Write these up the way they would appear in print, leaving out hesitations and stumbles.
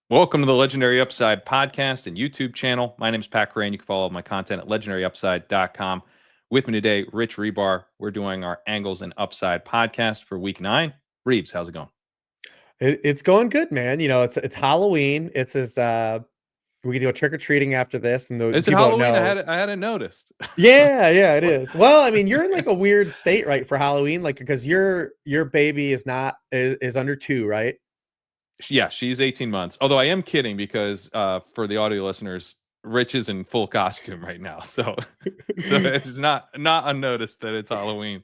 Welcome to the Legendary Upside podcast and YouTube channel. My name is Pat Kerrane. You can follow my content at legendaryupside.com. With me today, Rich Hribar. We're doing our Angles and Upside podcast for week 9. Reebs, how's it going? It's going good, man. You know, it's Halloween. We can go trick or treating after this, and the Is it people don't Halloween? I know. hadn't noticed. Yeah, it What? is. Well, I mean, you're in like a weird state, right, for Halloween, like because your baby is under 2, right? Yeah, she's 18 months. Although I am kidding because for the audio listeners, Rich is in full costume right now. So it's not unnoticed that it's Halloween.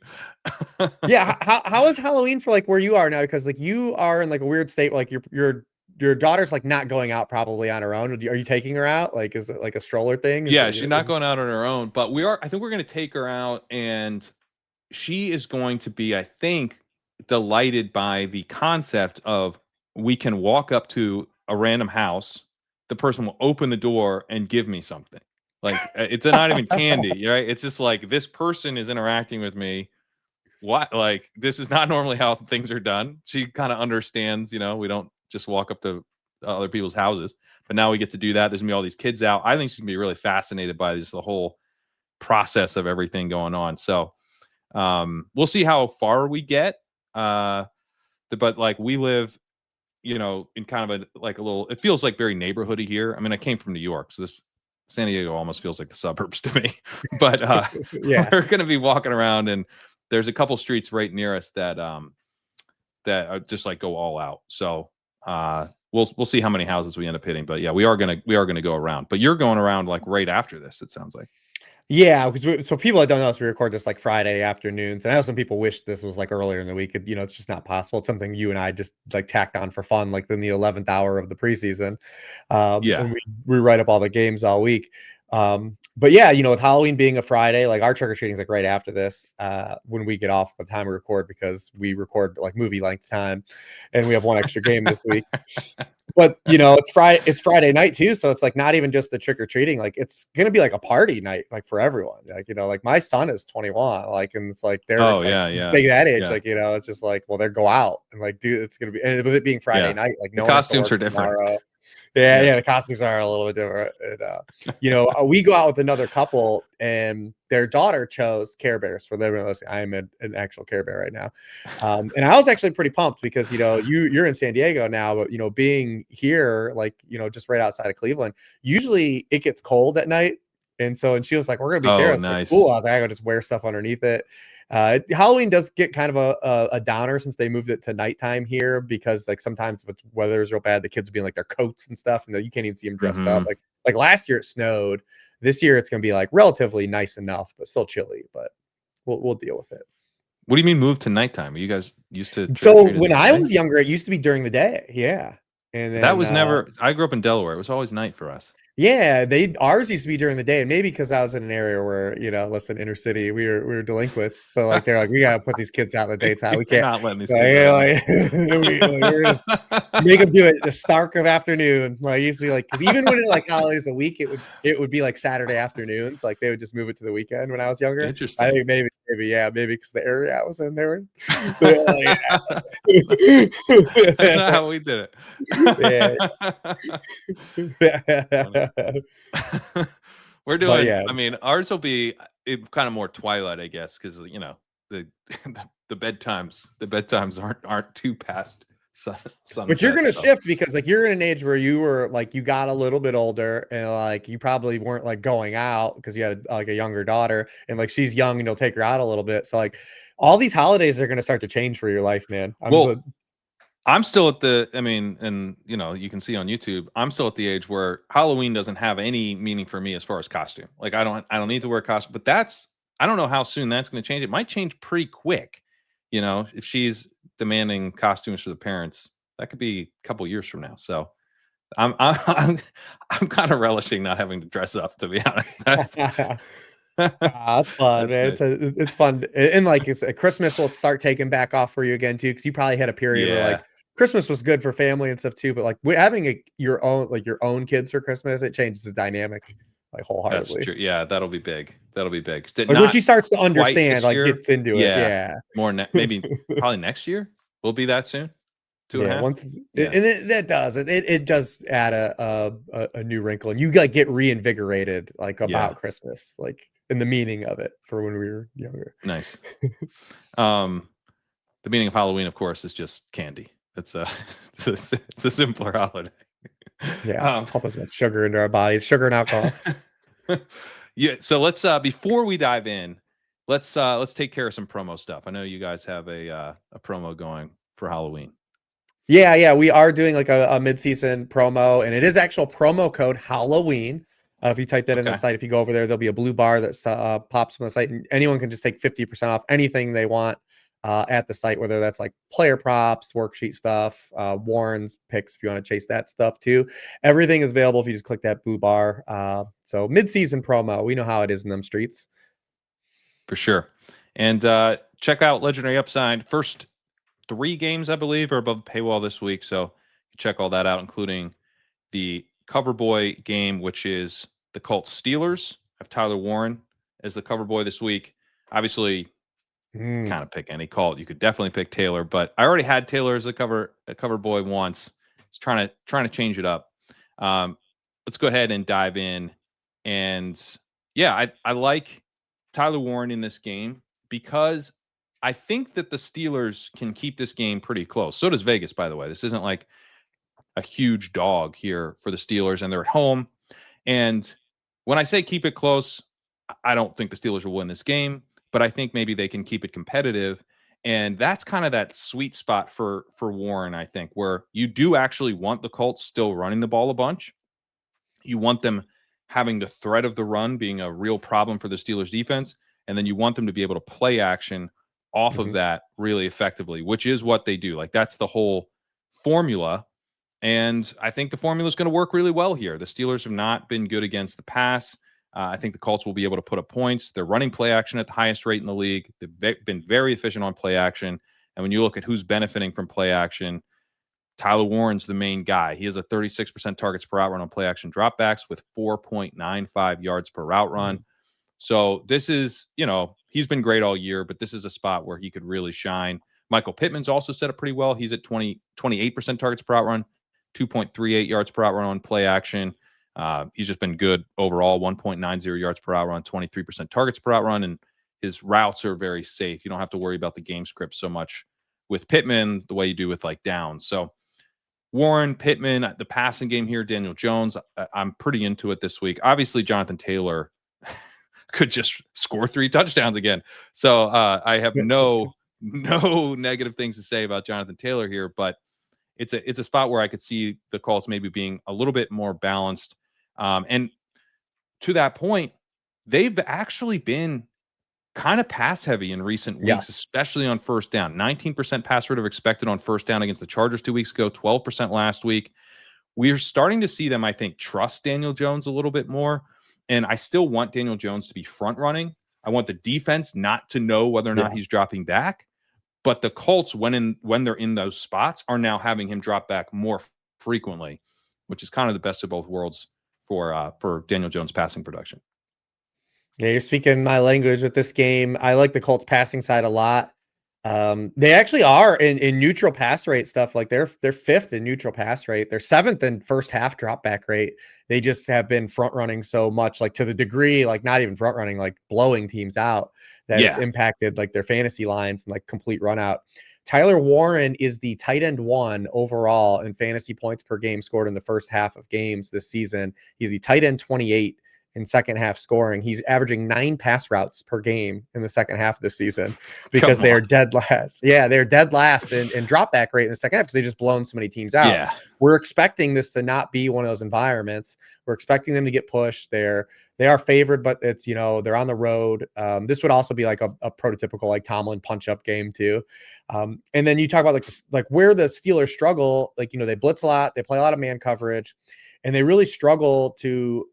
Yeah. How is Halloween for like where you are now? Because like you are in like a weird state, like your daughter's like not going out probably on her own. Are you taking her out? Like, is it like a stroller thing? Yeah, she's not going out on her own, but I think we're going to take her out, and she is going to be, I think, delighted by the concept of we can walk up to a random house, the person will open the door and give me something. Like it's not even candy, right? It's just like this person is interacting with me. What? Like this is not normally how things are done. She kind of understands, we don't just walk up to other people's houses, but now we get to do that. There's gonna be all these kids out. I think she's gonna be really fascinated by the whole process of everything going on. So we'll see how far we get. But like we live, in kind of a little, it feels like very neighborhoody here. I mean, I came from New York, so this San Diego almost feels like the suburbs to me. But Yeah. we're gonna be walking around, and there's a couple streets right near us that just like go all out. So we'll see how many houses we end up hitting. But yeah, we are gonna go around. But you're going around like right after this, it sounds like. Yeah, because so people that don't know us, we record this like Friday afternoons, and I know some people wish this was like earlier in the week. It's just not possible. It's something you and I just like tacked on for fun, like in the 11th hour of the preseason, Yeah. and we write up all the games all week. But yeah, with Halloween being a Friday, like our trick or treating is like right after this, when we get off by the time we record, because we record like movie length time, and we have one extra game this week. But it's Friday night too, so it's like not even just the trick or treating, like it's gonna be like a party night, like for everyone. Like, like my son is 21, like, and it's like they're Oh like yeah. say that age, Yeah. like, it's just like, well, they're go out and like dude, it's gonna be, and with it being Friday Yeah. night, like The no one has to costumes work are different. tomorrow. Yeah, Yeah. the costumes are a little bit different. And, we go out with another couple, and their daughter chose Care Bears. For them listening, I am an actual Care Bear right now, and I was actually pretty pumped because you're in San Diego now, but being here, like just right outside of Cleveland, usually it gets cold at night, and she was like, "We're gonna be Care." I Oh, was like, "Cool." nice. I was like, "I gotta just wear stuff underneath it." Halloween does get kind of a downer since they moved it to nighttime here, because like sometimes if weather is real bad, the kids will be in like their coats and stuff, and you can't even see them dressed up. Hmm. Like last year it snowed. This year it's gonna be like relatively nice enough, but still chilly. But we'll deal with it. What do you mean move to nighttime? Are you guys used to trick or So treat in when the I day? was younger, it used to be during the day. Yeah, and That then was never. I grew up in Delaware. It was always night for us. yeah, ours used to be during the day, and maybe because I was in an area where, listen, inner city, we were delinquents, so like they're like, we gotta put these kids out in the daytime. We You're can't, not letting these kids out at like, we're just make them do it the stark of afternoon. Like it used to be like, because even when it like holidays a week, it would be like Saturday afternoons. Like they would just move it to the weekend when I was night. younger. I Interesting. think maybe because the area I was in there. But, That's not how we did yeah. it. We're But doing. yeah, I mean, ours will be kind of more twilight, I guess, because the the bedtimes aren't too past but you're sunset. gonna So shift because like you're in an age where you were like you got a little bit older, and like you probably weren't like going out because you had like a younger daughter, and like she's young and you'll take her out a little bit. So like all these holidays are gonna start to change for your life, man. well, I'm still at the. I mean, and you can see on YouTube, I'm still at the age where Halloween doesn't have any meaning for me as far as costume. Like I don't need to wear a costume, but I don't know how soon that's going to change. It might change pretty quick. If she's demanding costumes for the parents, that could be a couple years from now. So I'm kind of relishing not having to dress up. To be honest, that's It's fun, that's man. nice. It's fun, and like it's Christmas will start taking back off for you again too, because you probably had a period where like Yeah, Christmas was good for family and stuff too, but like having your own kids for Christmas, it changes the dynamic like that's wholeheartedly. true. Yeah, that'll be big. That'll be big. Like when she Not starts to quite understand, this like year. gets into it, Yeah, yeah. maybe probably next year. Will be that soon. two and a Yeah, half. once Yeah, that does it does add a new wrinkle, and you like get reinvigorated like yeah, about Christmas, like in the meaning of it for when we were younger. nice. Um, the meaning of Halloween, of course, is just candy. It's a it's a simpler holiday. Yeah, Um, pump as much sugar into our bodies, sugar and alcohol. yeah. So let's before we dive in, let's take care of some promo stuff. I know you guys have a promo going for Halloween. Yeah, we are doing like a mid-season promo, and it is actual promo code Halloween. If you type that in the Okay. site, if you go over there, there'll be a blue bar that pops on the site, and anyone can just take 50% off anything they want at the site, whether that's like player props, worksheet stuff, Warren's picks, if you want to chase that stuff too. Everything is available if you just click that blue bar. So mid-season promo, we know how it is in them streets. For sure. And check out Legendary Upside. First 3 games, I believe, are above the paywall this week. So check all that out, including the cover boy game, which is the Colts Steelers. I have Tyler Warren as the cover boy this week. Obviously, Mm, kind of pick any Colt. You could definitely pick Taylor, but I already had Taylor as a cover boy once. It's trying to change it up. Um, let's go ahead and dive in. And yeah, I like Tyler Warren in this game because I think that the Steelers can keep this game pretty close. So does Vegas, by the way. This isn't like a huge dog here for the Steelers, and they're at home. And when I say keep it close, I don't think the Steelers will win this game, but I think maybe they can keep it competitive. And that's kind of that sweet spot for Warren, I think, where you do actually want the Colts still running the ball a bunch. You want them having the threat of the run being a real problem for the Steelers defense, and then you want them to be able to play action off of mhm. that really effectively, which is what they do. Like that's the whole formula, and I think the formula is going to work really well here. The Steelers have not been good against the pass. I think the Colts will be able to put up points. They're running play action at the highest rate in the league. They've been very efficient on play action. And when you look at who's benefiting from play action, Tyler Warren's the main guy. He has a 36% targets per route run on play action dropbacks with 4.95 yards per route run. Mm. So this is, he's been great all year, but this is a spot where he could really shine. Michael Pittman's also set up pretty well. He's at 28% targets per route run, 2.38 yards per route run on play action. He's just been good overall, 1.90 yards per route run, 23% targets per route run, and his routes are very safe. You don't have to worry about the game script so much with Pittman the way you do with like Downs. So Warren, Pittman, the passing game here, Daniel Jones, I'm pretty into it this week. Obviously, Jonathan Taylor could just score 3 touchdowns again. So I have no negative things to say about Jonathan Taylor here, but it's a spot where I could see the Colts maybe being a little bit more balanced. And to that point, they've actually been kind of pass heavy in recent Yeah. weeks, especially on first down. 19% pass rate of expected on first down against the Chargers 2 weeks ago, 12% last week. We're starting to see them, I think, trust Daniel Jones a little bit more. And I still want Daniel Jones to be front running. I want the defense not to know whether or not Yeah. he's dropping back. But the Colts, when they're in those spots, are now having him drop back more frequently, which is kind of the best of both worlds for Daniel Jones' passing production. Yeah, you're speaking my language with this game. I like the Colts passing side a lot. They actually are in neutral pass rate stuff. Like they're fifth in neutral pass rate. They're seventh in first half drop back rate. They just have been front running so much, like to the degree, like not even front running, like blowing teams out that it's Yeah, impacted like their fantasy lines and like complete run out. Tyler Warren is the tight end 1 overall in fantasy points per game scored in the first half of games this season. He's the tight end 28 in second half scoring. He's averaging 9 pass routes per game in the second half of the season because come on. they're dead last. Yeah, they're dead last in drop back rate in the second half because they just blown so many teams out. Yeah, We're expecting this to not be one of those environments. We're expecting them to get pushed. They are favored, but it's they're on the road. This would also be like a prototypical like Tomlin punch up game too. And then you talk about like where the Steelers struggle. Like they blitz a lot, they play a lot of man coverage, and they really struggle to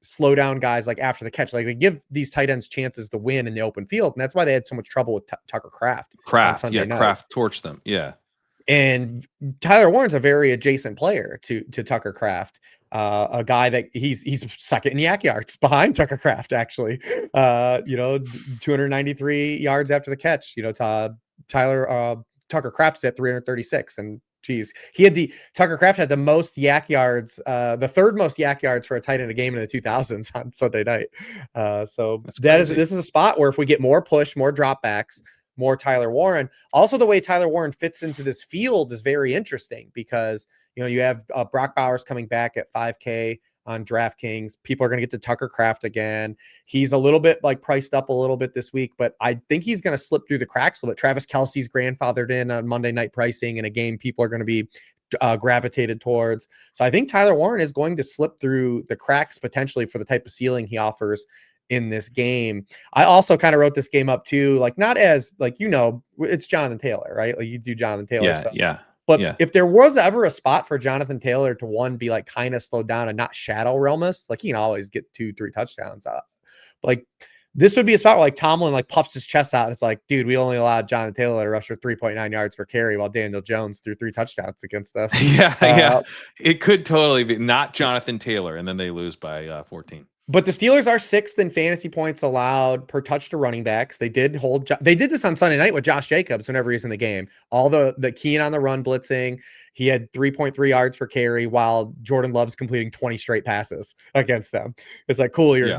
slow down guys like after the catch. Like they give these tight ends chances to win in the open field, and that's why they had so much trouble with Tucker Kraft on Sunday night. Kraft torched them. Yeah, And Tyler Warren's a very adjacent player to Tucker Kraft, a guy that he's second in yak yards behind Tucker Kraft, actually. 293 yards after the catch. Tyler Tucker Kraft is at 336, and geez. He had Tucker Kraft had the most yak yards, the third most yak yards for a tight end in a game in the 2000s on Sunday night. So That's this crazy. is a spot where if we get more push, more dropbacks, more Tyler Warren. Also, the way Tyler Warren fits into this field is very interesting because you have Brock Bowers coming back at 5K on DraftKings. People are going to get to Tucker Kraft again. He's a little bit like priced up a little bit this week, but I think he's going to slip through the cracks a little bit. Travis Kelce's grandfathered in on Monday night pricing in a game people are going to be gravitated towards. So I think Tyler Warren is going to slip through the cracks potentially for the type of ceiling he offers in this game. I also kind of wrote this game up too, like not as like, it's Jonathan Taylor, right? Like you do Jonathan Taylor Yeah, stuff. yeah, But yeah. if there was ever a spot for Jonathan Taylor to one be like kind of slowed down and not shadow Realmus, like he can always get 2-3 touchdowns out. Like this would be a spot where like Tomlin like puffs his chest out. And it's like, dude, we only allowed Jonathan Taylor to rush for 3.9 yards per carry while Daniel Jones threw 3 touchdowns against us. Yeah, yeah. It could totally be not Jonathan Taylor, and then they lose by 14. But the Steelers are 6th in fantasy points allowed per touch to running backs. They did this on Sunday night with Josh Jacobs whenever he's in the game. All the keying on the run blitzing. He had 3.3 yards per carry while Jordan Love's completing 20 straight passes against them. It's like, cool, you're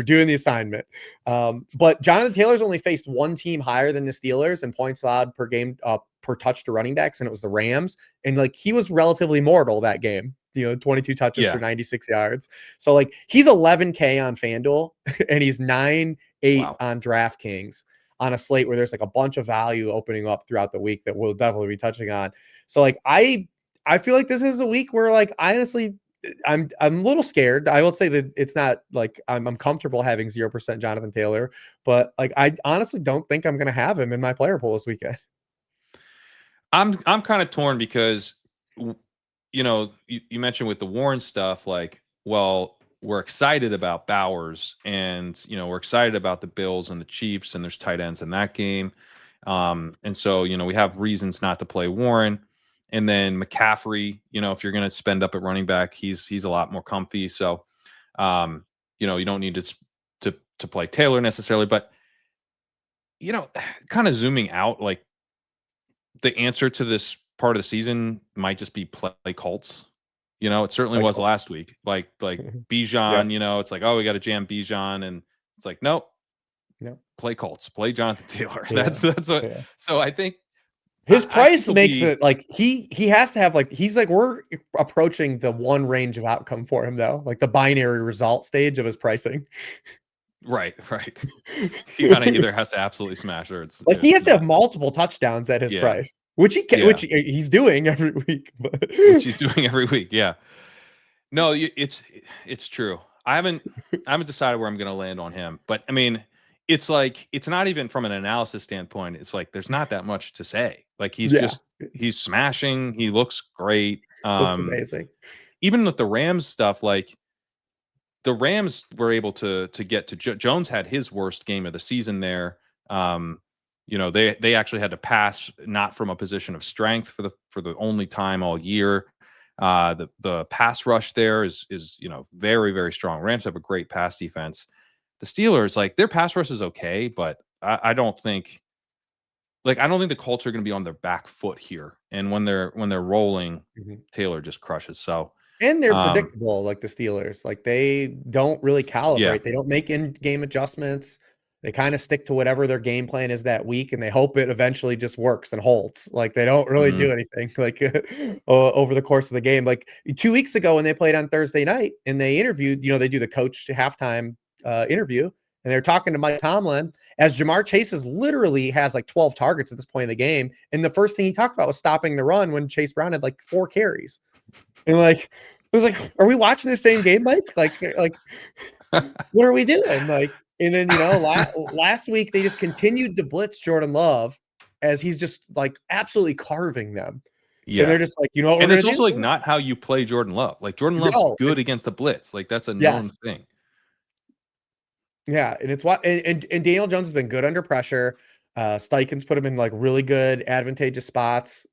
doing the assignment. But Jonathan Taylor's only faced one team higher than the Steelers in points allowed per game per touch to running backs, and it was the Rams. And like he was relatively mortal that game. 22 touches for 96 yards. So like he's 11K on FanDuel and he's 9-8 on DraftKings on a slate where there's like a bunch of value opening up throughout the week that we'll definitely be touching on. So like I feel like this is a week where like honestly I'm a little scared. I will say that it's not like I'm comfortable having 0% Jonathan Taylor, but like I honestly don't think I'm going to have him in my player pool this weekend. I'm kind of torn because you mentioned with the Warren stuff, like, well, we're excited about Bowers and, we're excited about the Bills and the Chiefs, and there's tight ends in that game. And so, we have reasons not to play Warren. And then McCaffrey, if you're going to spend up at running back, he's a lot more comfy. So, you don't need to play Taylor necessarily, but, kind of zooming out, like the answer to this part of the season might just be play Colts. It certainly was last week. Like Bijan, Yep. it's like, oh, we got to jam Bijan, and it's like, nope, play Colts, play Jonathan Taylor. That's what. Yeah. So I think his price makes it like he has to have like he's like we're approaching the one range of outcome for him though, like the binary result stage of his pricing. Right. He kind of either has to absolutely smash or it's like he has to have multiple touchdowns at his price, which he's doing every week. Which he's doing every week. Yeah. No, it's true. I haven't decided where I'm going to land on him, but I mean, it's like it's not even from an analysis standpoint. It's like there's not that much to say. Like he's smashing. He looks great. Looks amazing. Even with the Rams stuff, like the Rams were able to get to Jones had his worst game of the season there. They actually had to pass not from a position of strength for the only time all year. The pass rush there is very, very strong. Rams have a great pass defense. The Steelers, like their pass rush is okay, but I don't think the Colts are going to be on their back foot here. And when they're rolling, Taylor just crushes. So and they're predictable, like the Steelers. Like they don't really calibrate. Yeah. They don't make in-game adjustments. They kind of stick to whatever their game plan is that week, and they hope it eventually just works and holds. Like they don't really do anything like over the course of the game. Like 2 weeks ago when they played on Thursday night and they interviewed, they do the coach halftime interview, and they're talking to Mike Tomlin as Jamar Chase literally has like 12 targets at this point in the game. And the first thing he talked about was stopping the run when Chase Brown had like 4 carries. And like, I was like, are we watching the same game, Mike? Like, what are we doing? Like, and then, last week they just continued to blitz Jordan Love as he's just like absolutely carving them. Yeah. And they're just like, what and it's also like not how you play Jordan Love. Like Jordan Love's good against the blitz. Like that's a known thing. Yeah. And it's and Daniel Jones has been good under pressure. Steichen's put him in like really good, advantageous spots.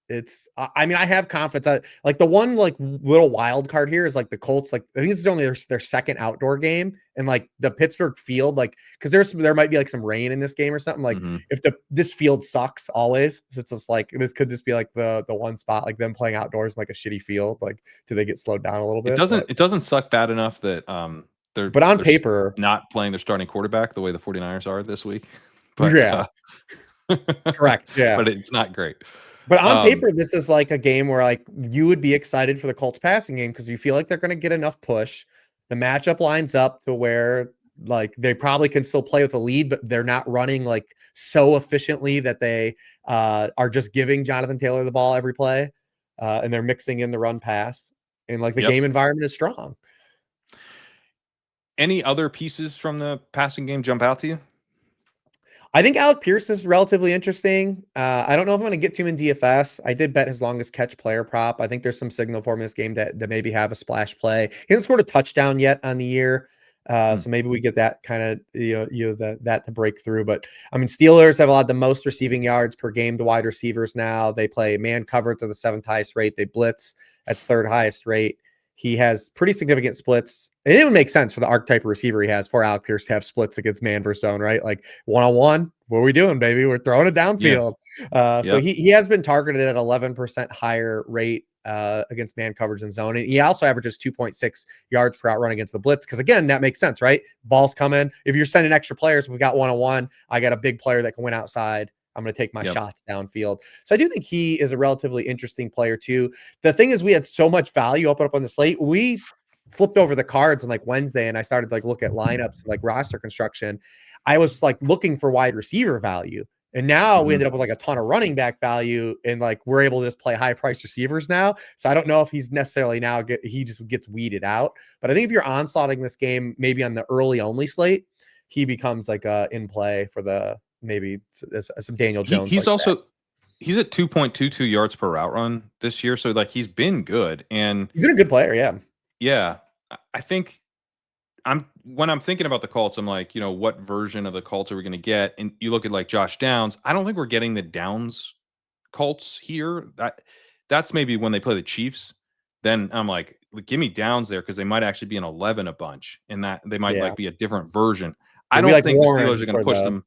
I mean, I have confidence. Like the one like little wild card here is like the Colts. Like I think it's only their second outdoor game, and like the Pittsburgh field, like because there might be like some rain in this game or something. Like Mm-hmm. if this field sucks always, it's just like this could just be like the one spot, like them playing outdoors in like a shitty field. Like do they get slowed down a little It bit? doesn't suck bad enough that But on they're paper, not playing their starting quarterback the way the 49ers are this week. But yeah, correct, yeah. but it's not great. But on Um, paper, this is like a game where like you would be excited for the Colts passing game because you feel like they're going to get enough push. The matchup lines up to where like they probably can still play with a lead, but they're not running like so efficiently that they are just giving Jonathan Taylor the ball every play, and they're mixing in the run pass, and like the yep. game environment is strong. Any other pieces from the passing game jump out to you? I think Alec Pierce is relatively interesting. I don't know if I'm going to get to him in DFS. I did bet his longest catch player prop. I think there's some signal for him in this game that maybe have a splash play. He hasn't scored a touchdown yet on the year. Hmm. So maybe we get that kind of that to break through. But I mean, Steelers have allowed the most receiving yards per game to wide receivers now. They play man cover to the 7th highest rate. They blitz at the 3rd highest rate. He has pretty significant splits. And it would make sense for the archetype of receiver he has for Alec Pierce to have splits against man versus zone, right? Like 1-on-1, what are we doing, baby? We're throwing it Yeah. downfield. So Yep. he has been targeted at 11% higher rate against man coverage and zone. And he also averages 2.6 yards per out run against the blitz. Because again, that makes sense, right? Ball's coming. If you're sending extra players, we've got 1-on-1. I got a big player that can win outside. I'm going to take my Yep. shots downfield. So I do think he is a relatively interesting player too. The thing is, we had so much value up on the slate. We flipped over the cards on like Wednesday, and I started like look at lineups, like roster construction. I was like looking for wide receiver value. And now we Hmm. ended up with like a ton of running back value, and like we're able to just play high price receivers now. So I don't know if he's necessarily he just gets weeded out. But I think if you're onslaughting this game, maybe on the early only slate, he becomes like in play for the maybe some Daniel Jones He's like that. also he's at 2.22 yards per route run this year, so like he's been good. And He's been a good player, yeah. yeah, I think when I'm thinking about the Colts, I'm like, what version of the Colts are we going to get? And you look at like Josh Downs. I don't think we're getting the Downs Colts here. That's maybe when they play the Chiefs. Then I'm like, give me Downs there because they might actually be an 11 a bunch, and that they might Yeah. like be a different version. I Yeah, we don't like think the Steelers Warren are going for to push the them.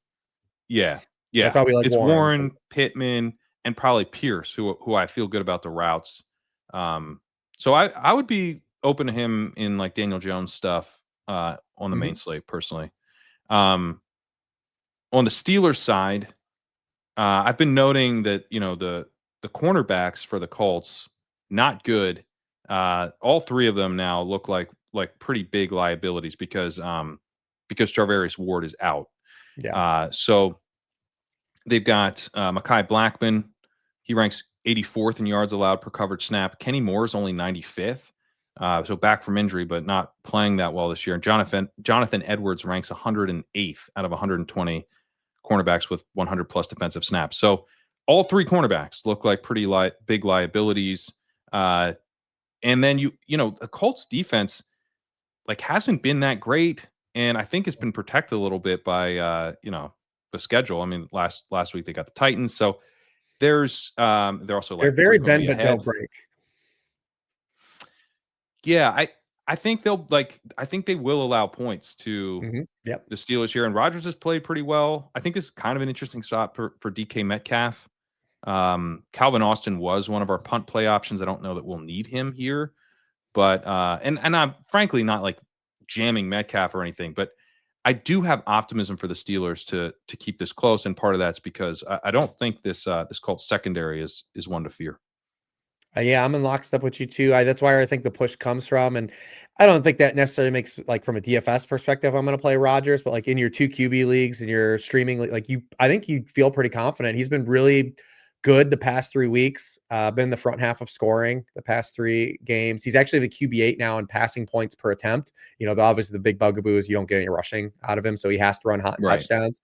Yeah, that's yeah. why we like It's Warren. Warren, Pittman, and probably Pierce, who I feel good about the routes. So I would be open to him in like Daniel Jones stuff on the main Mhm. slate personally. Um, on the Steelers side, I've been noting that the cornerbacks for the Colts not good. All three of them now look like pretty big liabilities because Charvarius Ward is out. Yeah. So they've got Mekhi Blackman. He ranks 84th in yards allowed per coverage snap. Kenny Moore is only 95th. So back from injury, but not playing that well this year. And Jonathan Edwards ranks 108th out of 120 cornerbacks with 100 plus defensive snaps. So all three cornerbacks look like pretty big liabilities. And then the Colts defense like hasn't been that great, and I think it's been protected a little bit by the schedule. I mean, last week they got the Titans, so they're also They're like very frequently bend but don't ahead. break. Yeah, I think I think they will allow points to Yep. the Steelers here, and Rodgers has played pretty well. I think this is kind of an interesting spot for DK Metcalf. Calvin Austin was one of our punt play options. I don't know that we'll need him here, but and I'm frankly not like jamming Metcalf or anything, but I do have optimism for the Steelers to keep this close, and part of that's because I don't think this Colts secondary is one to fear. Yeah, I'm in lockstep with you too. That's where I think the push comes from, and I don't think that necessarily makes like from a DFS perspective. I'm going to play Rodgers, but like in your two QB leagues and your streaming, like I think you feel pretty confident. He's been really good the past 3 weeks. Been in the front half of scoring the past 3 games. He's actually the QB8 now in passing points per attempt. Obviously the big bugaboo is you don't get any rushing out of him, so he has to run hot and Right. touchdowns.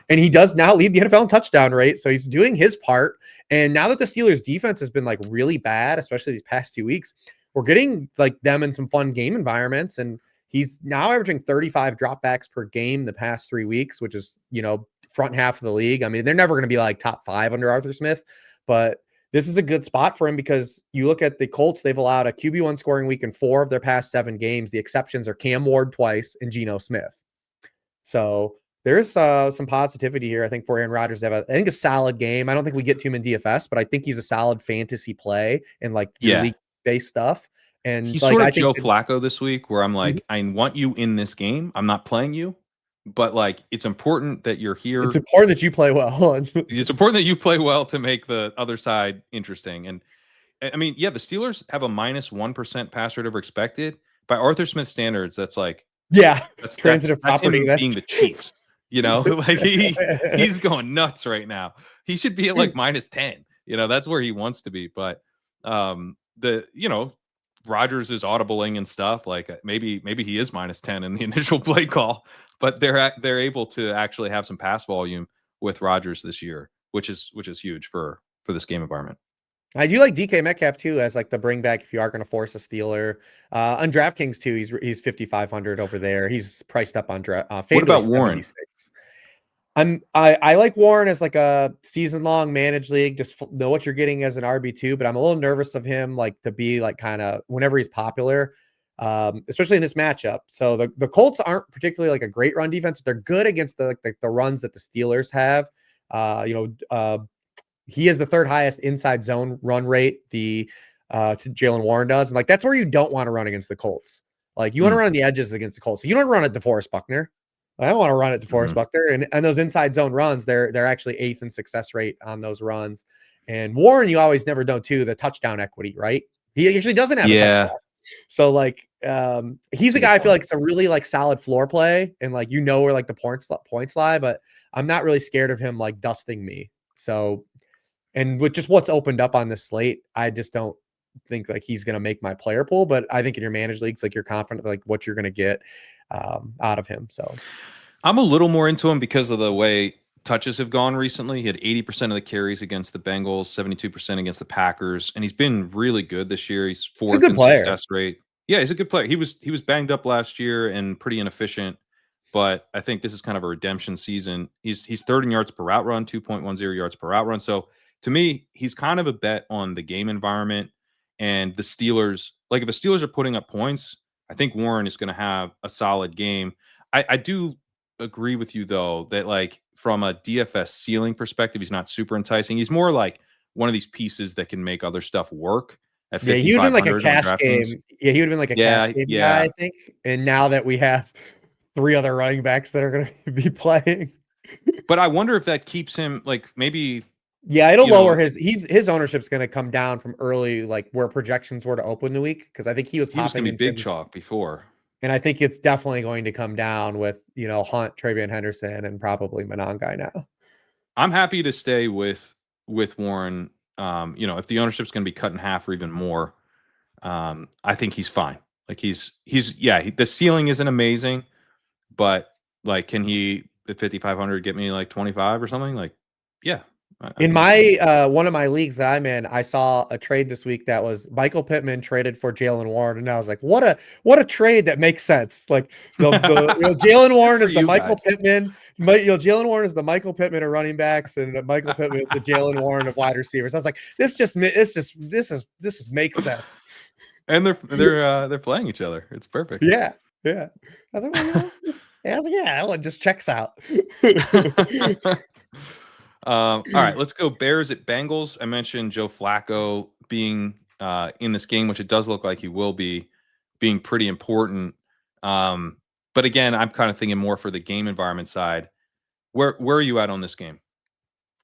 And he does now lead the NFL in touchdown rate. So he's doing his part. And now that the Steelers defense has been like really bad, especially these past 2 weeks, we're getting like them in some fun game environments. And he's now averaging 35 dropbacks per game the past 3 weeks, which is, front half of the league. I mean, they're never going to be like top 5 under Arthur Smith, but this is a good spot for him because you look at the Colts, they've allowed a QB1 scoring week in 4 of their past 7 games. The exceptions are Cam Ward twice and Geno Smith. So there's some positivity here, I think, for Aaron Rodgers to have, I think, a solid game. I don't think we get to him in DFS, but I think he's a solid fantasy play in like your Yeah. league-based stuff. And He's like, sort I of think Joe that, Flacco this week, where I'm Mhm. like, I want you in this game. I'm not playing you, but like, it's important that you're It's here. important that you play well. It's important that you play well to make the other side interesting. And I mean, yeah, the Steelers have a -1% pass rate over expected. By Arthur Smith standards, that's like Yeah, that's that's transitive that's property. him That's being the Chiefs. You know, like he's going nuts right now. He should be at like -10. You know, that's where he wants to be. But the Rogers is audibling and stuff. Like maybe he is -10 in the initial play call, but they're able to actually have some pass volume with Rogers this year, which is huge for this game environment. I do like DK Metcalf too as like the bring back if you are going to force a Steeler. On DraftKings too, he's 5,500 over there. He's priced up on What FanDuel about he's Warren? 76. I like Warren as like a season long managed league. Just know what you're getting as an RB2, but I'm a little nervous of him like to be like kind of whenever he's popular, especially in this matchup. So the Colts aren't particularly like a great run defense, but they're good against the runs that the Steelers have. He is the 3rd highest inside zone run rate. Jalen Warren does, and like that's where you don't want to run against the Colts. Like you want to Mm, run the edges against the Colts. So you don't run at DeForest Buckner. I don't want to run at DeForest mhm. Buckner, and those inside zone runs, they're actually 8th in success rate on those runs. And Warren, you always never know too the touchdown equity, right? He actually doesn't have a Yeah, touchdown. So like he's that's a a guy good I feel point. like it's a really like solid floor play and like where like the points lie, but I'm not really scared of him like dusting me. So and with just what's opened up on this slate, I just don't think like he's going to make my player pool. But I think in your managed leagues, like you're confident like what you're going to get out of him. So I'm a little more into him because of the way touches have gone recently. He had 80% of the carries against the Bengals, 72% against the Packers, and he's been really good this year. He's it's a 4th good in player. success rate. Yeah, he's a good player. He was banged up last year and pretty inefficient, but I think this is kind of a redemption season. He's 3rd in yards per route run, 2.10 yards per route run. So to me, he's kind of a bet on the game environment and the Steelers. Like if the Steelers are putting up points, I think Warren is going to have a solid game. I do agree with you though that like from a DFS ceiling perspective, he's not super enticing. He's more like one of these pieces that can make other stuff work at Yeah, he would have been like a 5,500 on cash DraftKings. game. Yeah, he would have been like a cash Yeah, game guy, yeah. I think. And now that we have 3 other running backs that are going to be playing, But I wonder if that keeps him like maybe, yeah, it'll you lower know, his ownership's going to come down from early, like where projections were to open the week because I think he was he was popping gonna be in big some. chalk before. And I think it's definitely going to come down with, Hunt, Travion Henderson, and probably Monangai now. I'm happy to stay with Warren. If the ownership's gonna be cut in half or even more, I think he's fine. Like he's yeah, the ceiling isn't amazing, but like can he at 5,500 get me like 25 or something? Like, yeah, I In think he's fine. my one of my leagues that I'm in, I saw a trade this week that was Michael Pittman traded for Jalen Warren, and I was like, what a trade that makes sense. Like Jalen Good Warren for is the you Michael guys. Pittman, Jalen Warren is the Michael Pittman of running backs, and Michael Pittman is the Jalen Warren of wide receivers. I was like, this makes sense. And they're playing each other. It's perfect. Yeah, yeah. I was like, well, I was like, yeah, that one just checks out. All right, let's go Bears at Bengals. I mentioned Joe Flacco being in this game, which it does look like he will be, being pretty important. But again, I'm kind of thinking more for the game environment side. Where are you at on this game?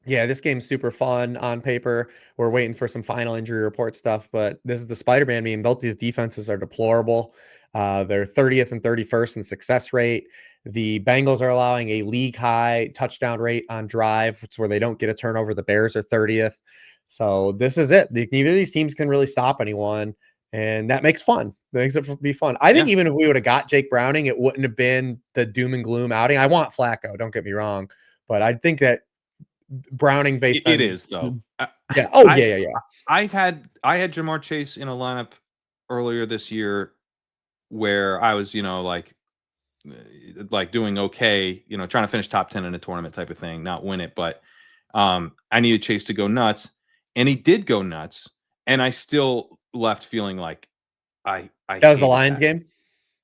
Yeah, this game's super fun on paper. We're waiting for some final injury report stuff, but this is the Spider-Man meme. Both these defenses are deplorable. They're 30th and 31st in success rate. The Bengals are allowing a league high touchdown rate on drive, it's where they don't get a turnover. The Bears are 30th. So this is it. Neither of these teams can really stop anyone, and that makes fun. That makes it be fun. I think Yeah, even if we would have got Jake Browning, it wouldn't have been the doom and gloom outing. I want Flacco, don't get me wrong, but I think that Browning based it on is though. yeah. Oh, I yeah. I had Jamar Chase in a lineup earlier this year where I was, like like doing okay, trying to finish top 10 in a tournament type of thing, not win it. But I needed Chase to go nuts, and he did go nuts, and I still left feeling like I That was the hated Lions that. game.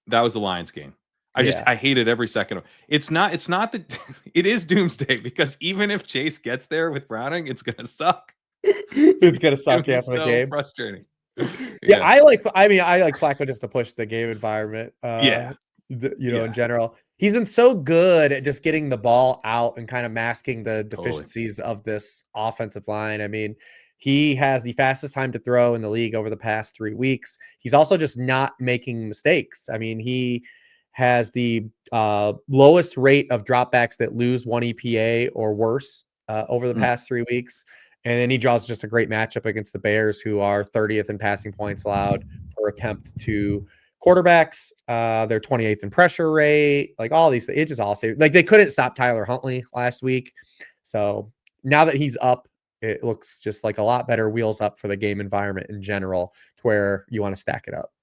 That was the Lions game. Yeah. I hated every second of it's not that it is doomsday, because even if Chase gets there with Browning, it's gonna suck. It's gonna It's gonna suck be after the so game. frustrating. Yeah, Yeah. I like Flacco just to push the game environment, Yeah. in Yeah. general. He's been so good at just getting the ball out and kind of masking the Totally. deficiencies of this offensive line. I mean, he has the fastest time to throw in the league over the past 3 weeks. He's also just not making mistakes. I mean, he has the lowest rate of dropbacks that lose 1 EPA or worse over the Mm. past 3 weeks. And then he draws just a great matchup against the Bears, who are 30th in passing points allowed per attempt to quarterbacks. They're 28th in pressure rate, like all these things. It just all saved. Like they couldn't stop Tyler Huntley last week. So now that he's up, it looks just like a lot better wheels up for the game environment in general, to where you want to stack it up.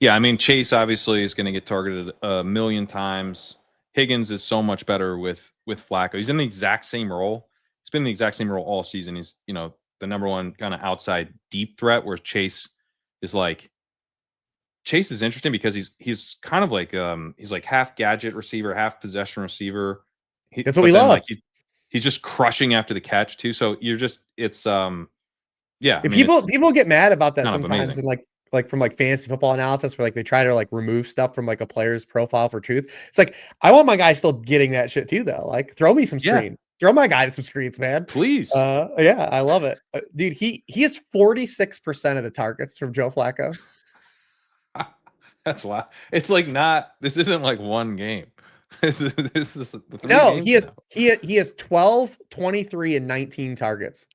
Yeah, I mean, Chase obviously is going to get targeted a million times. Higgins is so much better with Flacco. He's in the exact same role. He's been in the exact same role all season. He's, the number one kind of outside deep threat, where Chase is interesting because he's kind of like he's like half gadget receiver, half possession receiver. That's what we But then love. like he's just crushing after the catch too. So it's yeah, I If mean, people it's people get mad about that kind of sometimes, amazing. and like from like fantasy football analysis, where like they try to like remove stuff from like a player's profile for truth. It's like I want my guy still getting that shit too, though. Like throw me some Yeah, screen, throw my guy to some screens, man. please. Yeah, I love it, dude. He is 46% of the targets from Joe Flacco. That's why it's like not. This isn't like one game. This is the 3 games No, now. he has 12, 23, and 19 targets.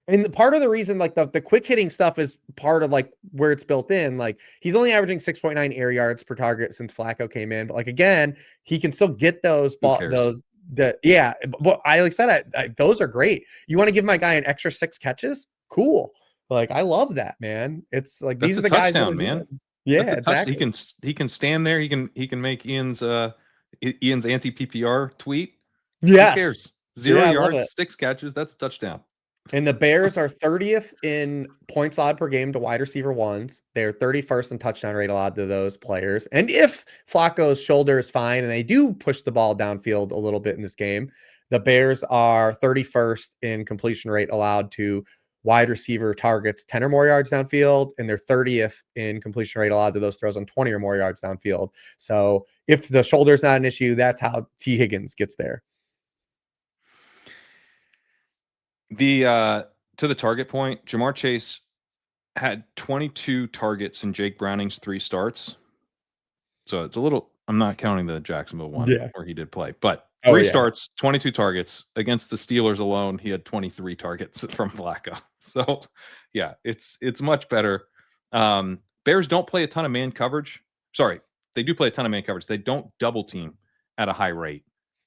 And part of the reason, like the quick hitting stuff is part of like where it's built in. Like he's only averaging 6.9 air yards per target since Flacco came in. But like again, he can still get those Who cares? yeah. But I like said, those are great. You want to give my guy an extra 6 catches? Cool. Like I love that, man. It's like That's these are a the guys that touchdown, are man. good. That's Yeah, a touch. He exactly. can stand there. He can make Ian's anti PPR tweet. Who Yes. cares? Zero Yeah, I love it. yards, 6 catches. That's a touchdown. And the Bears are 30th in points allowed per game to wide receiver ones. They're 31st in touchdown rate allowed to those players. And if Flacco's shoulder is fine and they do push the ball downfield a little bit in this game, the Bears are 31st in completion rate allowed to wide receiver targets 10 or more yards downfield. And they're 30th in completion rate allowed to those throws on 20 or more yards downfield. So if the shoulder is not an issue, that's how T. Higgins gets there. The To the target point, Jamar Chase had 22 targets in Jake Browning's 3 starts. So it's a little. I'm not counting the Jacksonville one Yeah. where he did play, but Oh, three yeah. starts, 22 targets against the Steelers alone. He had 23 targets from Flacco. So yeah, it's much better. Bears don't play a ton of man coverage. Sorry, they do play a ton of man coverage. They don't double team at a high rate.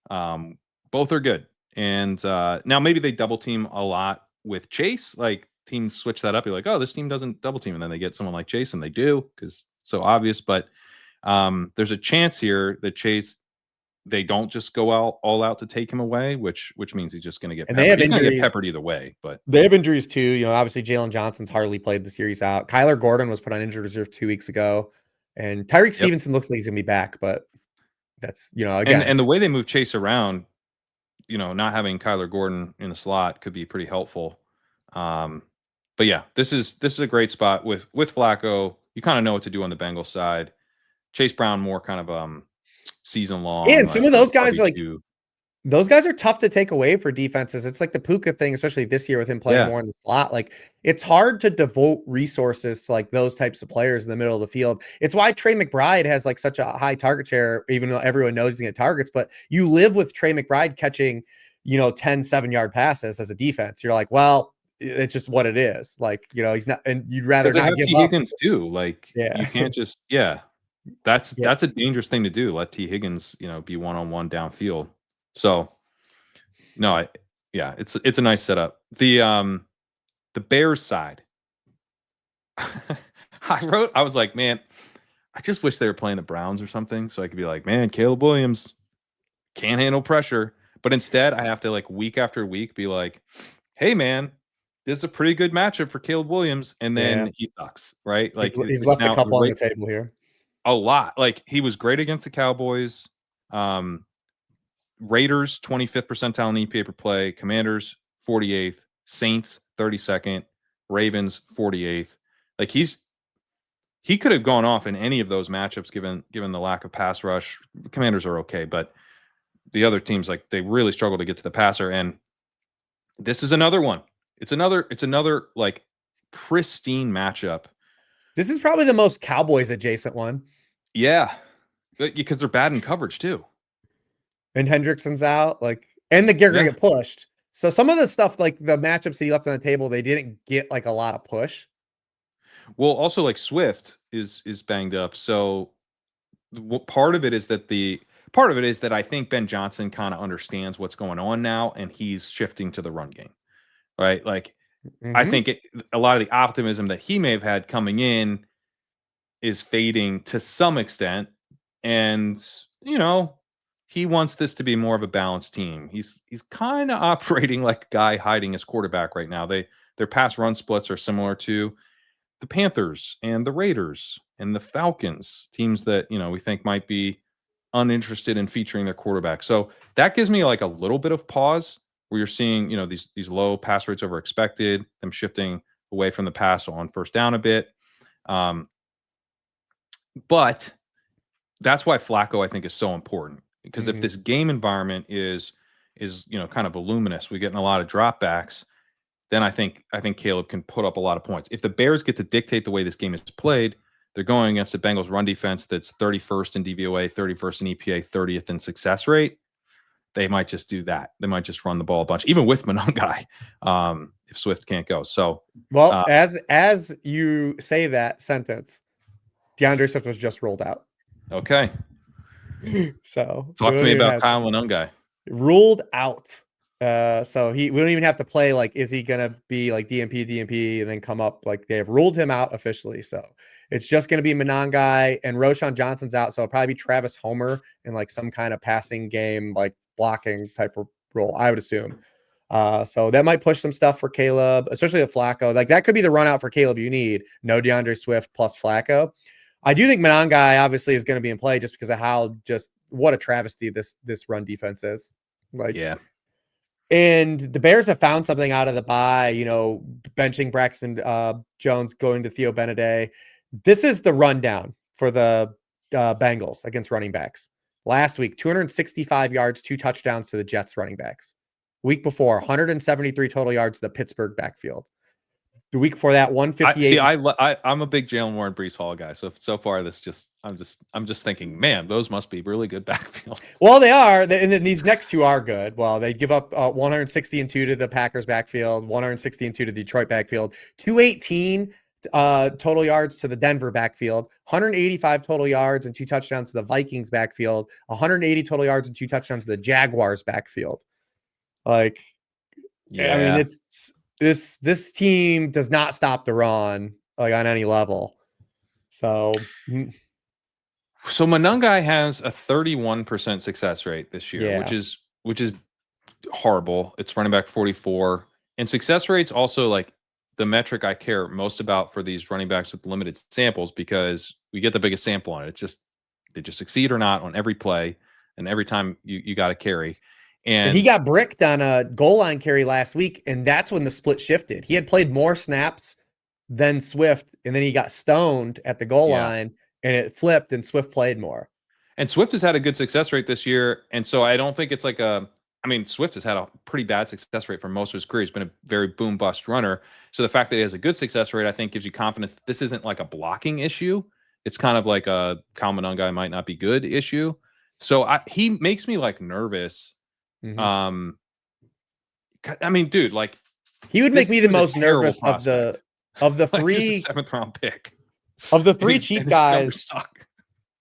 Both are good. And now maybe they double team a lot with Chase. Like teams switch that up. You're like, oh, this team doesn't double team, and then they get someone like Chase, and they do because it's so obvious. But there's a chance here that Chase they don't just go out all out to take him away, which means he's just going to get And they peppered. have He's going to get injuries. peppered either way. But They have injuries too. Obviously Jalen Johnson's hardly played the series out. Kyler Gordon was put on injured reserve 2 weeks ago, and Tyreek yep. Stevenson looks like he's gonna be back, but that's And again. and the way they move Chase around, not having Kyler Gordon in the slot could be pretty helpful. But yeah, this is a great spot with Flacco. You kind of know what to do on the Bengals side. Chase Brown more kind of season long And some like of those guys like RB2. those guys are tough to take away for defenses. It's like the Puka thing, especially this year with him playing Yeah. more in the slot. Like it's hard to devote resources to like those types of players in the middle of the field. It's why Trey McBride has like such a high target share, even though everyone knows he's gonna get targets. But you live with Trey McBride catching, 10 7-yard passes as a defense. You're like, well, it's just what it is. Like, he's not, and you'd rather Because they not have give T up. Higgins too. Like you Yeah. can't just yeah. That's Yeah. that's a dangerous thing to do. Let T Higgins, be one-on-one downfield. So no, yeah, it's a nice setup. The Bears side. I was like, man, I just wish they were playing the Browns or something, so I could be like, man, Caleb Williams can't handle pressure. But instead, I have to like week after week be like, hey, man, this is a pretty good matchup for Caleb Williams, and Yeah, then he sucks, right? Like he's it's left a now the couple on the rate table here. a lot. Like he was great against the Cowboys. Um, Raiders 25th percentile in EPA per play, Commanders 48th, Saints 32nd, Ravens 48th. Like he could have gone off in any of those matchups given the lack of pass rush. Commanders are okay, but the other teams like they really struggle to get to the passer, and this is another one. It's another like pristine matchup. This is probably the most Cowboys adjacent one. Yeah, because they're bad in coverage too. And Hendrickson's out, like, and they're gonna Yeah. get pushed. So some of the stuff, like the matchups that he left on the table, they didn't get like a lot of push. Well, also like Swift is banged up, so part of it is that I think Ben Johnson kind of understands what's going on now, and he's shifting to the run game, right? Like I Mm-hmm. think a lot of the optimism that he may have had coming in is fading to some extent, and he wants this to be more of a balanced team. He's kind of operating like a guy hiding his quarterback right now. Their pass run splits are similar to the Panthers and the Raiders and the Falcons, teams that we think might be uninterested in featuring their quarterback. So that gives me like a little bit of pause where you're seeing these low pass rates over expected, them shifting away from the pass on first down a bit. Um, but that's why Flacco I think is so important, because if Mm-hmm. this game environment is kind of voluminous, we're getting a lot of dropbacks, then I think Caleb can put up a lot of points. If the Bears get to dictate the way this game is played, they're going against the Bengals run defense that's 31st in DVOA, 31st in EPA, 30th in success rate. They might just do that. They might just run the ball a bunch, even with Monongai, if Swift can't go. So, Well, uh, as you say that sentence, DeAndre Swift was just rolled out. okay. So we Talk to don't me even about have to. Kyle Monongai. Ruled out. So we don't even have to play like, is he gonna be like DMP, and then come up? Like they have ruled him out officially. So it's just gonna be Monongai, and Roshan Johnson's out. So it'll probably be Travis Homer in like some kind of passing game, like blocking type of role, I would assume. So that might push some stuff for Caleb, especially with Flacco. Like that could be the run out for Caleb you need. No DeAndre Swift plus Flacco. I do think Monongai obviously is going to be in play just because of how just what a travesty this run defense is. Like, Yeah. and the Bears have found something out of the bye, benching Braxton Jones, going to Theo Beneday. This is the rundown for the Bengals against running backs. Last week, 265 yards, 2 touchdowns to the Jets running backs. Week before, 173 total yards to the Pittsburgh backfield. The week before that, I see. 158. I'm a big Jalen Warren Brees Hall guy. So far, I'm just thinking, man, those must be really good backfield. Well, they are, and then these next two are good. Well, they give up 160-2 to the Packers backfield, 160-2 to the Detroit backfield, 218 total yards to the Denver backfield, 185 total yards and 2 touchdowns to the Vikings backfield, 180 total yards and 2 touchdowns to the Jaguars backfield. Like, I mean, Yeah. it's this team does not stop the run like on any level. So So Monongai has a 31% success rate this year, which yeah, is horrible. It's running back 44. And success rates also like the metric I care most about for these running backs with limited samples, because we get the biggest sample on it. It's just they just succeed or not on every play and every time you got to carry. and he And got bricked on a goal line carry last week, and that's when the split shifted. He had played more snaps than Swift, and then he got stoned at the goal yeah. line, and it flipped, and Swift played more. And Swift has had a good success rate this year. And so I don't think it's like I mean, Swift has had a pretty bad success rate for most of his career. He's been a very boom bust runner. So the fact that he has a good success rate, I think, gives you confidence that this isn't like a blocking issue. It's kind of like a Kyle Monongai might not be good issue. So he makes me like nervous. Mhm. Um, I mean, dude, like He would make this me the dude is a most terrible nervous of the prospect. Like he was a three 7th round pick, cheap and his numbers guys. suck.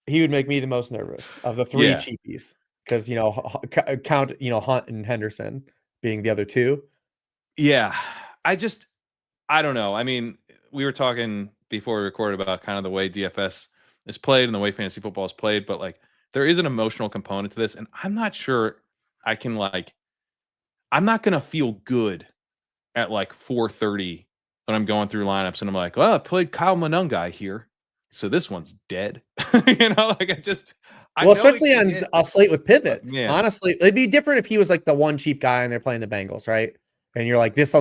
He would make me the most nervous of the 3 Yeah, cheapies because count Hunt and Henderson being the other 2. yeah. I don't know. I mean, we were talking before we recorded about kind of the way DFS is played and the way fantasy football is played, but like there is an emotional component to this, and I'm not sure I can like. I'm not gonna feel good at like 4:30 when I'm going through lineups and I'm like, well, I played Kyle Monungai here, so this one's dead. Like I Well, know it especially can on hit, a slate with but pivots. man, Honestly, it'd be different if he was like the one cheap guy and they're playing the Bengals, right? And you're like, this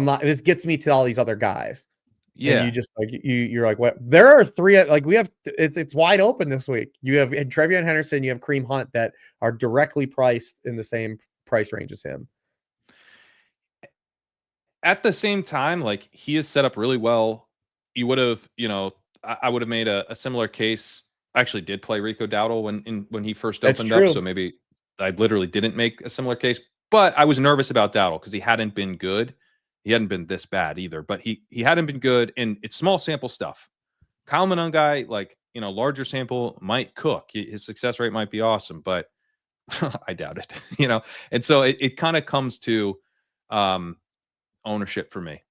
gets me to all these other guys. And you yeah, just like you're like, what? There are three like we have it's wide open this week. You have Trevion Henderson, you have Kareem Hunt that are directly priced in the same price range as him. at the same time, like he is set up really well. You would have, I would have made a similar case. I actually did play Rico Dowdle when he first That's opened up, so true. maybe I literally didn't make a similar case. But I was nervous about Dowdle because he hadn't been good. He hadn't been this bad either, but he hadn't been good, and it's small sample stuff. Kyle Monungai, like larger sample might cook. His success rate might be awesome, but I doubt it. And so it kind of comes to um, ownership for me.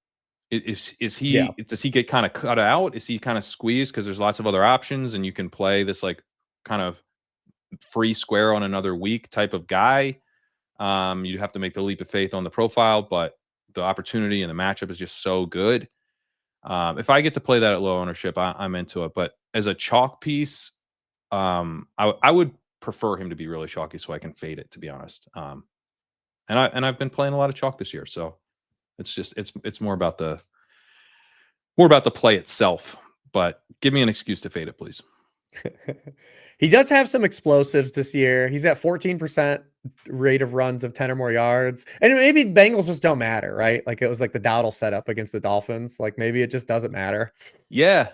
Is Yeah. he does he get kind of cut out? Is he kind of squeezed because there's lots of other options and you can play this like kind of free square on another week type of guy? You have to make the leap of faith on the profile, but the opportunity and the matchup is just so good. If I get to play that at low ownership, I'm into it. But as a chalk piece, I would prefer him to be really chalky so I can fade it. To be honest, I've been playing a lot of chalk this year, so it's more about the play itself. But give me an excuse to fade it, please. He does have some explosives this year. He's at 14% rate of runs of 10 or more yards. And maybe Bengals just don't matter, right? Like it was like the Dowdle setup against the Dolphins. Like maybe it just doesn't matter. Yeah,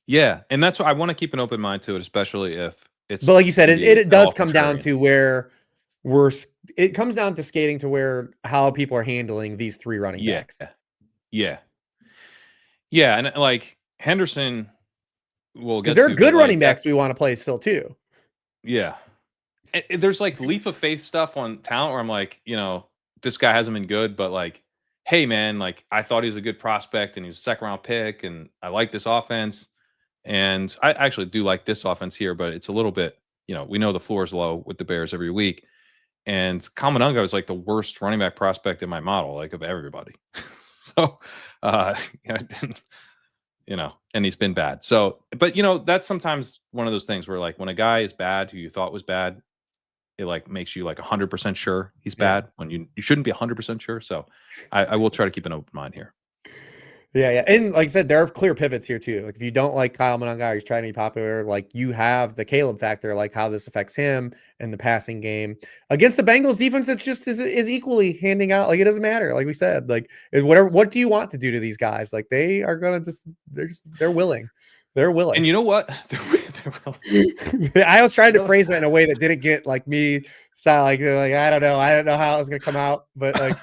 yeah, and that's why I want to keep an open mind to it, especially if But it's like you said, going to it, be it at all does come down contrarian. to where it comes down to skating to where how people are handling these three running Yeah, backs. yeah, yeah, and like Henderson, we'll Because get there are to, but good like running that, backs we want to play still too. yeah. There's like leap of faith stuff on talent where I'm like, this guy hasn't been good, but like, hey man, like I thought he was a good prospect and he was a second round pick, and I like this offense, and I actually do like this offense here, but it's a little bit, we know the floor is low with the Bears every week, and Kamanunga was like the worst running back prospect in my model, like of everybody. So, uh, you know, and he's been bad. So, but that's sometimes one of those things where like when a guy is bad who you thought was bad, it like makes you like 100% sure he's Yeah. bad when you shouldn't be 100% sure. So I will try to keep an open mind here. Yeah, yeah. And like I said, there are clear pivots here too. Like if you don't like Kyle Monangai, he's trying to be popular, like you have the Caleb factor, like how this affects him in the passing game. Against the Bengals defense that's just is equally handing out. Like it doesn't matter. Like we said, like whatever what do you want to do to these guys? Like they are gonna they're willing. They're willing. And you know what? I was trying to Really, phrase it in a way that didn't get like me sound like I don't know. I don't know how it was gonna come out, but like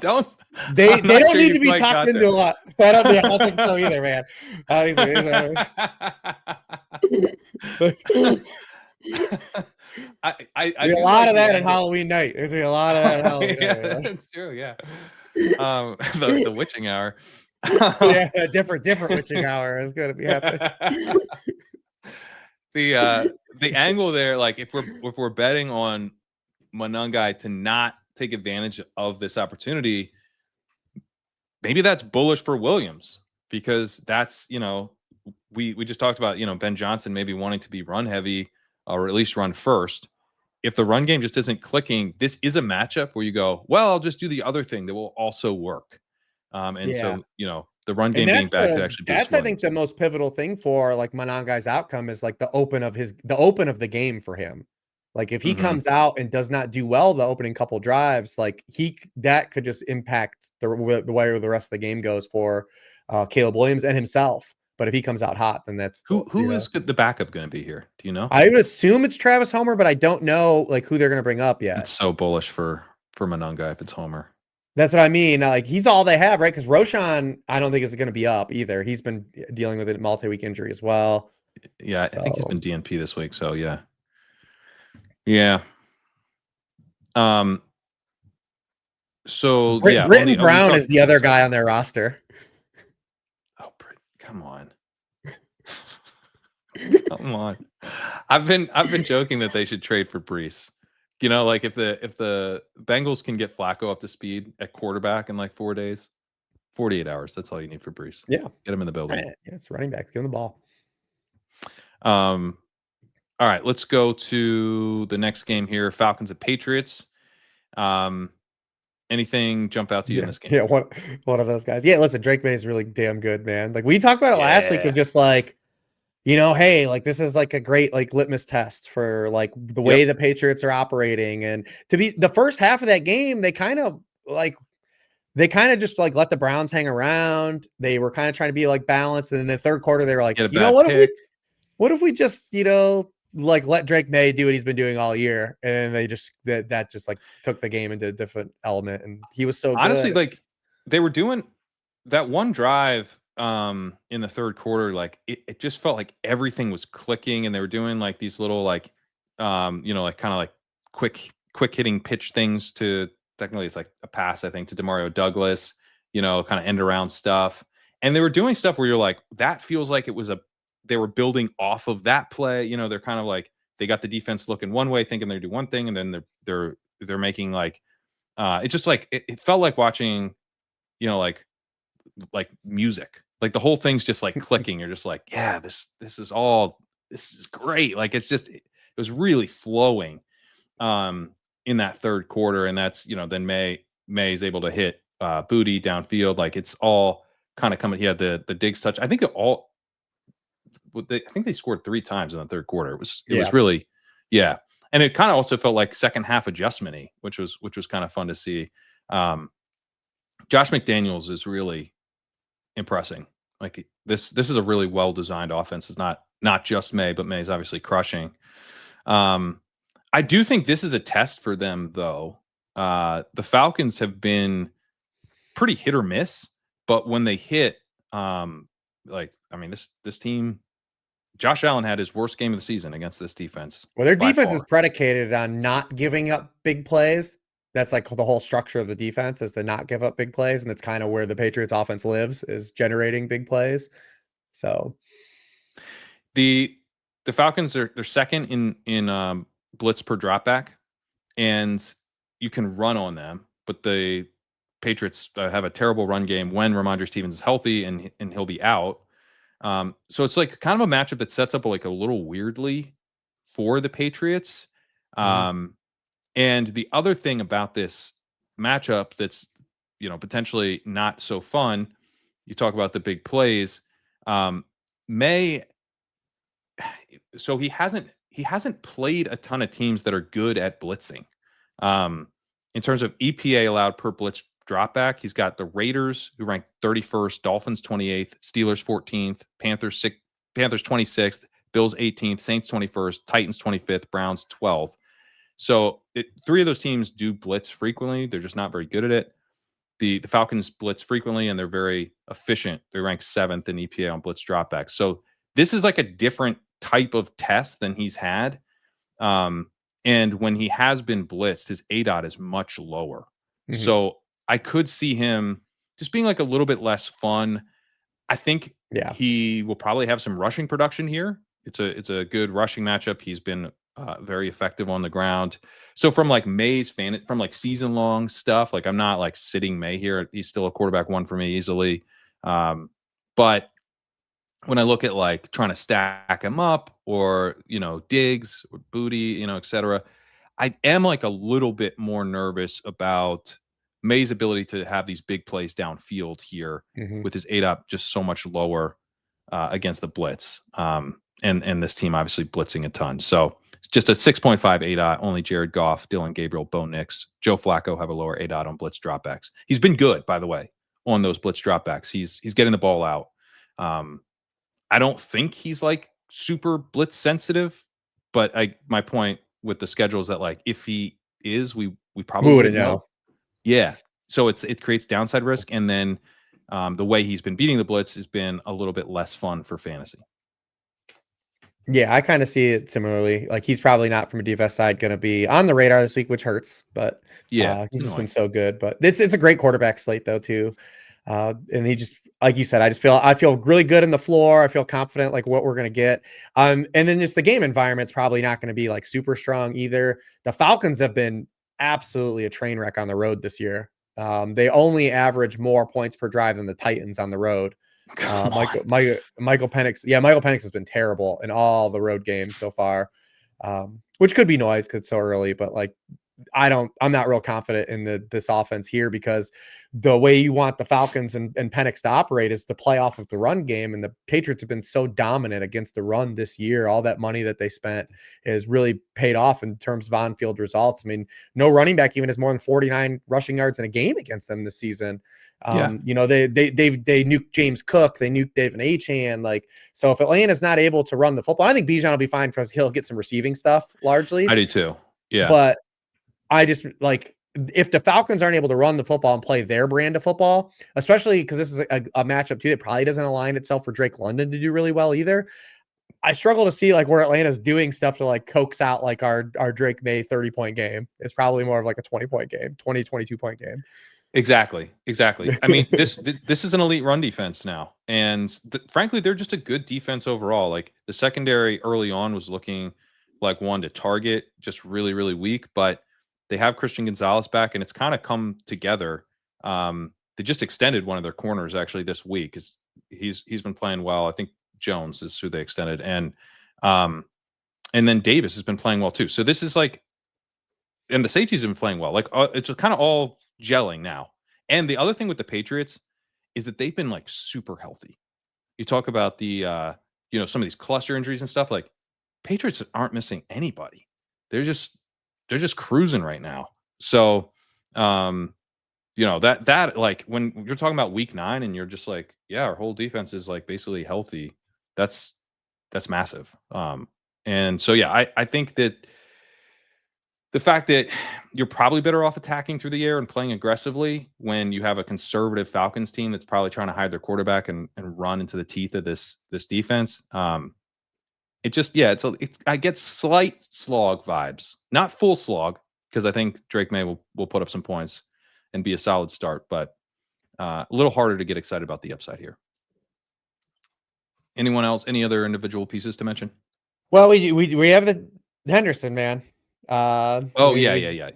don't. they I'm not don't sure need you to be quite talked got into there. a lot. I don't think so either, man. I think so. I There's a do lot like of the that in angle. Halloween night. There's gonna be a lot of that in Halloween Yeah, night. that's true. Yeah. The witching hour. Yeah, different witching hour is gonna be happening. The angle there, like if we're betting on Monungai to not take advantage of this opportunity, maybe that's bullish for Williams because that's we just talked about Ben Johnson maybe wanting to be run heavy or at least run first. If the run game just isn't clicking, this is a matchup where you go, well, I'll just do the other thing that will also work. And Yeah. so the run And game being bad could actually boost that's I think Williams. the most pivotal thing for like Monangai's outcome is like the open of the game for him. Like if he Hmm. comes out and does not do well the opening couple drives, like that could just impact the way the rest of the game goes for Caleb Williams and himself. But if he comes out hot, then that's Who is the backup going to be here? Do you know? I would assume it's Travis Homer, but I don't know like who they're going to bring up It's yet. so bullish for Monungai if it's Homer. That's what I mean. Like he's all they have, right? Because Roshan, I don't think is going to be up either. He's been dealing with a multi-week injury as well. Yeah, I think he's So been DNP this week. So yeah, yeah. Um. So yeah, Britton we Brown is talked. the Oh, other sorry. guy on their roster. Oh, Brit, come on. Come on. I've been joking that they should trade for Brees. You know, like if the Bengals can get Flacco up to speed at quarterback in like 4 days, 48 hours, that's all you need for Brees. Yeah. Get him in the building. Yeah, it's running backs. Give him the ball. Um, all right, let's go to the next game here. Falcons at Patriots. Um, anything jump out to you in Yeah, this game? yeah, one of those guys. Yeah, listen, Drake May is really damn good, man. Like we talked about it last week of Yeah. just like, hey, like this is like a great like litmus test for like the way Yep. the Patriots are operating. And to be the first half of that game, they kind of just like let the Browns hang around. They were kind of trying to be like balanced. And in the third quarter, they were like, Get a bad pick. what if we just, like let Drake May do what he's been doing all year? And they just that just like took the game into a different element. And he was so Honestly, good. like they were doing that one drive in the third quarter, like it just felt like everything was clicking and they were doing like these little like like kind of like quick hitting pitch things to technically it's like a pass, I think, to Demario Douglas, kind of end around stuff. And they were doing stuff where you're like, that feels like it was they were building off of that play. They're kind of like they got the defense looking one way, thinking they do one thing, and then they're making like it just like it felt like watching, you know, like music. Like the whole thing's just like clicking. You're just like, yeah, this is great. Like it was really flowing in that third quarter. And that's, then May is able to hit Booty downfield. Like it's all kind of coming. He had the Diggs touch. I think I think they scored 3 times in the third quarter. It was Yeah. really, yeah. And it kind of also felt like second half adjustment-y, which was kind of fun to see. Um, Josh McDaniels is really impressing. Like this is a really well designed offense. It's not just May, but May's obviously crushing. Um, I do think this is a test for them, though. The Falcons have been pretty hit or miss, but when they hit, this team, Josh Allen had his worst game of the season against this defense Well, their by defense is far. predicated on not giving up big plays. That's like the whole structure of the defense is to not give up big plays, and that's kind of where the Patriots offense lives, is generating big plays. So, The the Falcons they're second in blitz per dropback, and you can run on them, but the Patriots have a terrible run game when Ramondre Stevens is healthy and he'll be out. So it's like kind of a matchup that sets up like a little weirdly for the Patriots. mhm, Um, and the other thing about this matchup that's potentially not so fun, you talk about the big plays. May so he hasn't played a ton of teams that are good at blitzing. Um, in terms of EPA allowed per blitz dropback, he's got the Raiders who rank 31st, Dolphins 28th, Steelers 14th, Panthers 26th, Bills 18th, Saints 21st, Titans 25th, Browns 12th. So three of those teams do blitz frequently. They're just not very good at it. The Falcons blitz frequently and they're very efficient. They rank 7th in EPA on blitz dropbacks. So this is like a different type of test than he's had. Um, and when he has been blitzed, his ADOT is much lower. mhm, So I could see him just being like a little bit less fun. I think yeah, he will probably have some rushing production here. It's a good rushing matchup. He's been very effective on the ground. So from like from like season long stuff, like I'm not like sitting May here. He's still a quarterback one for me easily. But when I look at like trying to stack him up or Diggs or Booty, etc., I am like a little bit more nervous about May's ability to have these big plays downfield here mhm. with his ADOT just so much lower against the blitz. And this team obviously blitzing a ton. So it's just a 6.5 ADOT. Only Jared Goff, Dylan Gabriel, Bo Nix, Joe Flacco have a lower ADOT on blitz dropbacks. He's been good, by the way, on those blitz dropbacks. He's getting the ball out. I don't think he's like super blitz sensitive, but my point with the schedule is that like if he is, we We probably wouldn't wouldn't know. know. Yeah. So it creates downside risk, and then the way he's been beating the blitz has been a little bit less fun for fantasy. Yeah, I kind of see it similarly. Like he's probably not from a DFS side going to be on the radar this week, which hurts, but Yeah, it's he's just been annoying. so good. But it's a great quarterback slate though too, and he just like you said, I feel really good in the floor. I feel confident like what we're gonna get. And then just the game environment's probably not going to be like super strong either. The Falcons have been absolutely a train wreck on the road this year. They only average more points per drive than the Titans on the road. Come on. Michael Penix, yeah, Michael Penix has been terrible in all the road games so far, which could be noise because it's so early, but like I'm not real confident in this offense here because the way you want the Falcons and Penix to operate is to play off of the run game. And the Patriots have been so dominant against the run this year. All that money that they spent has really paid off in terms of on-field results. I mean, no running back even has more than 49 rushing yards in a game against them this season. Yeah. You know, they nuked James Cook, they nuked David Achane. Like, so if Atlanta's not able to run the football, I think Bijan will be fine because he'll get some receiving stuff largely. I do too. Yeah. But I just like if the Falcons aren't able to run the football and play their brand of football, especially because this is a matchup too that probably doesn't align itself for Drake London to do really well either. I struggle to see like where Atlanta's doing stuff to like coax out like our Drake May 30-point game. It's probably more of like a 20-point game, 22-point game. Exactly. I mean, this is an elite run defense now, and frankly, they're just a good defense overall. Like the secondary early on was looking like one to target, just really really weak, but they have Christian Gonzalez back, and it's kind of come together. They just extended one of their corners actually this week. He's been playing well. I think Jones is who they extended, um, and then Davis has been playing well too. So this is like, and the safeties have been playing well. Like it's kind of all gelling now. And the other thing with the Patriots is that they've been like super healthy. You talk about the some of these cluster injuries and stuff. Like Patriots aren't missing anybody. They're just cruising right now. So that like when you're talking about week 9 and you're just like, yeah, our whole defense is like basically healthy. That's massive. And so yeah, I think that the fact that you're probably better off attacking through the air and playing aggressively when you have a conservative Falcons team that's probably trying to hide their quarterback and run into the teeth of this defense. It just, yeah, I get slight slog vibes, not full slog, because I think Drake May will put up some points and be a solid start, but a little harder to get excited about the upside here. Anyone else? Any other individual pieces to mention? Well, we have the Henderson, man. Yeah.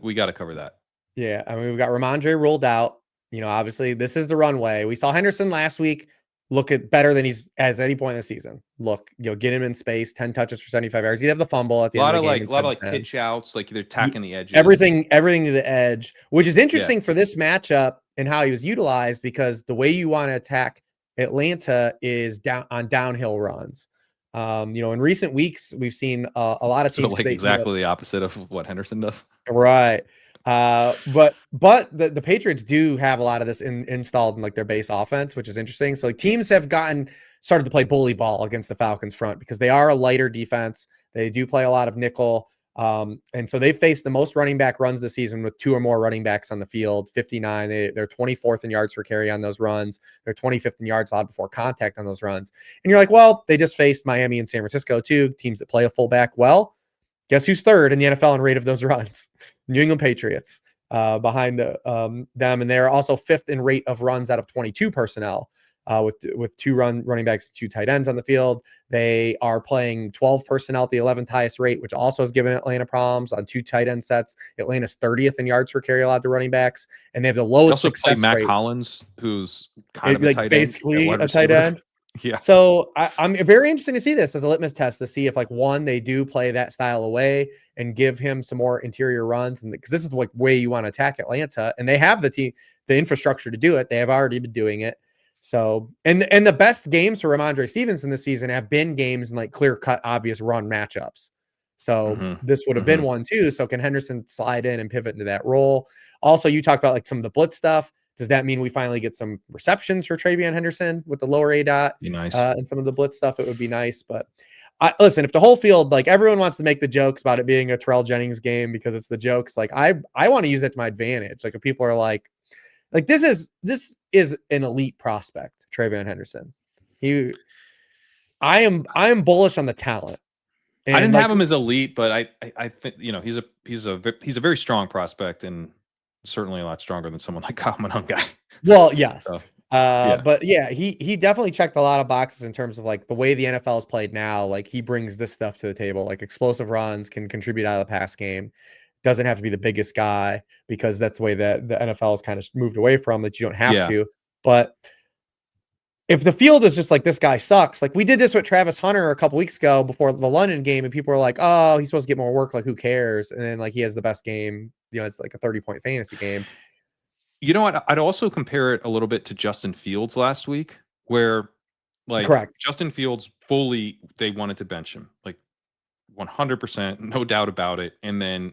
We got to cover that. Yeah, I mean, we've got Ramondre ruled out. You know, obviously, this is the runway. We saw Henderson last week look at better than he's at any point in the season. Look, get him in space, 10 touches for 75 yards. He'd have the fumble at the end of the game. A lot of pitch outs, like they're attacking the edges. Everything to the edge, which is interesting for this matchup and how he was utilized because the way you want to attack Atlanta is downhill runs. In recent weeks, we've seen a lot of teams exactly the opposite of what Henderson does. Right. But the Patriots do have a lot of this installed in like their base offense, which is interesting. So like teams have started to play bully ball against the Falcons front because they are a lighter defense. They do play a lot of nickel. And so they faced the most running back runs this season with 2 or more running backs on the field, 59. They're 24th in yards per carry on those runs. They're 25th in yards allowed before contact on those runs. And you're like, well, they just faced Miami and San Francisco too, teams that play a fullback. Well, guess who's third in the NFL in rate of those runs? New England Patriots behind them. And they're also 5th in rate of runs out of 22 personnel with 2 running backs, 2 tight ends on the field. They are playing 12 personnel at the 11th highest rate, which also has given Atlanta problems on 2 tight end sets. Atlanta's 30th in yards per carry allowed to running backs. And they have the lowest success Matt rate. Collins, who's kind of a tight basically end, a tight end. Yeah. So I'm very interested to see this as a litmus test to see if like one, they do play that style away and give him some more interior runs. And because this is the way you want to attack Atlanta, and they have the infrastructure to do it. They have already been doing it. So, and the best games for Ramondre Stevenson this season have been games in like clear cut, obvious run matchups. So this would have been one too. So can Henderson slide in and pivot into that role? Also, you talked about like some of the blitz stuff. Does that mean we finally get some receptions for Travion Henderson with the lower ADOT? Be nice. And some of the blitz stuff? It would be nice. But listen, if the whole field, like everyone wants to make the jokes about it being a Terrell Jennings game because it's the jokes, like I want to use that to my advantage. Like if people are like this is an elite prospect, Travion Henderson. I am bullish on the talent. And I didn't have him as elite, but I think he's a very strong prospect and certainly a lot stronger than someone like Kyle Monangai. Well, yes. So. Yeah. But yeah, he definitely checked a lot of boxes in terms of like the way the NFL is played now. Like he brings this stuff to the table, like explosive runs, can contribute out of the pass game. Doesn't have to be the biggest guy because that's the way that the NFL has kind of moved away from that you don't have Yeah. to. But if the field is just like this guy sucks, like we did this with Travis Hunter a couple weeks ago before the London game, and people were like, "Oh, he's supposed to get more work. Like, who cares?" And then like he has the best game. You know, it's like a 30-point fantasy game. You know what? I'd also compare it a little bit to Justin Fields last week, where like Correct. Justin Fields fully they wanted to bench him, like 100%, no doubt about it. And then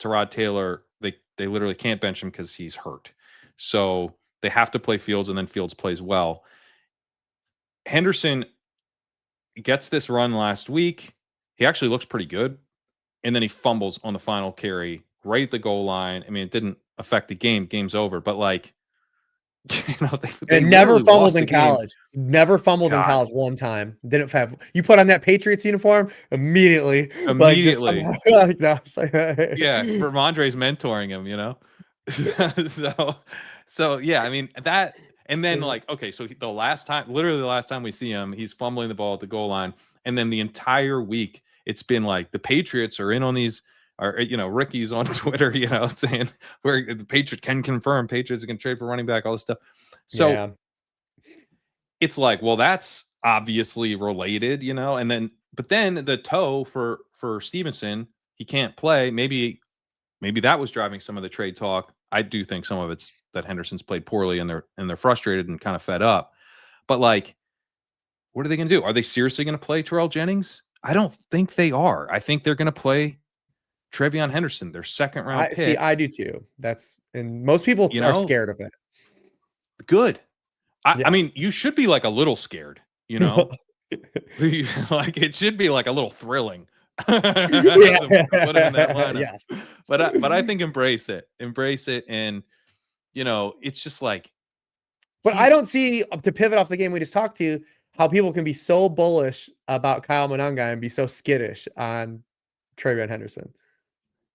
Tyrod Taylor, they literally can't bench him because he's hurt. So they have to play Fields, and then Fields plays well. Henderson gets this run last week. He actually looks pretty good. And then he fumbles on the final carry right at the goal line. I mean, it didn't affect the game. Game's over. But like, they And never literally fumbled lost the in game. college. Never fumbled in God, college one time. Didn't have you put on that Patriots uniform immediately, like just immediately. somehow like no. Yeah, Ramondre's mentoring him, so so yeah, I mean that, and then like okay, so the last time, literally the last time we see him, he's fumbling the ball at the goal line, and then the entire week it's been like the Patriots are in on these, are rickies on Twitter, saying where the Patriots can confirm Patriots can trade for running back, all this stuff. So Yeah. it's like, well, that's obviously related, and then but then the toe for Stevenson, he can't play. Maybe that was driving some of the trade talk. I do think some of it's that Henderson's played poorly and they're frustrated and kind of fed up. But like, what are they going to do? Are they seriously going to play Terrell Jennings? I don't think they are. I think they're going to play Trevion Henderson, their second round I see. pick. I do too. That's and most people You are know, scared of it. good. I Yes. mean, you should be like a little scared. Like it should be like a little thrilling Yeah. to put him in that lineup. Yes. But I think embrace it, and it's just like But I he don't see to pivot off the game we just talked to how people can be so bullish about Kyle Monunga and be so skittish on Travion Henderson.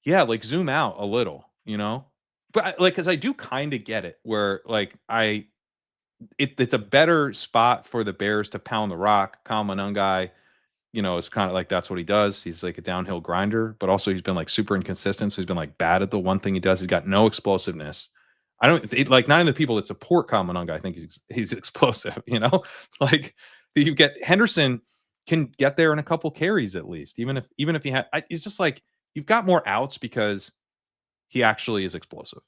yeah, like zoom out a little. But like, because I do kind of get it, where like it's a better spot for the Bears to pound the rock. Kyle Monunga, is kind of like that's what he does. He's like a downhill grinder, but also he's been like super inconsistent. So he's been like bad at the one thing he does. He's got no explosiveness. I don't like none of the people that support Kyle Monunga. I think he's explosive. Like you get Henderson can get there in a couple carries at least, even if he had. It's just like you've got more outs because he actually is explosive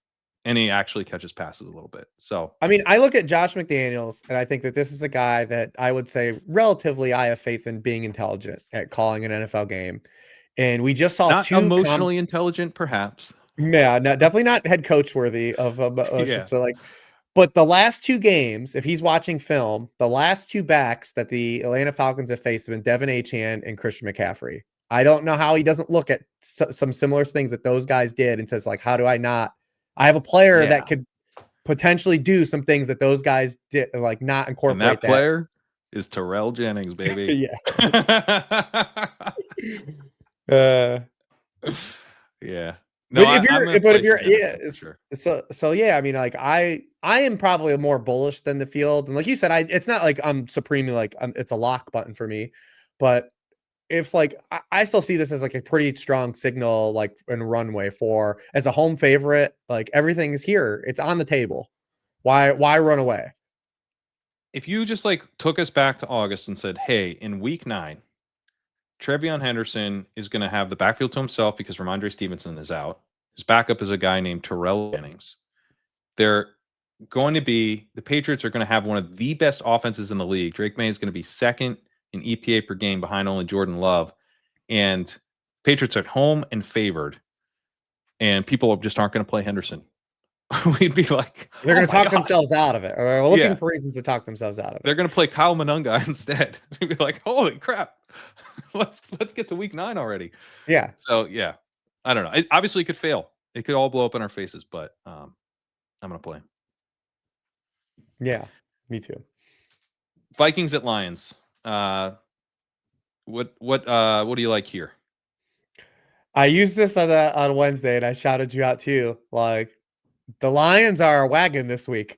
and he actually catches passes a little bit. So I mean, I look at Josh McDaniels and I think that this is a guy that I would say relatively I have faith in being intelligent at calling an NFL game. And we just saw not two emotionally intelligent, perhaps. yeah, no, definitely not head coach worthy of Yeah, emotions, but like but the last two games, if he's watching film, the last two backs that the Atlanta Falcons have faced have been Devin Achane and Christian McCaffrey. I don't know how he doesn't look at some similar things that those guys did and says like, how do I not? I have a player that yeah. could potentially do some things that those guys did, like not And incorporate that that. player is Terrell Jennings, baby. Yeah. Uh, Yeah. No, But if I'm you're gonna but if play some you're yeah, Henderson for sure. so yeah, I mean, like I am probably more bullish than the field, and like you said, it's not like I'm supremely like it's a lock button for me, but if like I still see this as like a pretty strong signal, like and runway for as a home favorite, like everything is here, it's on the table. Why run away? If you just like took us back to August and said, "Hey, in week 9, Trevion Henderson is going to have the backfield to himself because Ramondre Stevenson is out. His backup is a guy named Terrell Jennings. They're going to be the Patriots are going to have one of the best offenses in the league. Drake May is going to be second in EPA per game behind only Jordan Love, and Patriots at home and favored, and people just aren't going to play Henderson." We'd be like, They're "Oh going to my talk gosh." themselves out of it, or they're looking Yeah. for reasons to talk themselves out of They're it. going to play Kyle Monunga instead. We'd be like, "Holy crap. Let's get to week 9 already." Yeah, So, yeah. I don't know. It obviously could fail. It could all blow up in our faces, but I'm going to play. yeah, me too. Vikings at Lions. What do you like here? I used this on Wednesday, and I shouted you out too. Like the Lions are a wagon this week.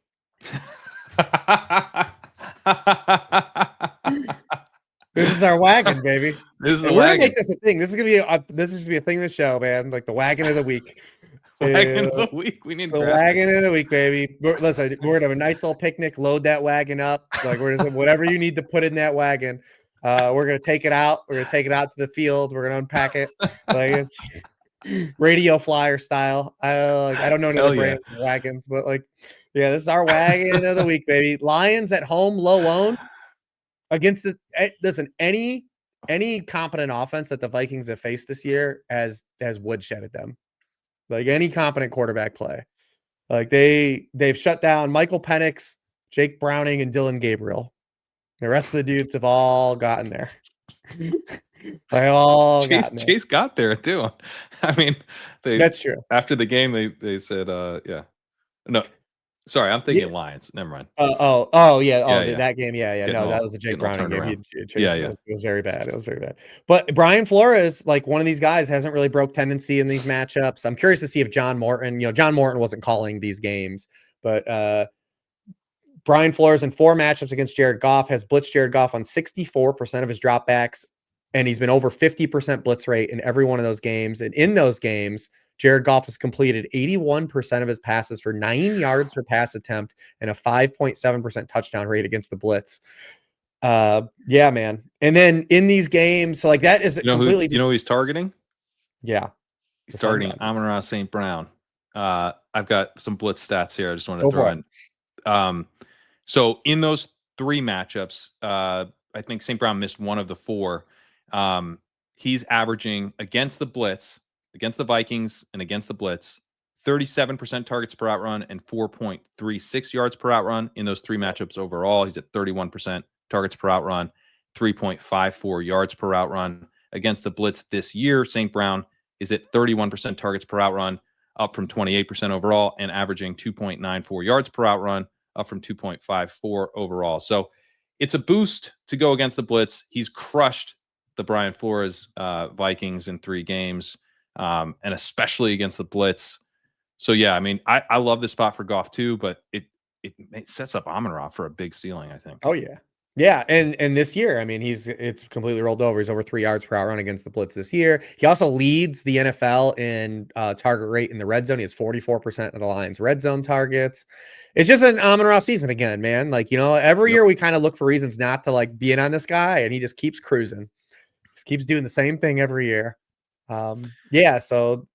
This is our wagon, baby. This is a And we're gonna make wagon. this a thing. This is gonna be a thing in the show, man. Like the wagon of the week. Wagon of Uh, the week. We need the graphics. wagon of the week, baby. Listen, we're gonna have a nice little picnic. Load that wagon up. Like we're just whatever you need to put in that wagon. We're gonna take it out. We're gonna take it out to the field. We're gonna unpack it. Like it's radio flyer style. I don't know any other Hell yeah. brands of wagons, but like, yeah, this is our wagon of the week, baby. Lions at home, low owned against the. Listen, any competent offense that the Vikings have faced this year has woodshedded them. Like any competent quarterback play. Like they've shut down Michael Penix, Jake Browning, and Dylan Gabriel. The rest of the dudes have all gotten there. They all gotten there. Chase got there too. I mean, That's true. after the game they said yeah. No, sorry, I'm Yeah. thinking Lions. Never mind. Yeah. Yeah, yeah. That game. Yeah. Getting No, that all was a Jake getting all Browning turned game. around. He Yeah, changed. yeah. It was very bad. It was very bad. But Brian Flores, like one of these guys, hasn't really broke tendency in these matchups. I'm curious to see if John Morton. John Morton wasn't calling these games, but Brian Flores in 4 matchups against Jared Goff has blitzed Jared Goff on 64% of his dropbacks, and he's been over 50% blitz rate in every one of those games. And in those games, Jared Goff has completed 81% of his passes for 9 yards per pass attempt and a 5.7% touchdown rate against the blitz. Yeah, man. And then in these games, so like that is completely who he's targeting? yeah. He's The sun targeting god. Amon-Ra St. Brown. I've got some blitz stats here. I just want to Go throw for it. in. So in those 3 matchups, I think St. Brown missed one of the 4. He's averaging against the blitz, against the Vikings, and against the blitz, 37% targets per outrun and 4.36 yards per outrun in those 3 matchups overall. He's at 31% targets per outrun, 3.54 yards per outrun. Against the blitz this year, St. Brown is at 31% targets per outrun, up from 28% overall, and averaging 2.94 yards per outrun, up from 2.54 overall. So it's a boost to go against the blitz. He's crushed the Brian Flores Vikings in 3 games, and especially against the blitz. So yeah, I mean, I love this spot for Goff too, but it sets up Amon-Ra for a big ceiling, I think. Oh yeah. Yeah, and this year, I mean, it's completely rolled over. He's over 3 yards per hour run against the blitz this year. He also leads the NFL in target rate in the red zone. He has 44% of the Lions red zone targets. It's just an Amon-Ra season again, man. Like, every Yep. year we kind of look for reasons not to like be in on this guy, and he just keeps cruising. Just keeps doing the same thing every year. Yeah, so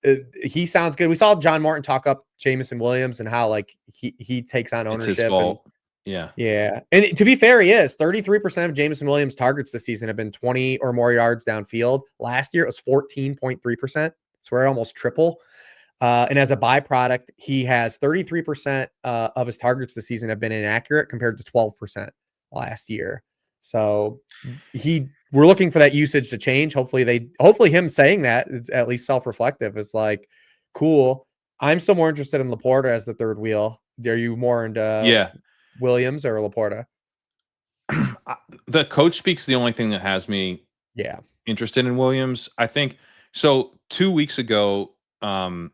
he sounds good. We saw John Morton talk up Jameson Williams and how like he takes on It's his ownership and fault. Yeah. yeah. And to be fair, he is 33% of Jameson Williams' targets this season have been 20 or more yards downfield. Last year, it was 14.3%. So we're almost triple. And as a byproduct, he has 33% of his targets this season have been inaccurate compared to 12% last year. So we're looking for that usage to change. Hopefully him saying that is at least self-reflective. It's like, cool. I'm still more interested in Laporta as the third wheel. Are you more into Yeah. Williams or Laporta? The coach speaks the only thing that has me Yeah. interested in Williams. I think so. 2 weeks ago, Dan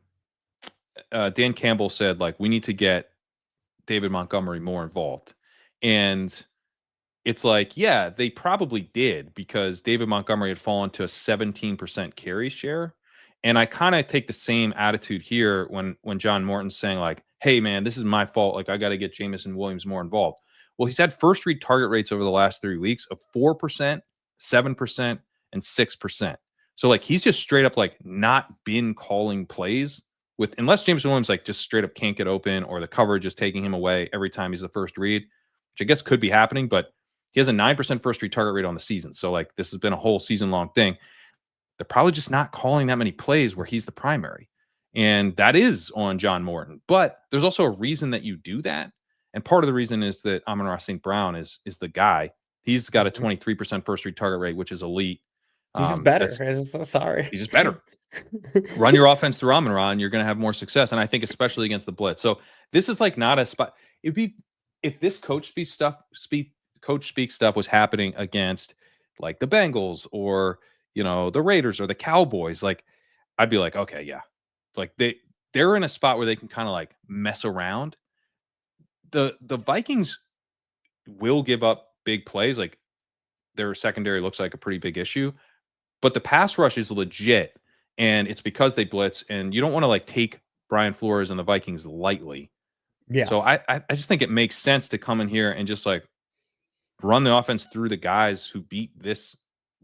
Campbell said like we need to get David Montgomery more involved, and it's like yeah, they probably did because David Montgomery had fallen to a 17% carry share, and I kind of take the same attitude here when John Morton's saying like, hey man, this is my fault. Like I got to get Jameson Williams more involved. Well, he's had first read target rates over the last 3 weeks of 4%, 7%, and 6%. So like he's just straight up like not been calling plays with unless Jameson Williams like just straight up can't get open or the coverage is taking him away every time he's the first read, which I guess could be happening, but he has a 9% first read target rate on the season. So like this has been a whole season long thing. They're probably just not calling that many plays where he's the primary. And that is on John Morton. But there's also a reason that you do that. And part of the reason is that Amon-Ra St. Brown is the guy. He's got a Mhm. 23% first read target rate, which is elite. He's just better. That's I'm so sorry. he's just better. Run your offense through Amon-Ra and you're going to have more success. And I think especially against the blitz. So this is like not a spot. It'd be if this coach speak stuff was happening against like the Bengals or the Raiders or the Cowboys, like I'd be like, okay, yeah, like they're in a spot where they can kind of like mess around. The Vikings will give up big plays. Like their secondary looks like a pretty big issue, but the pass rush is legit, and it's because they blitz. And you don't want to like take Brian Flores and the Vikings lightly. So Yes. I just think it makes sense to come in here and just like run the offense through the guys who beat this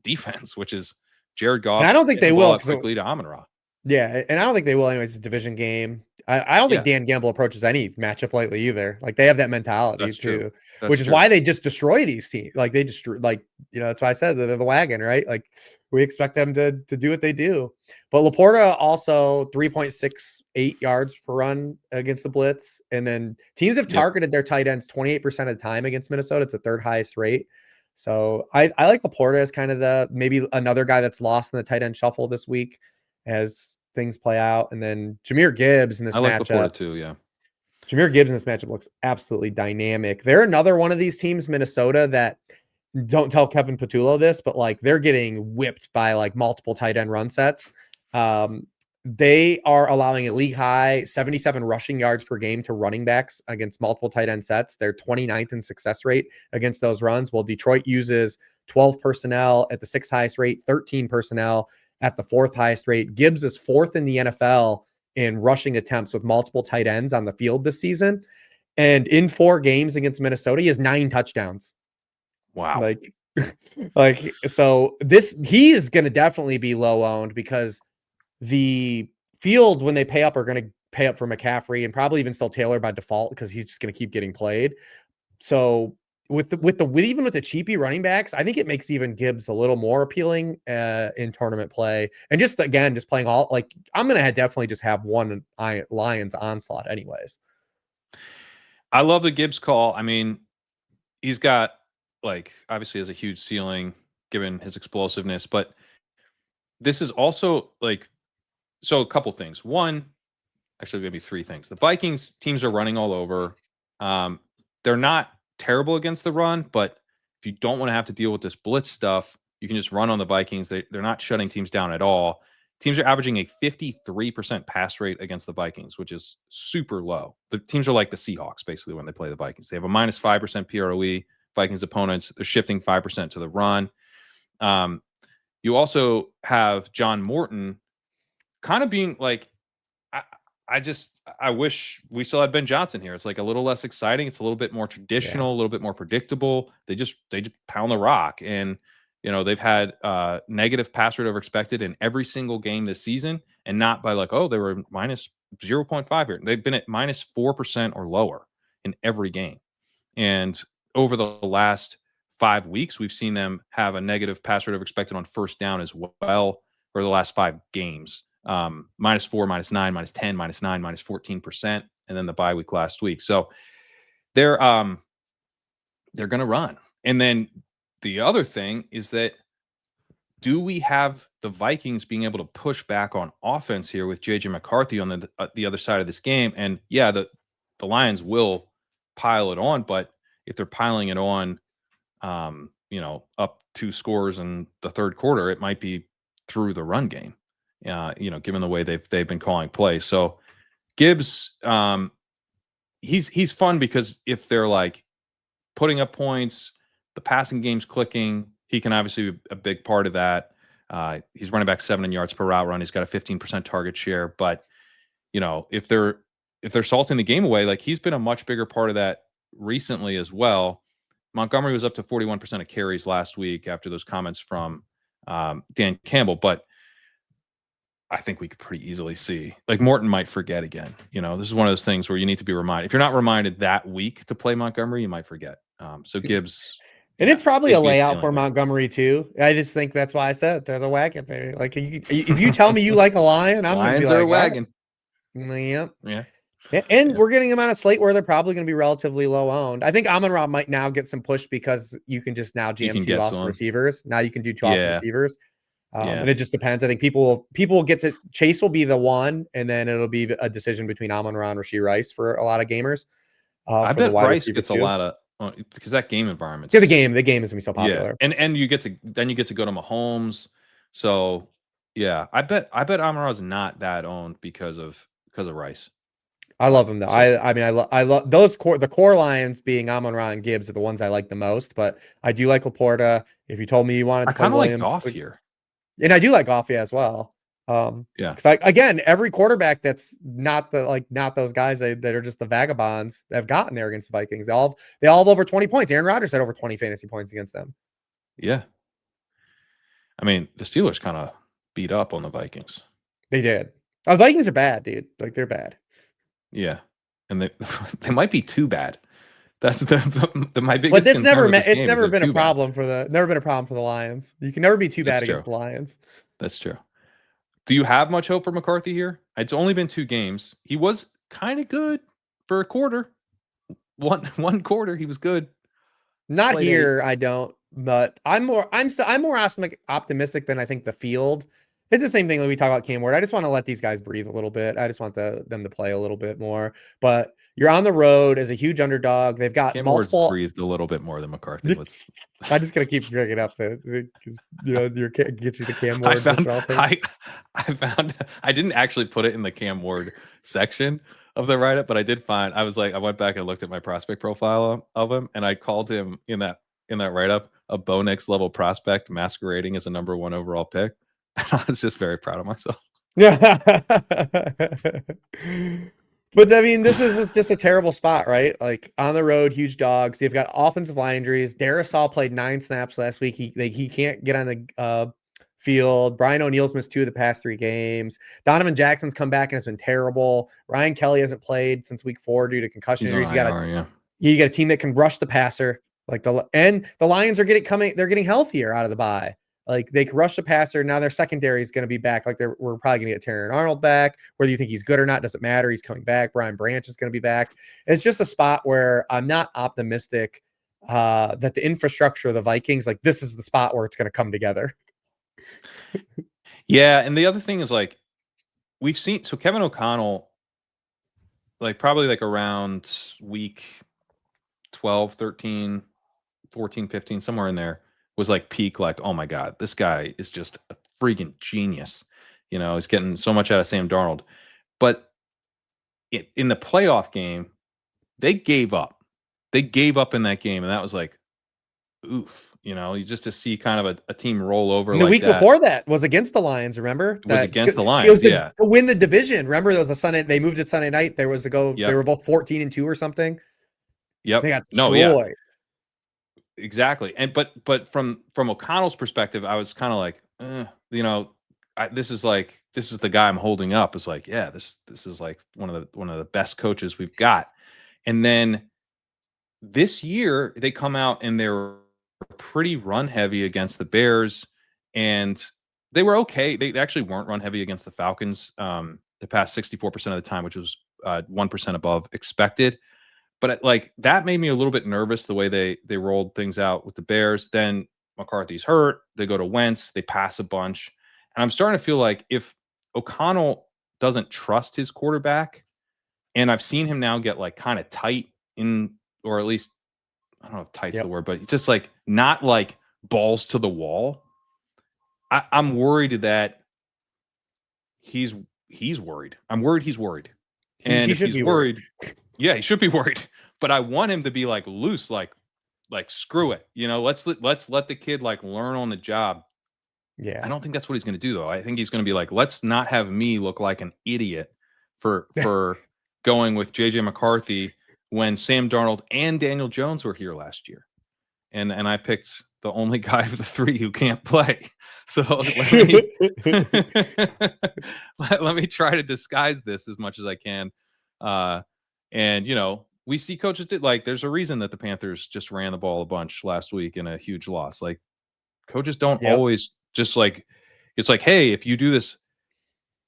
defense, which is Jared And I Goff don't think getting they the ball will out because quickly to Amon-Ra. yeah, and I don't think they will anyways. It's a division game. I don't think Yeah, Dan Gamble approaches any matchup lightly either. Like they have that mentality that's true. too, That's which is true. why they just destroy these teams. Like they destroy, like that's why I said they're the wagon, right? Like we expect them to do what they do. But Laporta also 3.68 yards per run against the blitz, and then teams have Yep. targeted their tight ends 28% of the time against Minnesota. It's the third highest rate. So I like Laporta as kind of the maybe another guy that's lost in the tight end shuffle this week as things play out. And then Jahmyr Gibbs in this I like matchup. Laporta too. Yeah. Jahmyr Gibbs in this matchup looks absolutely dynamic. They're another one of these teams, Minnesota, that don't tell Kevin Patullo this, but like they're getting whipped by like multiple tight end run sets. They are allowing a league high 77 rushing yards per game to running backs against multiple tight end sets. They're 29th in success rate against those runs. While Detroit uses 12 personnel at the sixth highest rate, 13 personnel at the fourth highest rate. Gibbs is fourth in the NFL in rushing attempts with multiple tight ends on the field this season. And in 4 games against Minnesota, he has 9 touchdowns. Wow. Like, like so this he is going to definitely be low owned because the field when they pay up are going to pay up for McCaffrey and probably even still Taylor by default because he's just going to keep getting played. So with even with the cheapy running backs, I think it makes even Gibbs a little more appealing in tournament play. And just again, just playing all like I'm going to definitely just have one Lions onslaught anyways. I love the Gibbs call. I mean, he's got like obviously has a huge ceiling given his explosiveness, but this is also like so a couple things. One, actually maybe 3 things. The Vikings teams are running all over. Um, they're not terrible against the run, but if you don't want to have to deal with this blitz stuff, you can just run on the Vikings. They're not shutting teams down at all. Teams are averaging a 53% pass rate against the Vikings, which is super low. The teams are like the Seahawks, basically, when they play the Vikings. They have a minus 5% PROE. Vikings opponents, they're shifting 5% to the run. You also have John Morton kind of being like, I, I wish we still had Ben Johnson here. It's like a little less exciting. It's a little bit more Yeah. traditional, a little bit more predictable. They just pound the rock, and they've had negative pass rate over expected in every single game this season, and not by like, oh, they were minus 0.5 here. They've been at minus 4% or lower in every game, and over the last 5 weeks, we've seen them have a negative pass rate over expected on first down as well for the last 5 games. Minus 4, minus 9, minus 10, minus 9, minus 14%, and then the bye week last week. So they're going to run. And then the other thing is that do we have the Vikings being able to push back on offense here with JJ McCarthy on the other side of this game? And yeah, the Lions will pile it on, but if they're piling it on, up 2 scores in the third quarter, it might be through the run game. Given the way they've been calling plays. So Gibbs, he's fun because if they're like putting up points, the passing game's clicking, he can obviously be a big part of that. He's running back 7 in yards per route run. He's got a 15% target share. But if they're salting the game away, like he's been a much bigger part of that recently as well. Montgomery was up to 41% of carries last week after those comments from Dan Campbell, but I think we could pretty easily see like Morton might forget again. This is one of those things where you need to be reminded. If you're not reminded that week to play Montgomery, you might forget. So Gibbs, And yeah, it's probably a big, big layout ceiling for here. Montgomery too. I just think that's why I said they're the wagon, baby. Like if you tell me you like a Lion, I'm going to be Lions are a like, all right, wagon. yep. Yeah. And Yeah. we're getting them on a slate where they're probably going to be relatively low owned. I think Amon-Ra might now get some push because you can just now You jam can 2 get to awesome them. receivers. Now you can do 2 awesome Yeah. receivers. Yeah. And it just depends. I think people will get the Chase will be the one, and then it'll be a decision between Amon-Ra and Rashee Rice for a lot of gamers. I For the bet wide Rice receiver gets a too. lot of because that game Yeah, environment's the game is gonna be so yeah, popular. and you get to go to Mahomes. So yeah, I bet Amon-Ra's not that owned because of Rice. I love him though. So I mean, I love those the core Lions being Amon-Ra and Gibbs are the ones I like the most. But I do like Laporta. If you told me you wanted I to play kind of like Williams, Goff here. and I do like Goff as well. Yeah, Because again, every quarterback that's not those guys that are just the vagabonds that have gotten there against the Vikings. They all have over 20 points. Aaron Rodgers had over 20 fantasy points against them. yeah. I mean, the Steelers kind of beat up on the Vikings. They did. The Vikings are bad, dude. Like they're bad. Yeah, and they they might be too bad. That's my But biggest that's concern never with this it's game is never they're been a too bad. problem for the Lions. You can never be too That's bad true. against the Lions. That's true. Do you have much hope for McCarthy here? It's only been 2 games. He was kind of good for a quarter. One quarter, he was good. Not Played 8. here, I don't. But I'm more optimistic than I think the field. It's the same thing that we talk about Cam Ward. I just want to let these guys breathe a little bit. I just want them to play a little bit more. But you're on the road as a huge underdog. They've got Cam Ward's multiple. breathed a little bit more than McCarthy. Let's I'm just gonna keep bringing up because get you the Cam I Ward found visceral thing. I found I didn't actually put it in the Cam Ward section of the write-up, but I did find I was like I went back and looked at my prospect profile of him, and I called him in that write-up a Bo Nix level prospect masquerading as a number 1 overall pick. And I was just very proud of myself. Yeah. But I mean, this is just a terrible spot, right? Like on the road, huge dogs. You've got offensive line injuries. Darrisaw played 9 snaps last week. He can't get on the field. Brian O'Neill's missed 2 of the past 3 games. Donovan Jackson's come back and has been terrible. Ryan Kelly hasn't played since week 4 due to concussion He's on injuries. IR, yeah. You got a team that can rush the passer. The Lions are getting healthier out of the bye. Like they can rush the passer. Now their secondary is going to be back. We're probably going to get Terran Arnold back. Whether you think he's good or not doesn't matter. He's coming back. Brian Branch is going to be back. It's just a spot where I'm not optimistic that the infrastructure of the Vikings, like this is the spot where it's going to come together. Yeah, and the other thing is like we've seen so Kevin O'Connell like probably like around week 12, 13, 14, 15, somewhere in there was like peak like, oh my God, this guy is just a freaking genius. You know, he's getting so much out of Sam Darnold. But in the playoff game, they gave up. They gave up in that game, and that was like, oof. You know, you just to see kind of a team roll over And the like week that. before that was against the Lions. Remember It was that against the it was Lions, to yeah. win the division. Remember there was a Sunday. They moved it Sunday night. There was to go. They Yep. were both 14-2 or something. Yep. They got No, yeah. destroyed. Exactly. And but from O'Connell's perspective, I was kind of like, you know, this is the guy I'm holding up. It's like, yeah, this is like one of the best coaches we've got. And then this year they come out and they're pretty run heavy against the Bears, and they were okay. They actually weren't run heavy against the Falcons. They passed 64% of the time, which was 1% above expected. But like that made me a little bit nervous the way they rolled things out with the Bears. Then McCarthy's hurt. They go to Wentz. They pass a bunch, and I'm starting to feel like if O'Connell doesn't trust his quarterback, and I've seen him now get like kind of tight in, or at least I don't know if tight's the word, but just like not like balls to the wall. I'm worried that he's worried. I'm worried he's worried, and He if should he's be worried. yeah, he should be worried. But I want him to be like loose, like screw it. You know, let's let the kid like learn on the job. I Yeah. don't think that's what he's going to do though. I think he's going to be like, let's not have me look like an idiot for going with JJ McCarthy when Sam Darnold and Daniel Jones were here last year. And I picked the only guy of the 3 who can't play. So let me let me try to disguise this as much as I can. And you know, we see coaches like there's a reason that the Panthers just ran the ball a bunch last week in a huge loss. Like coaches don't Yep. always just like it's like, hey, if you do this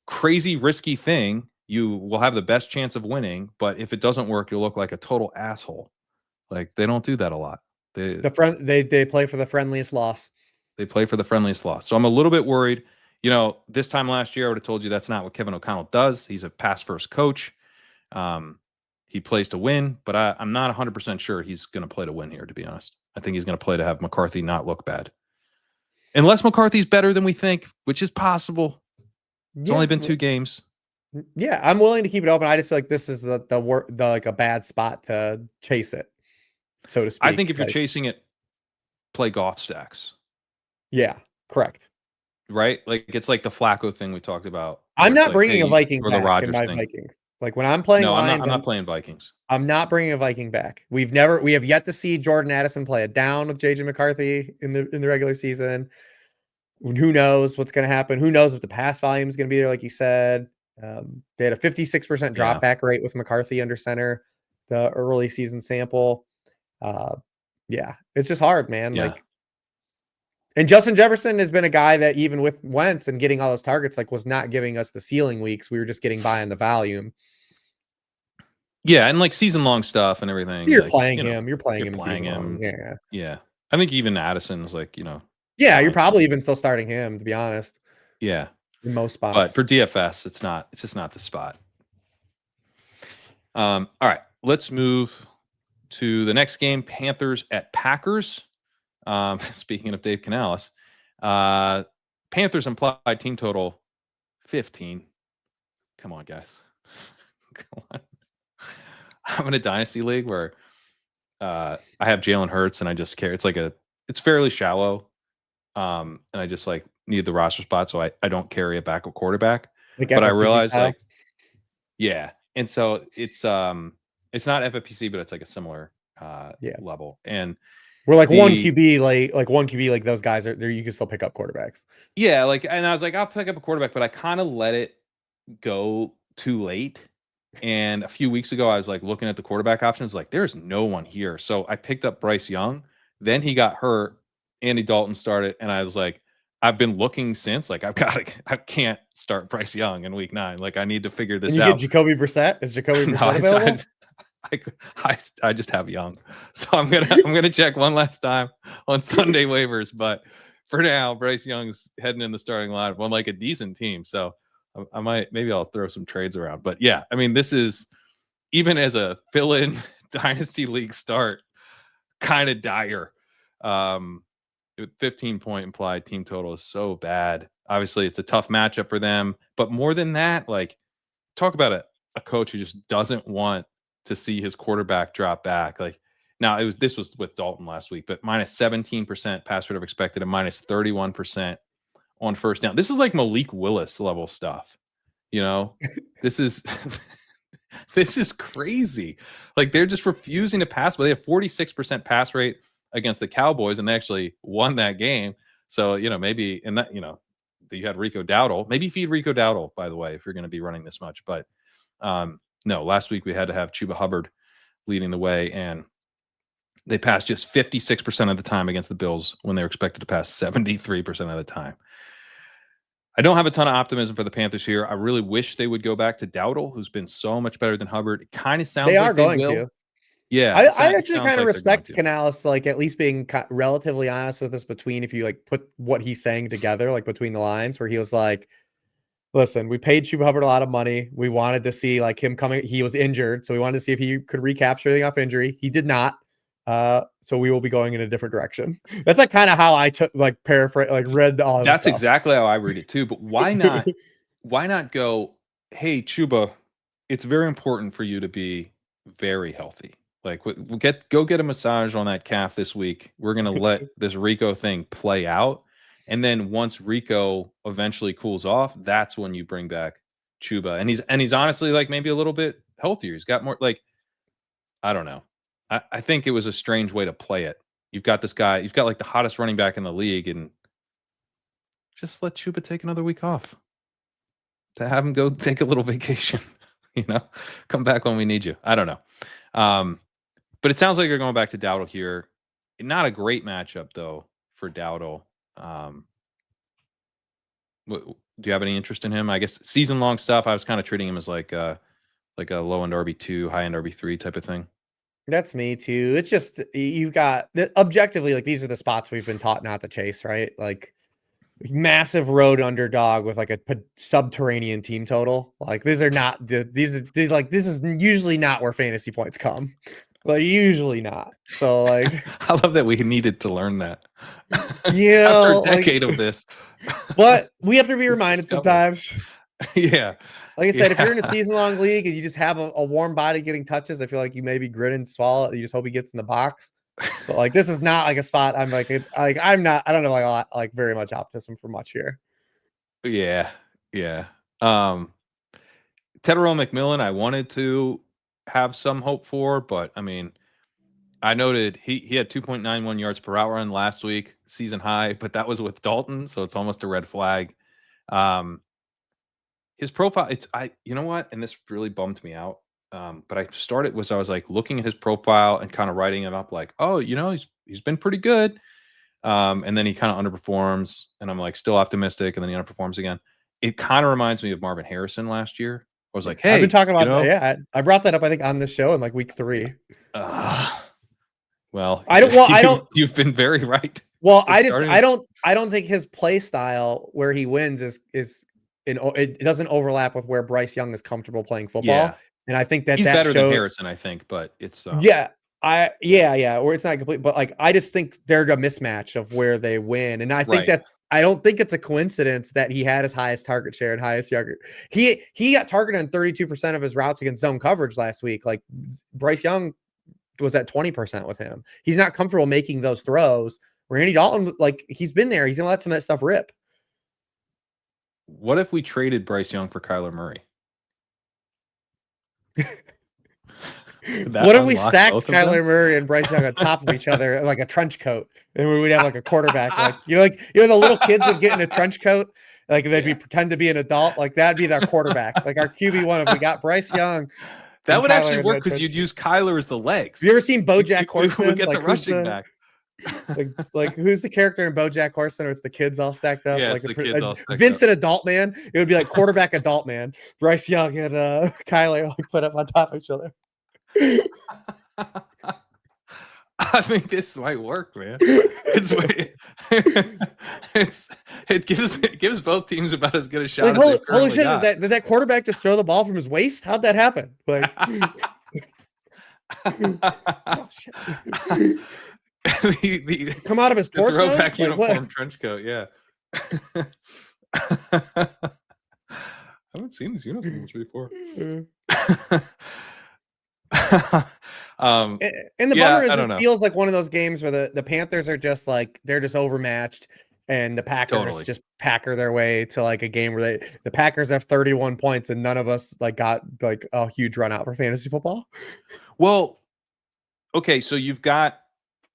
crazy risky thing, you will have the best chance of winning. But if it doesn't work, you'll look like a total asshole. Like they don't do that a lot. They They play for the friendliest loss. They play for the friendliest loss. So I'm a little bit worried. You know, this time last year, I would have told you that's not what Kevin O'Connell does. He's a pass first coach. He plays to win, but I'm not 100% sure he's going to play to win here, to be honest. I think he's going to play to have McCarthy not look bad. Unless McCarthy's better than we think, which is possible. It's only been 2 games. Yeah, I'm willing to keep it open. I just feel like this is the like a bad spot to chase it, so to I speak. think if you're Like, chasing it, play golf stacks, yeah, correct. right? Like it's like the Flacco thing we talked about, I'm where it's not like, bringing a hey, Viking or the back in Rodgers my thing. Vikings. Like when I'm playing No, I'm not. Lions, I'm not playing Vikings. I'm not bringing a Viking back. We have yet to see Jordan Addison play it down with JJ McCarthy in the regular season. Who knows what's going to happen? Who knows if the pass volume is going to be there, like you said. They had a 56% drop Yeah, back rate with McCarthy under center, the early season sample. Uh, yeah, it's just hard, man. yeah, Like, and Justin Jefferson has been a guy that even with Wentz and getting all those targets, like was not giving us the ceiling weeks. We were just getting by on the volume. yeah, and like season long stuff and everything. You're Like playing him. You're playing you're him playing season long. him. Yeah. Yeah, I think even Addison's like Yeah, you're fine. probably even still starting him, to be honest, Yeah, in most but spots. for DFS, it's not. It's just not the spot. All right, let's move to the next game: Panthers at Packers. Speaking of Dave Canales, uh, Panthers implied team total 15. Come on, guys. Come on. I'm in a dynasty league where I have Jalen Hurts and I just care. It's fairly shallow. And I just like need the roster spot, so I don't carry a backup quarterback. Like But I FFPC realize style. like, yeah. And so it's not FFPC, but it's like a similar Yeah. level. And We're like one the QB, like one QB, like those guys are there. You can still pick up quarterbacks. yeah, like and I was like, I'll pick up a quarterback, but I kind of let it go too late. And a few weeks ago, I was like looking at the quarterback options, like there's no one here. So I picked up Bryce Young. Then he got hurt. Andy Dalton started, and I was like, I've been looking since. Like I can't start Bryce Young in week 9. Like I need to figure And this you get out. Jacoby Brissett. Is Jacoby No, Brissett available? I just have Young, so I'm gonna check one last time on Sunday waivers. But for now, Bryce Young's heading in the starting lineup on like a decent team. So I might maybe I'll throw some trades around. But yeah, I mean this is even as a fill-in dynasty league start, kind of dire. 15-point implied team total is so bad. Obviously, it's a tough matchup for them, but more than that, like talk about a coach who just doesn't want to see his quarterback drop back. Like now, this was with Dalton last week, but minus 17% pass rate of expected and minus 31% on first down. This is like Malik Willis level stuff. You know, this is this is crazy. Like they're just refusing to pass, but they have 46% pass rate against the Cowboys, and they actually won that game. So, maybe in that, you had Rico Dowdle. Maybe feed Rico Dowdle, by the way, if you're going to be running this much. But no, last week we had to have Chuba Hubbard leading the way, and they passed just 56% of the time against the Bills when they were expected to pass 73% of the time. I don't have a ton of optimism for the Panthers here. I really wish they would go back to Dowdle, who's been so much better than Hubbard. It kind of They sounds are like they going will. to. Yeah, I it actually sounds kind of like they're going respect to. Canales, like at least being relatively honest with us between if you like put what he's saying together, like between the lines, where he was like, "Listen, we paid Chuba Hubbard a lot of money. We wanted to see like him coming. He was injured, so we wanted to see if he could recapture anything off injury. He did not. So we will be going in a different direction." That's like kind of how I took like paraphrase, like read all of the That's stuff. exactly how I read it too. But why not? Why not go? Hey, Chuba, it's very important for you to be very healthy. Like, go get a massage on that calf this week. We're gonna let this Rico thing play out, and then once Rico eventually cools off, that's when you bring back Chuba. And he's honestly like maybe a little bit healthier. He's got more like I don't know. I think it was a strange way to play it. You've got this guy. You've got like the hottest running back in the league, and just let Chuba take another week off. To have him go take a little vacation, come back when we need you. I don't know. But it sounds like you're going back to Dowdle here. Not a great matchup though for Dowdle. Do you have any interest in him? I guess season long stuff. I was kind of treating him as like a low end RB2, high end RB3 type of thing. That's me too. It's just you've got objectively like these are the spots we've been taught not to chase, right? Like massive road underdog with like a subterranean team total. Like these are not like this is usually not where fantasy points come. Like usually not. So like I love that we needed to learn that you after a know like decade of this. but we have to be We reminded discovered. sometimes. Yeah. Like I said, if you're in a Yeah. season-long league and you just have a warm body getting touches, I feel like you maybe grit and swallow it. You just hope he gets in the box. But like this is not like a spot I'm like I'm not I don't know like a lot like very much optimism for much here. Yeah. Yeah. Um, Tedderell McMillan, I wanted to have some hope for, but I mean, I noted he had 2.91 yards per route run last week, season high, but that was with Dalton, so it's almost a red flag. Um, his profile, it's you know what? And this really bummed me out. But I was like looking at his profile and kind of writing it up like, oh, he's been pretty good. And then he kind of underperforms, and I'm like still optimistic, and then he underperforms again. It kind of reminds me of Marvin Harrison last year. I was Yeah, like, I've been hey, talking about that. Yeah, I brought that up I think on this show in like week 3. uh, well, I don't well I don't you've been very right. well It's I just starting. I don't think his play style where he wins is it doesn't overlap with where Bryce Young is comfortable playing Yeah, football, and I think he's that better than showed. Harrison, I think, but it's Yeah, yeah, or it's not complete, but like I just think they're a mismatch of where they win, and I think right. that I don't think it's a coincidence that he had his highest target share and highest yard. He got targeted on 32% of his routes against zone coverage last week. Like Bryce Young was at 20% with him. He's not comfortable making those throws. Randy Dalton, like he's been there, he's gonna let some of that stuff rip. What if we traded Bryce Young for Kyler Murray? Would that What if we unlock stacked both of them? Kyler Murray and Bryce Young on top of each other like a trench coat, and we would have like a quarterback, like the little kids would get in a trench coat, like they'd be Yeah. pretend to be an adult, like that'd be their quarterback, like our QB1 if we got Bryce Young That and would actually Kyler in work that because trench you'd coat. use Kyler as the Have legs. you ever seen BoJack We would Horseman? get the Like who's rushing the back. like who's the character in BoJack Horseman? Where it's the kids all stacked up, Yeah, like it's the kids all stacked up. Vincent Adult Man. It would be like quarterback Adult Man, Bryce Young and Kyler like put up on top of each other. I think this might work, man. It's it's it gives both teams about as good a Like shot as they've holy currently shit! got. Did that quarterback just throw the ball from his waist? How'd that happen? Like, oh shit! the, Come out of his the torso? throwback Like what? uniform trench coat, yeah. I haven't seen these uniforms before. um, And the bummer yeah, is I don't this know. feels like one of those games where the Panthers are just like they're just overmatched, and the Packers Totally. just packer their way to like a game where the Packers have 31 points and none of us like got like a huge run out for fantasy football. Well, okay, so you've got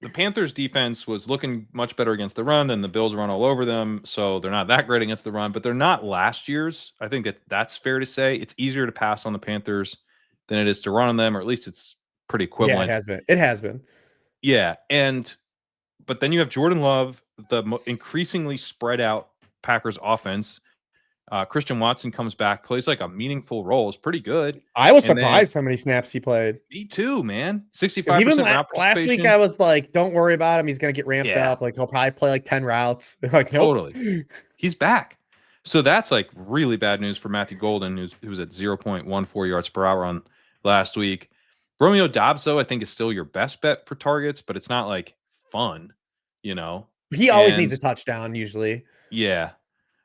the Panthers defense was looking much better against the run, and the Bills run all over them, so they're not that great against the run, but they're not last year's. I think that's fair to say. It's easier to pass on the Panthers than it is to run on them, or at least it's pretty Yeah, it equivalent. has been. It has been. Yeah, but then you have Jordan Love, the increasingly spread out Packers offense. Christian Watson comes back, plays like a meaningful role, is pretty good, I was and then surprised how many snaps he played. me too, man. Because even 65% route last week, participation. I was like, "Don't worry about him. He's gonna get ramped Yeah, up. Like he'll probably play like 10 routes." They're like, "Nope." totally. He's back. So that's like really bad news for Matthew Golden, who's at 0.14 yards per hour on last week. Romeo Dobbs, though, I think is still your best bet for targets, but it's not like fun, you know. He always needs And a touchdown usually. yeah,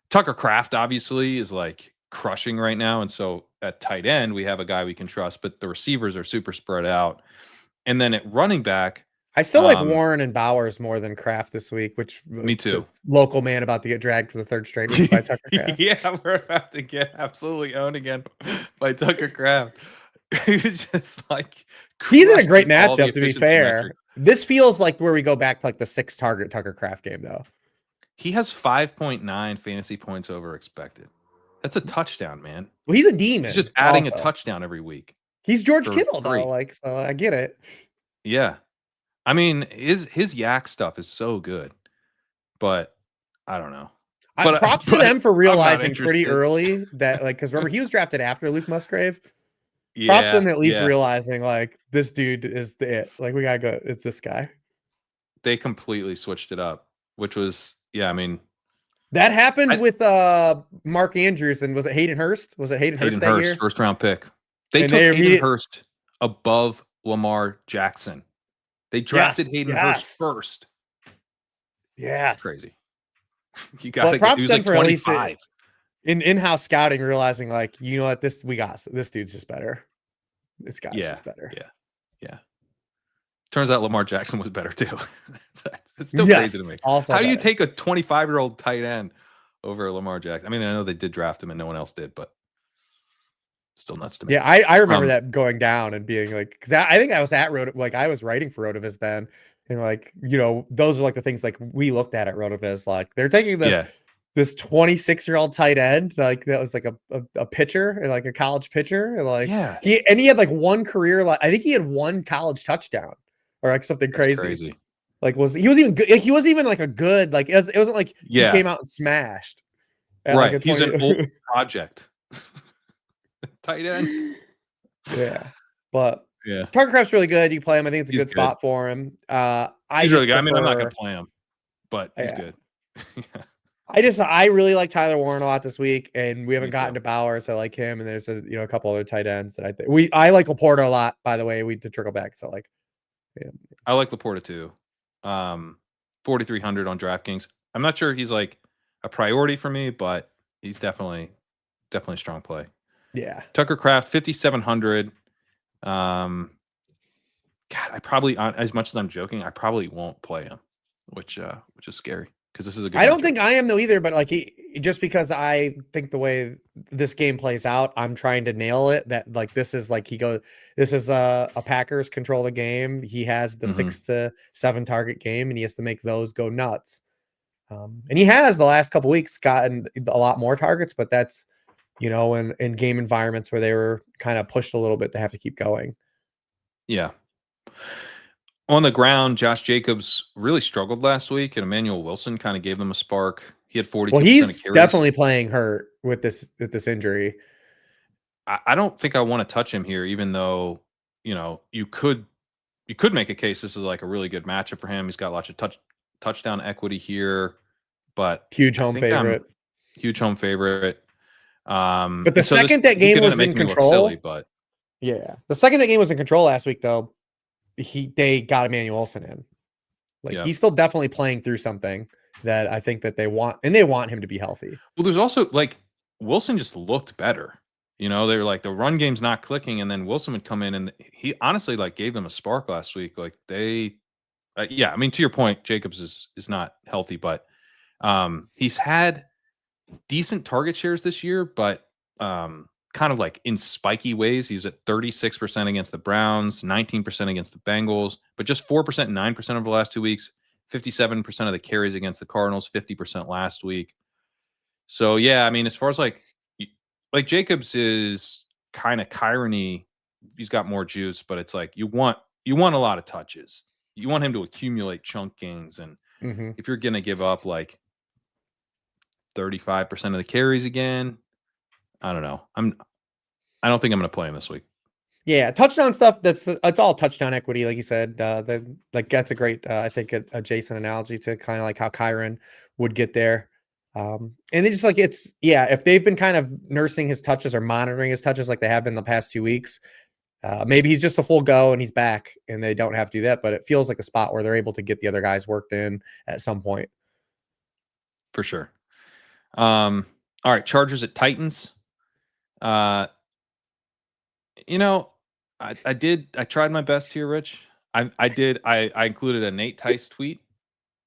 Tucker Kraft obviously is like crushing right now. And so at tight end, we have a guy we can trust, but the receivers are super spread out. And then at running back, I still like Warren and Bowers more than Kraft this week, which me too. local man about to get dragged for the third straight week by Tucker Kraft. Yeah, we're about to get absolutely owned again by Tucker Kraft. He's just like He's in a great crushing all the matchup, to be efficiency fair. metrics. This feels like where we go back to like the 6 target Tucker Kraft game, though. He has 5.9 fantasy points over expected. That's a touchdown, man. Well, he's a He's just demon, adding a also. touchdown every week He's George for Kittle, though. free. Like, so I get it. Yeah. I mean, his yak stuff is so good, but I don't know. But Props to but them for I'm not realizing pretty interested. early that, like, because remember, he was drafted after Luke Musgrave. Props to Yeah, them at least yeah. realizing, like, this dude is the it. Like, we gotta go. It's this guy. They completely switched it up, which was yeah, I mean, That happened I with Mark Andrews and was it Hayden Hurst? Was it Hayden Hurst Hayden that Hurst, year? first round pick. They And took they Hayden immediately Hurst above Lamar Jackson. They drafted yes, Hayden Hurst yes, first. yes. Crazy. You got But to get props he to was them like for at least 25. in-house scouting, realizing like, you know what, this dude's just better. This guy's Yeah, just better. yeah. Turns out Lamar Jackson was better too. It's still crazy to Yes, me. also How do you better. take a 25-year-old tight end over Lamar Jackson? I mean, I know they did draft him and no one else did, but still nuts to me. Yeah, I remember that going down and being like, because I think I was at I was writing for Rotoviz then, and like, you know, those are like the things like we looked at Rotoviz, like they're taking Yeah, this 26-year-old tight end, like that was like a pitcher and like a college pitcher, and like yeah, he had like one career, like I think he had one college touchdown or like something that's crazy. crazy. Like he was even good, he wasn't even like a good, like it wasn't like he Yeah, came out and smashed at like right. a He's an 20. old project. Tight end. Yeah, but Yeah, Tucker Craft's really good. You play him. I think it's a he's good good. spot for him. I He's really just good. I mean, I'm not gonna prefer. play him, but he's Yeah, good. Yeah, I really like Tyler Warren a lot this week, and we haven't me gotten too. to Bowers. I like him, and there's a couple other tight ends that I think I like Laporta a lot. By the way, we did trickle back, so like, yeah. I like Laporta too. 4,300 on DraftKings. I'm not sure he's like a priority for me, but he's definitely a strong play. Yeah. Tucker Craft 5,700. God, I probably as much as I'm joking, I probably won't play him, which is scary because this is a good I don't matchup. think I am though either, but like just because I think the way this game plays out, I'm trying to nail it. That like this is like this is a Packers control the game. He has the Mm-hmm. 6 to 7 target game, and he has to make those go nuts. And he has the last couple weeks gotten a lot more targets, but that's in game environments where they were kind of pushed a little bit to have to keep going. Yeah. On the ground, Josh Jacobs really struggled last week, and Emmanuel Wilson kind of gave them a spark. He had Well, 42% of he's carries. definitely playing hurt with this injury. I don't think I want to touch him here, even though you could make a case this is like a really good matchup for him. He's got lots of touchdown equity here, but Huge I home think I'm favorite. huge home favorite. But the And so second that he game could end up was in making me look silly, control, but yeah, the second that game was in control last week, though, they got Emmanuel Wilson in. Like yeah. he's still definitely playing through something that I think that they want, and they want him to be healthy. Well, there's also like Wilson just looked better. They were like the run game's not clicking, and then Wilson would come in and he honestly like gave them a spark last week. Like yeah. I mean, to your point, Jacobs is not healthy, but he's had decent target shares this year, but kind of like in spiky ways. He was at 36% against the Browns, 19% against the Bengals, but just 4%, 9% over the last 2 weeks. 57% of the carries against the Cardinals, 50% last week. So yeah, I mean, as far as like Jacobs is kind of Kerrane, he's got more juice, but it's like you want a lot of touches. You want him to accumulate chunk gains, and Mm-hmm. if you're gonna give up like 35% of the carries again, I don't know. I don't think I'm gonna play him this week. Yeah, touchdown stuff. It's all touchdown equity, like you said. That's a great, I think, a Jason analogy to kind of like how Kerrane would get there. And they just like if they've been kind of nursing his touches or monitoring his touches like they have been the past 2 weeks, maybe he's just a full go and he's back, and they don't have to do that. But it feels like a spot where they're able to get the other guys worked in at some point. For sure. All right, Chargers at Titans. Uh, you know, I tried my best here, Rich. I included a Nate Tice tweet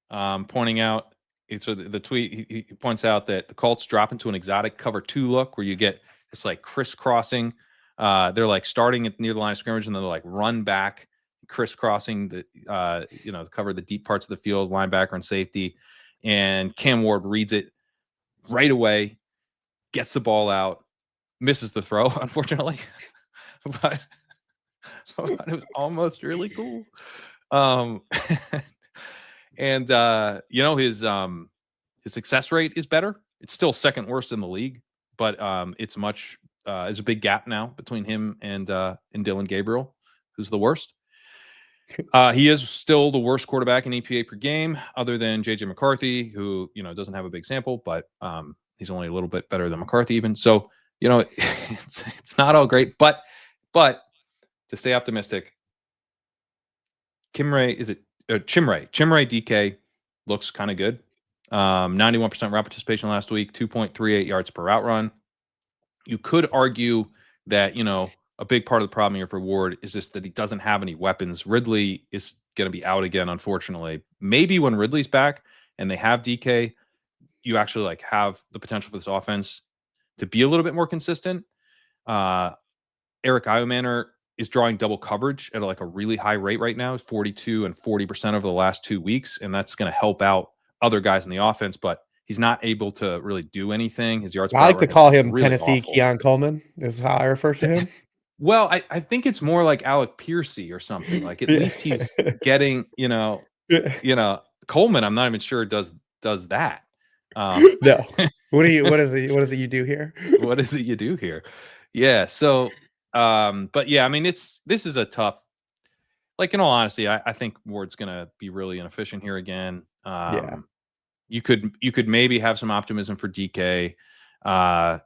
pointing out so the tweet he points out that the Colts drop into an exotic cover 2 look where you get this like crisscrossing. They're like starting near the line of scrimmage and then they're like run back, crisscrossing the cover the deep parts of the field, linebacker and safety. And Cam Ward reads it right away, gets the ball out, misses the throw, unfortunately, but it was almost really cool. Um, and his success rate is better. It's still second worst in the league, but it's there's a big gap now between him and Dylan Gabriel, who's the worst. He is still the worst quarterback in EPA per game, other than JJ McCarthy, who doesn't have a big sample, but he's only a little bit better than McCarthy even. So it's not all great, but to stay optimistic, Chimray DK looks kind of good. 91% route participation last week, 2.38 yards per route run. You could argue that, a big part of the problem here for Ward is just that he doesn't have any weapons. Ridley is going to be out again, unfortunately. Maybe when Ridley's back and they have DK, you actually like have the potential for this offense to be a little bit more consistent. Eric Iomanner is drawing double coverage at like a really high rate right now, 42 and 40% over the last 2 weeks, and that's going to help out other guys in the offense, but he's not able to really do anything. His yards per I route like run to has call been him really Tennessee awful. Keon Coleman is how I refer to him. Well, I think it's more like Alec Piercy or something. Like at least he's getting, Coleman. I'm not even sure does that. No. What is it you do here? What is it you do here? Yeah. So, but yeah, I mean, this is a tough. Like in all honesty, I think Ward's gonna be really inefficient here again. Yeah. You could maybe have some optimism for DK. I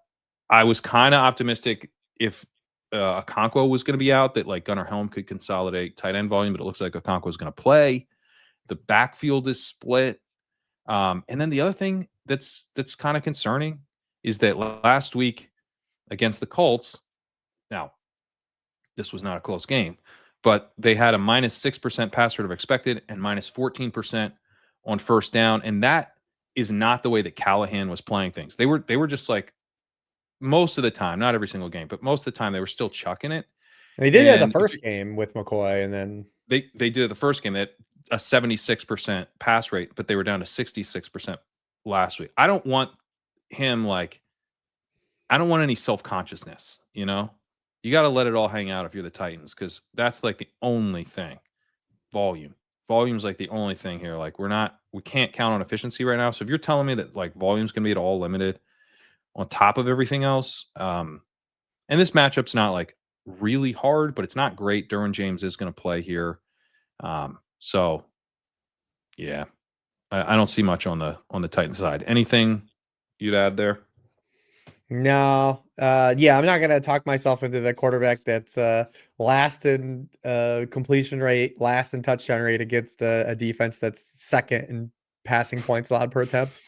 was kind of optimistic if Okonkwo was going to be out, that like Gunnar Helm could consolidate tight end volume, but it looks like Okonkwo is going to play. The backfield is split. And then the other thing that's kind of concerning is that last week against the Colts, now this was not a close game, but they had a -6% pass rate of expected and -14% on first down, and that is not the way that Callahan was playing things. They were just like, most of the time, not every single game, but most of the time they were still chucking it. They did it the And first game with McCoy, and then they did it the first game, that a 76% pass rate, but they were down to 66% last week. I don't want him I don't want any self-consciousness, You got to let it all hang out if you're the Titans, because that's like the only thing. Volume's like the only thing here. Like we can't count on efficiency right now. So if you're telling me that like volume's gonna be at all limited on top of everything else, and this matchup's not like really hard, but it's not great. Derwin James is going to play here, so yeah, I don't see much on the Titan side. Anything you'd add there? no. Yeah, I'm not gonna talk myself into the quarterback that's last in completion rate, last in touchdown rate against a defense that's second in passing points allowed per attempt.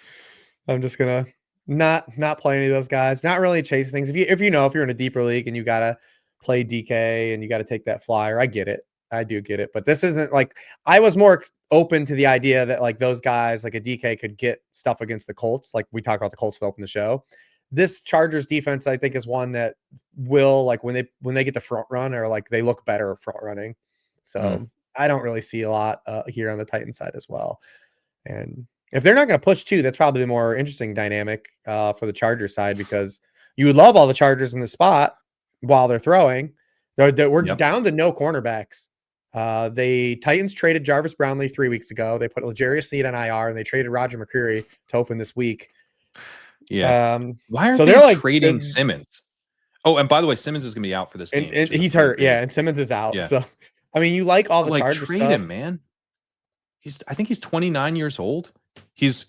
I'm just gonna not play any of those guys. Not really chase things. If you're in a deeper league and you gotta play DK and you gotta take that flyer, I get it. I do get it. But this isn't like, I was more open to the idea that like those guys like a DK could get stuff against the Colts. Like we talked about the Colts to open the show. This Chargers defense, I think, is one that will, like, when they get to front run, or like they look better front running. So I don't really see a lot here on the Titan side as well. And if they're not going to push too, that's probably the more interesting dynamic for the Chargers side, because you would love all the Chargers in the spot while they're throwing. We're down to no cornerbacks. The Titans traded Jarvis Brownlee 3 weeks ago. They put L'Jarius Sneed on IR, and they traded Roger McCreary to open this week. Yeah. Why aren't So they they're like trading Simmons? Oh, and by the way, Simmons is going to be out for this game. and he's hurt. Yeah, and Simmons is out. Yeah. So I mean, you like all the Like, Charger trade stuff. him, man. I think he's 29 years old. He's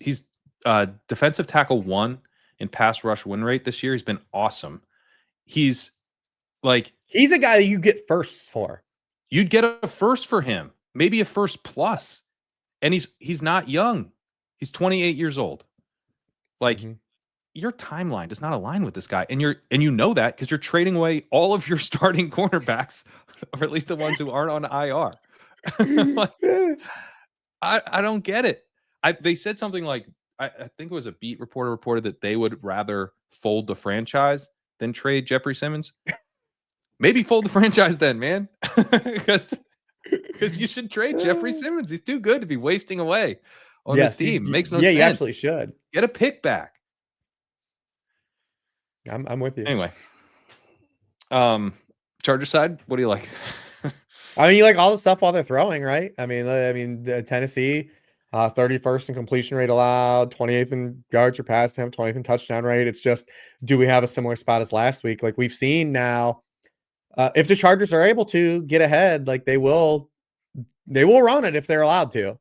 defensive tackle 1 in pass rush win rate this year. He's been awesome. He's a guy that you get firsts for. You'd get a first for him, maybe a first plus. And he's not young. He's 28 years old. Like, your timeline does not align with this guy, and you know that because you're trading away all of your starting cornerbacks, or at least the ones who aren't on IR. Like, I don't get it. They said something like, I think it was a beat reporter reported that they would rather fold the franchise than trade Jeffrey Simmons. Maybe fold the franchise then, man, because you should trade Jeffrey Simmons. He's too good to be wasting away on this team. Makes no sense. You absolutely should get a pick back. I'm with you. Anyway, Charger side, what do you like? I mean, you like all the stuff while they're throwing, right? I mean, the Tennessee, 31st in completion rate allowed, 28th in yards per pass attempt, 20th in touchdown rate. It's just, do we have a similar spot as last week? Like we've seen now, if the Chargers are able to get ahead, like they will run it if they're allowed to.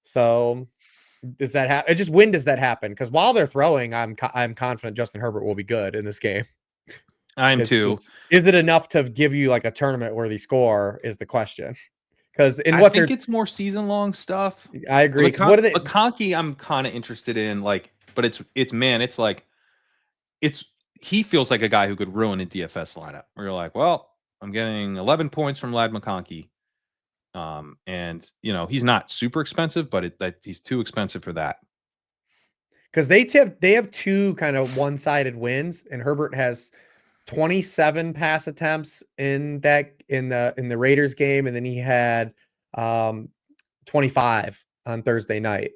So does that happen? Just when does that happen? Because while they're throwing, I'm confident Justin Herbert will be good in this game. I'm too. Is it enough to give you like a tournament worthy score is the question. because in I what think they're, it's more season long stuff. I agree. Because what are they? McConkey, I'm kind of interested in, like, but it's man, it's like it's he feels like a guy who could ruin a DFS lineup. Where you're like, well, I'm getting 11 points from Lad McConkey, and he's not super expensive, but he's too expensive for that. Because they have two kind of one-sided wins, and Herbert has 27 pass attempts in the Raiders game, and then he had 25 on Thursday night.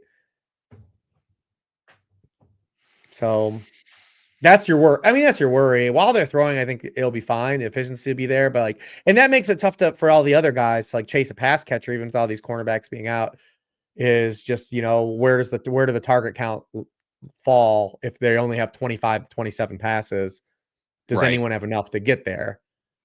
So that's your worry. I mean, that's your worry. While they're throwing, I think it'll be fine. The efficiency will be there, but and that makes it tough for all the other guys to chase a pass catcher, even with all these cornerbacks being out. Is just where do the target count fall if they only have 25 to 27 passes? Does Right. anyone have enough to get there?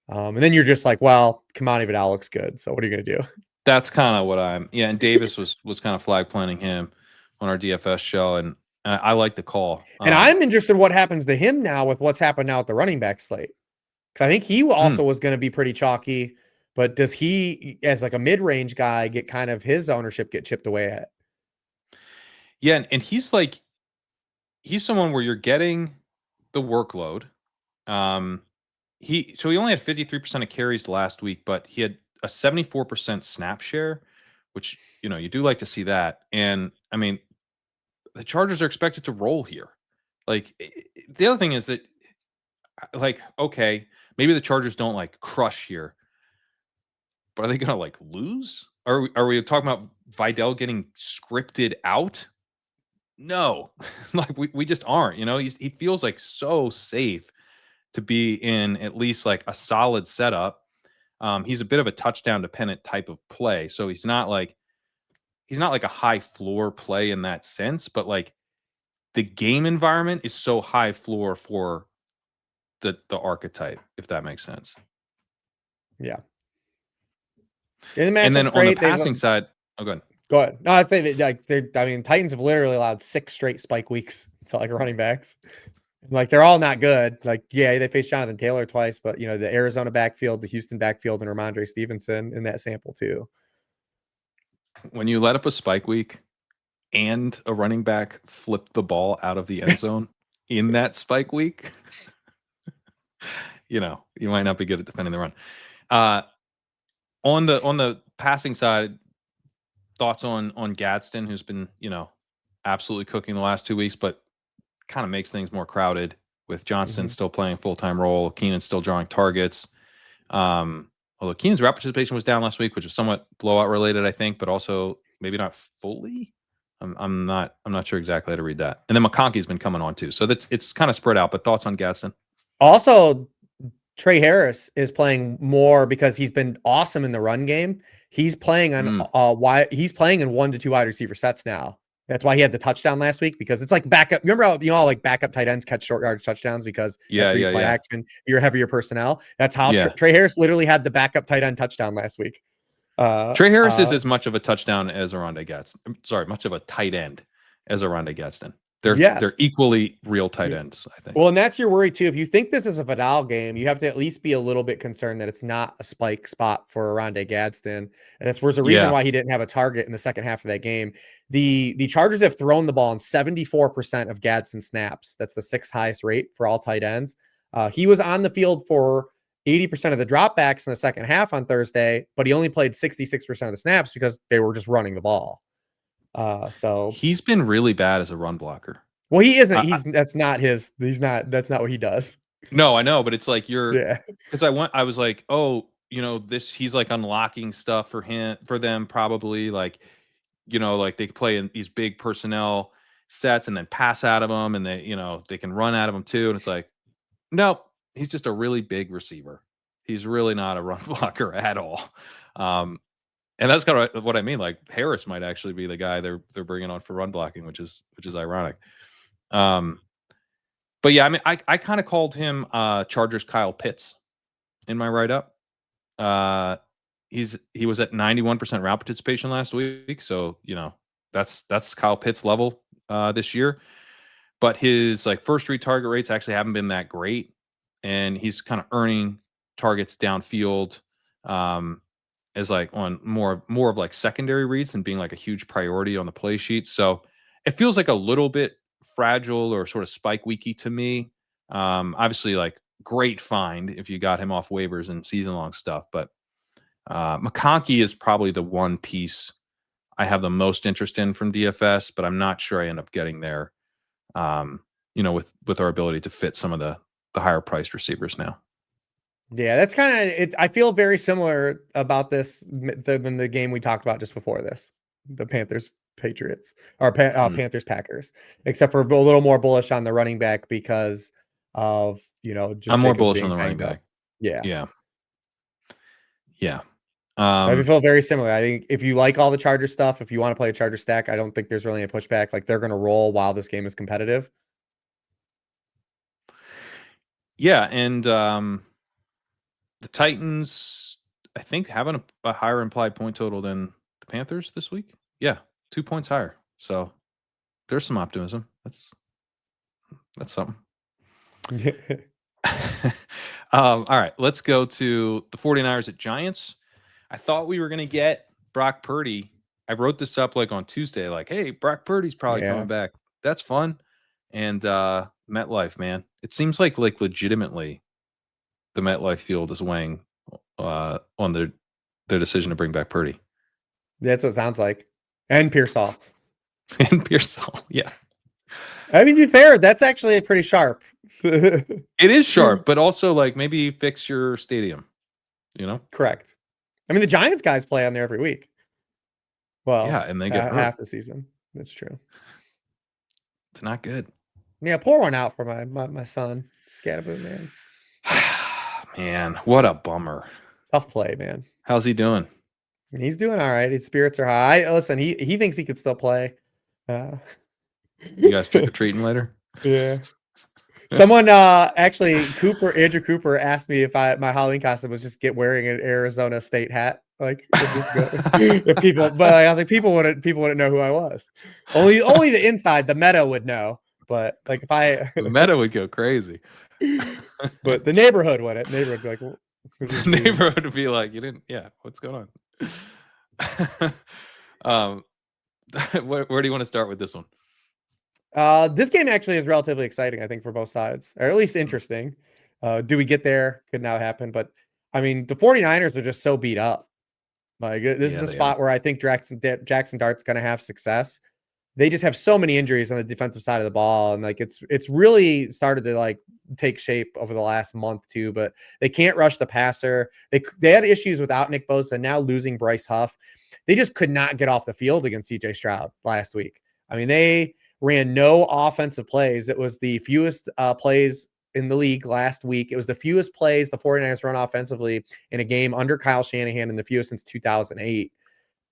And then you're just like, well, Kamani Vidal looks good, so what are you going to do? That's kind of what and Davis was kind of flag planting him on our DFS show, and I like the call. And I'm interested in what happens to him now with what's happened now at the running back slate, because I think he also was going to be pretty chalky. But does he, as a mid-range guy, get kind of his ownership get chipped away at? Yeah, and he's someone where you're getting the workload. He only had 53% of carries last week, but he had a 74% snap share, which you do like to see that. And I mean, the Chargers are expected to roll here. The other thing is that, okay, maybe the Chargers don't crush here, but are they gonna lose? Are we talking about Vidal getting scripted out? No, we just aren't. He feels so safe to be in at least a solid setup. He's a bit of a touchdown dependent type of play, so he's not like a high floor play in that sense. But the game environment is so high floor for the archetype, if that makes sense. Yeah. And the And then matchup's on the great. passing side, oh, go ahead. Go ahead. No, I'd say that Titans have literally allowed 6 straight spike weeks to running backs. They're all not good. Yeah, they faced Jonathan Taylor twice, but the Arizona backfield, the Houston backfield, and Ramondre Stevenson in that sample too. When you let up a spike week and a running back flip the ball out of the end zone in that spike week, you might not be good at defending the run. On the passing side, thoughts on Gadsden, who's been absolutely cooking the last 2 weeks, but kind of makes things more crowded with Johnston still playing a full-time role, Keenan still drawing targets. Although Keenan's route participation was down last week, which was somewhat blowout related, I think, but also maybe not fully. I'm not sure exactly how to read that. And then McConkey's been coming on too, so it's kind of spread out. But thoughts on Gadsden? Also, Trey Harris is playing more because he's been awesome in the run game. He's playing on he's playing in 1 to 2 wide receiver sets now. That's why he had the touchdown last week, because it's backup. Remember how backup tight ends catch short yardage touchdowns because that's where you play action, you're hevier personnel. That's how Trey Harris literally had the backup tight end touchdown last week. Trey Harris is as much of a touchdown as Oronde Gadsden. Sorry, much of a tight end as Oronde Gadsden. They're equally real tight ends, I think. Well, and that's your worry too. If you think this is a Vidal game, you have to at least be a little bit concerned that it's not a spike spot for Oronde Gadsden. And that's a reason why he didn't have a target in the second half of that game. The Chargers have thrown the ball in 74% of Gadsden snaps. That's the 6th highest rate for all tight ends. He was on the field for 80% of the dropbacks in the second half on Thursday, but he only played 66% of the snaps because they were just running the ball. So he's been really bad as a run blocker. Well, he isn't. That's not what he does. No, I know, but it's Yeah. Because I was like, oh, he's unlocking stuff for them probably, they play in these big personnel sets and then pass out of them, and they can run out of them too. And it's like, nope, he's just a really big receiver. He's really not a run blocker at all. And that's kind of what I mean. Harris might actually be the guy they're bringing on for run blocking, which is ironic. But yeah, I mean, I kind of called him Chargers Kyle Pitts in my write up. He was at 91% route participation last week, so that's Kyle Pitts level this year. But his first read target rates actually haven't been that great, and he's kind of earning targets downfield. as like on more of like secondary reads than being like a huge priority on the play sheet. So it feels like a little bit fragile or sort of spike weeky to me. Obviously, like great find if you got him off waivers and season long stuff, but McConkey is probably the one piece I have the most interest in from DFS, but I'm not sure I end up getting there. With our ability to fit some of the higher priced receivers now. Yeah, that's kind of it. I feel very similar about this than the game we talked about just before this, the Panthers Patriots or Panthers Packers, except for a little more bullish on the running back because of I'm just more Jacobs bullish on being the running banged up. back. Yeah, Yeah. Yeah. I Um, feel very similar. I think if you like all the Charger stuff, if you want to play a Charger stack, I don't think there's really a pushback. Like they're going to roll while this game is competitive. yeah, and the Titans, I think, having a higher implied point total than the Panthers this week. Yeah, 2 points higher. So there's some optimism. That's something. All right, let's go to the 49ers at Giants. I thought we were going to get Brock Purdy. I wrote this up like on Tuesday, like, hey, Brock Purdy's probably Yeah. coming back. That's fun. And MetLife, man, it seems like legitimately the MetLife field is weighing on their decision to bring back Purdy. That's what it sounds like. And Pearsall. And Pearsall, yeah. I mean, to be fair, that's actually pretty sharp. It is sharp, but also like maybe fix your stadium, you know? Correct. I mean, the Giants guys play on there every week. Yeah, Well, and they get hurt. half the season. That's true. It's not good. Yeah, pour one out for my son, Scatterboot, man. Man, what a bummer. Tough play, man. How's he doing? He's doing all right. His spirits are high. Listen, he thinks he could still play. Uh, You guys trick or treating later? yeah. Someone actually Andrew Cooper asked me if my Halloween costume was just get wearing an Arizona State hat. Like if just go if people but I was like people wouldn't know who I was. Only the inside, the meta would know. But like if I The meta would go crazy. but the neighborhood wouldn't. Neighborhood would be like, well, who's this The dude? neighborhood would be like, you didn't, yeah, what's going on? um, where do you want to start with this one? This game actually is relatively exciting, I think, for both sides, or at least interesting. Do we get there? Could now happen. But I mean, the 49ers are just so beat up. Like this is Yeah, a they are. spot where I think Jackson Dart's going to have success. They just have so many injuries on the defensive side of the ball, and like it's really started to like take shape over the last month too. But they can't rush the passer. They had issues without Nick Bosa, and now losing Bryce Huff. They just could not get off the field against CJ Stroud last week. I mean, they ran no offensive plays. It was the fewest plays in the league last week. It was the fewest plays the 49ers run offensively in a game under Kyle Shanahan, and the fewest since 2008.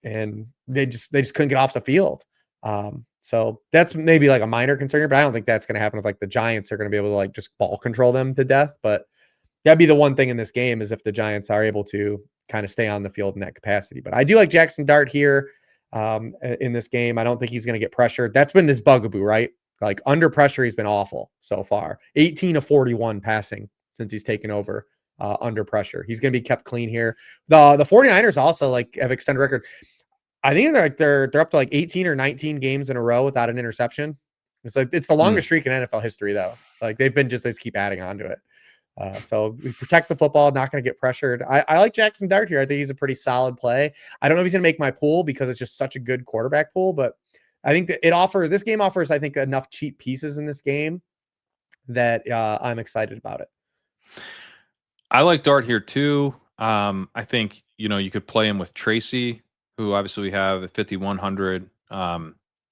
And they just couldn't get off the field. So that's maybe like a minor concern, but I don't think that's going to happen if like the Giants are going to be able to like just ball control them to death. But that'd be the one thing in this game is if the Giants are able to kind of stay on the field in that capacity. But I do like Jackson Dart here in this game. I don't think he's going to get pressured. That's been this bugaboo, right? Like under pressure, he's been awful so far. 18 of 41 passing since he's taken over under pressure. He's going to be kept clean here. The 49ers also like have extended record. I think they're up to like 18 or 19 games in a row without an interception. It's like it's the longest streak in NFL history though. Like they just keep adding on to it. So we protect the football, not going to get pressured. I like Jackson Dart here. I think he's a pretty solid play. I don't know if he's going to make my pool because it's just such a good quarterback pool, but I think that this game offers, I think, enough cheap pieces in this game that I'm excited about it. I like Dart here too. I think you could play him with Tracy, who obviously we have at 5,100.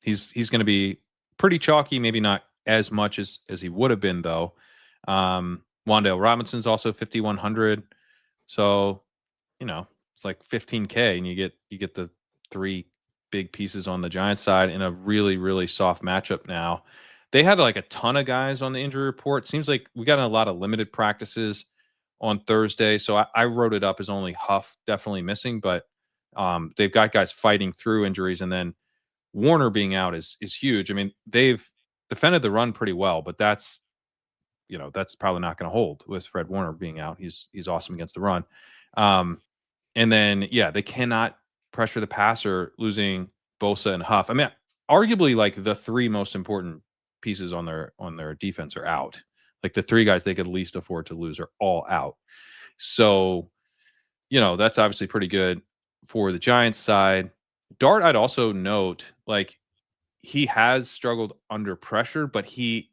He's going to be pretty chalky, maybe not as much as he would have been though. Wan'Dale Robinson's also 5,100. So it's like 15K, and you get the three big pieces on the Giants side in a really really soft matchup now. They had like a ton of guys on the injury report. Seems like we got a lot of limited practices on Thursday. So I wrote it up as only Huff definitely missing, but they've got guys fighting through injuries, and then Warner being out is huge. I mean, they've defended the run pretty well, but that's probably not going to hold with Fred Warner being out. He's awesome against the run. And then, yeah, they cannot pressure the passer, losing Bosa and Huff. I mean, arguably, like the three most important pieces on their defense are out. Like the three guys they could least afford to lose are all out. So, that's obviously pretty good for the Giants side. Dart, I'd also note, like, he has struggled under pressure, but he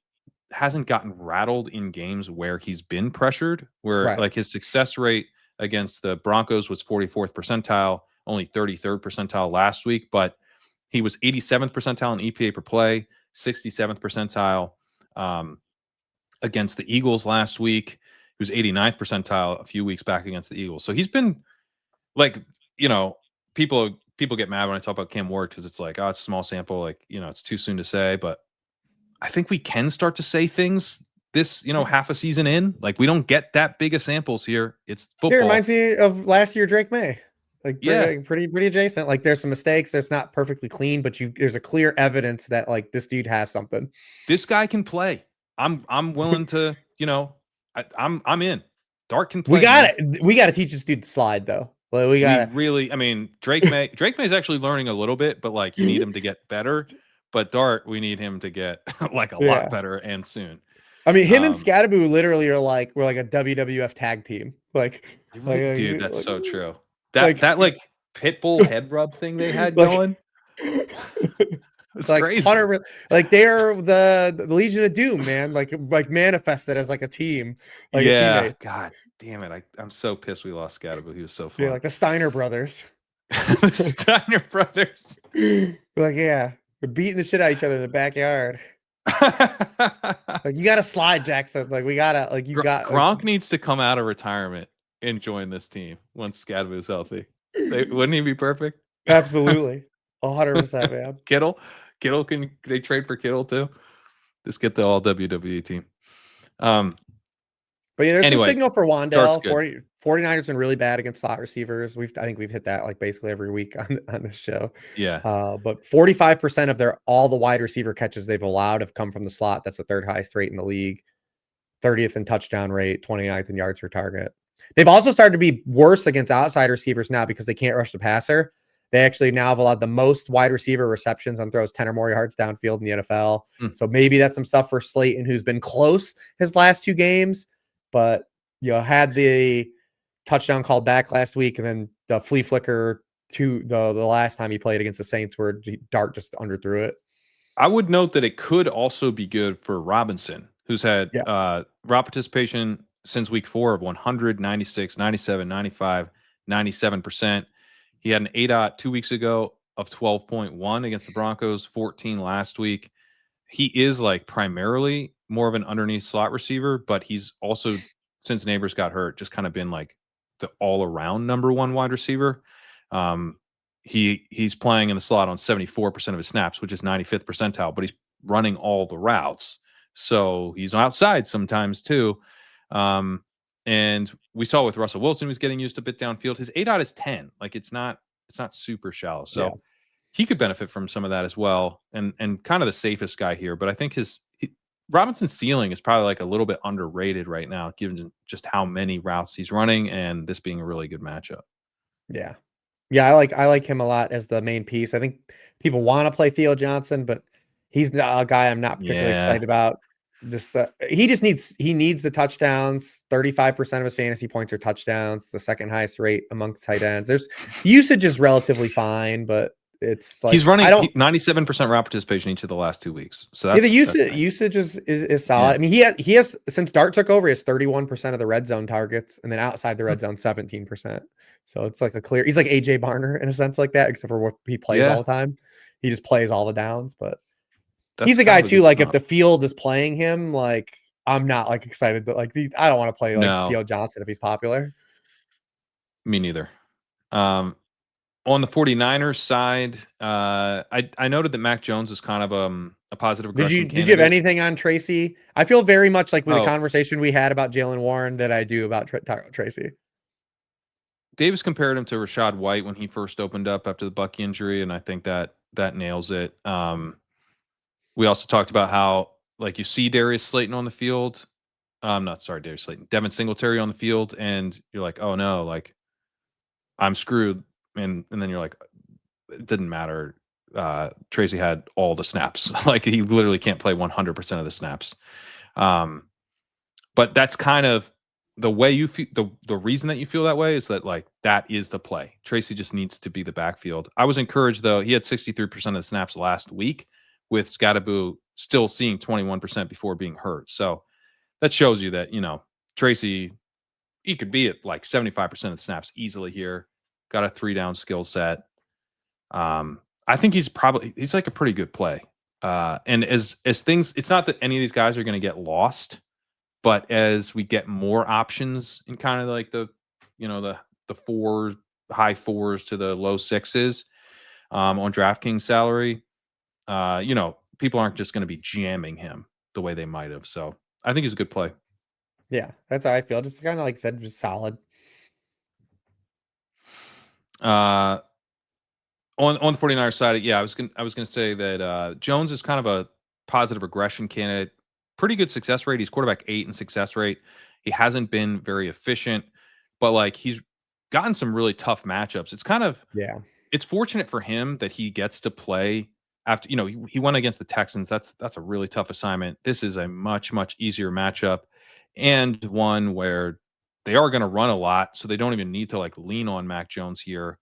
hasn't gotten rattled in games where he's been pressured, where Right. like his success rate against the Broncos was 44th percentile, only 33rd percentile last week, but he was 87th percentile in EPA per play, 67th percentile um, against the Eagles last week. He was 89th percentile a few weeks back against the Eagles. So he's been like, people get mad when I talk about Cam Ward because it's like, oh, it's a small sample, like, it's too soon to say, but I think we can start to say things this, half a season in. Like we don't get that big of samples here. It's It football. reminds me of last year Drake May. Like Yeah, pretty adjacent. Like there's some mistakes. There's not perfectly clean, but there's a clear evidence that like this dude has something. this guy can play. I'm willing to, I'm in. Dart can play, man. We got to teach this dude to slide though. Like we We got really, I mean, Drake May's actually learning a little bit, but like you need to. him to get better. But Dart, we need him to get like a lot Yeah. better and soon. I mean, him and Um, Scadaboo literally we're like a WWF tag team. dude, that's so true. That like, that like pit bull head rub thing they had like, going, it's like crazy. Hunter, like they're the Legion of Doom, man. Like manifested as like a team, like a Yeah, teammate. God damn it. I'm so pissed we lost Scatterbo. He was so Yeah, fun. like the Steiner brothers. The Steiner brothers. Like, yeah, they're beating the shit out of each other in the backyard. Like, you gotta slide, Jackson. Like, we gotta, like, you got, like, Gronk needs to come out of retirement and join this team once Scatterbo is healthy. Wouldn't he be perfect? absolutely, 100%, man. Kittle, can they trade for Kittle too? Just get the all WWE team. But yeah, there's some Anyway, signal for Dart's Wandell. good. 49ers been really bad against slot receivers. I think we've hit that like basically every week on this show. Yeah. But 45% of all the wide receiver catches they've allowed have come from the slot. That's the third highest rate in the league. 30th in touchdown rate, 29th in yards per target. They've also started to be worse against outside receivers now because they can't rush the passer. They actually now have allowed the most wide receiver receptions on throws 10 or more yards downfield in the NFL. Mm. So maybe that's some stuff for Slayton, who's been close his last two games, but had the touchdown called back last week, and then the flea flicker to the last time he played against the Saints where Dart just underthrew it. I would note that it could also be good for Robinson, who's had Yeah. route participation since week 4 of 100, 96, 97, 95, 97%. He had an ADOT 2 weeks ago of 12.1 against the Broncos, 14 last week. He is like primarily more of an underneath slot receiver, but he's also, since Neighbors got hurt, just kind of been like the all around number one wide receiver. He's playing in the slot on 74% of his snaps, which is 95th percentile, but he's running all the routes. So he's outside sometimes too. And we saw with Russell Wilson, who's getting used a bit downfield. His ADOT is 10. Like it's not super shallow. Yeah. So he could benefit from some of that as well. And kind of the safest guy here. But I think Robinson's ceiling is probably like a little bit underrated right now, given just how many routes he's running and this being a really good matchup. Yeah. Yeah, I like him a lot as the main piece. I think people want to play Theo Johnson, but he's a guy I'm not particularly Yeah. excited about. Just he needs the touchdowns. 35% of his fantasy points are touchdowns, the second highest rate amongst tight ends. There's usage is relatively fine, but it's He's like I running don't 97% route participation each of the last 2 weeks. So yeah, the that's nice. usage is solid. Yeah. I mean, he has since Dart took over, he has 31% of the red zone targets, and then outside the red zone, 17%. So it's like he's like AJ Barner in a sense like that, except for what he plays all Yeah. the time. He just plays all the downs, but That's he's a kind guy of a too. good Like if comp. the field is playing him, like I'm not like excited, but like I don't want to play like No, Theo Johnson if he's popular. me neither. On the 49ers side, I noted that Mac Jones is kind of a positive regression Did you have candidate. anything on Tracy? I feel very much like with the Oh, conversation we had about Jalen Warren that I do about Tracy. Davis compared him to Rashad White when he first opened up after the Bucky injury, and I think that nails it. We also talked about how like you see Darius Slayton on the field. I'm not sorry, Darius Slayton, Devin Singletary on the field, and you're like, oh no, like I'm screwed, and then you're like, it didn't matter. Tracy had all the snaps. Like he literally can't play 100% of the snaps. Um, but that's kind of the way you feel. The reason that you feel that way is that like that is the play. Tracy just needs to be the backfield. I was encouraged though. He had 63% of the snaps last week, with Scadaboo still seeing 21% before being hurt. So that shows you that Tracy, he could be at like 75% of the snaps easily here. Got a 3-down skill set. I think he's like a pretty good play. And as things, it's not that any of these guys are going to get lost, but as we get more options in kind of like the high fours to the low sixes on DraftKings salary, people aren't just going to be jamming him the way they might have. So I think he's a good play. Yeah, that's how I feel. Just kind of like I said, just solid. On the 49ers side, yeah, I was gonna say that Jones is kind of a positive regression candidate. Pretty good success rate. He's quarterback 8 in success rate. He hasn't been very efficient, but like he's gotten some really tough matchups. Yeah. It's fortunate for him that he gets to play after he went against the Texans. That's a really tough assignment. This is a much easier matchup, and one where they are going to run a lot, so they don't even need to like lean on Mac Jones here.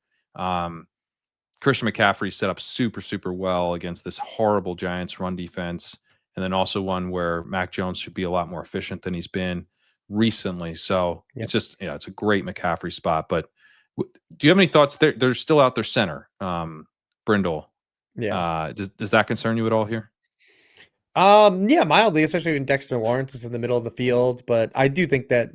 Christian McCaffrey set up super well against this horrible Giants run defense, and then also one where Mac Jones should be a lot more efficient than he's been recently. So Yep. it's a great McCaffrey spot. But do you have any thoughts? They're still out their center, Brindle. Yeah. Does that concern you at all here? Yeah, mildly, especially when Dexter Lawrence is in the middle of the field. But I do think that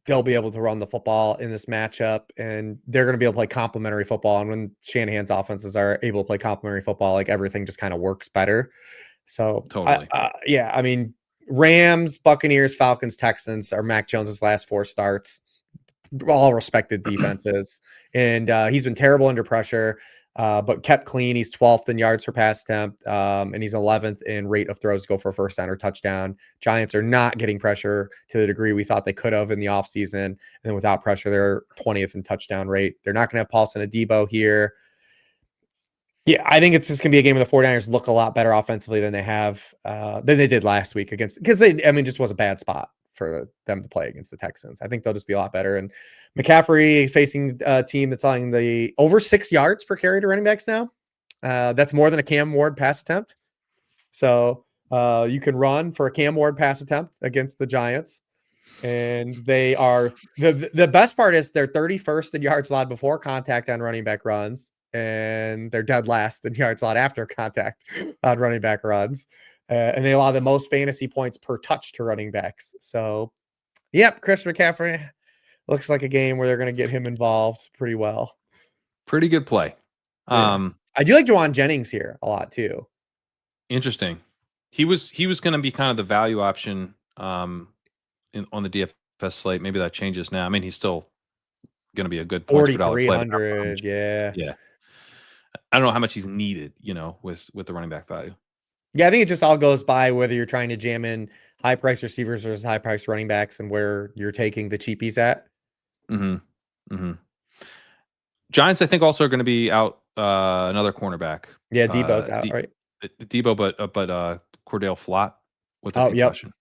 they'll be able to run the football in this matchup, and they're going to be able to play complementary football. And when Shanahan's offenses are able to play complementary football, like everything just kind of works better. So, Totally. yeah, I mean, Rams, Buccaneers, Falcons, Texans are Mac Jones's last 4 starts. All respected defenses, and he's been terrible under pressure, but kept clean. He's 12th in yards per pass attempt, and he's 11th in rate of throws to go for a first down or touchdown. Giants are not getting pressure to the degree we thought they could have in the offseason, and then without pressure, they're 20th in touchdown rate. They're not going to have Paulson and Debo here. Yeah, I think it's just going to be a game of the 49ers look a lot better offensively than they did last week because just was a bad spot for them to play against the Texans. I think they'll just be a lot better. And McCaffrey facing a team that's allowing the over 6 yards per carry to running backs now. That's more than a Cam Ward pass attempt. So you can run for a Cam Ward pass attempt against the Giants. And they are the best part is they're 31st in yards allowed before contact on running back runs, and they're dead last in yards allowed after contact on running back runs. And they allow the most fantasy points per touch to running backs. So, yep, Chris McCaffrey looks like a game where they're going to get him involved pretty well. Pretty good play. Yeah. I do like Juwan Jennings here a lot too. Interesting. He was going to be kind of the value option on the DFS slate. Maybe that changes now. I mean, he's still going to be a good points per dollar play. 4,300. Yeah. Yeah. I don't know how much he's needed, with the running back value. Yeah, I think it just all goes by whether you're trying to jam in high price receivers versus high price running backs and where you're taking the cheapies at. Giants, I think, also are going to be out another cornerback. Yeah, Debo's out, right? Debo, but Cordell Flott with a concussion.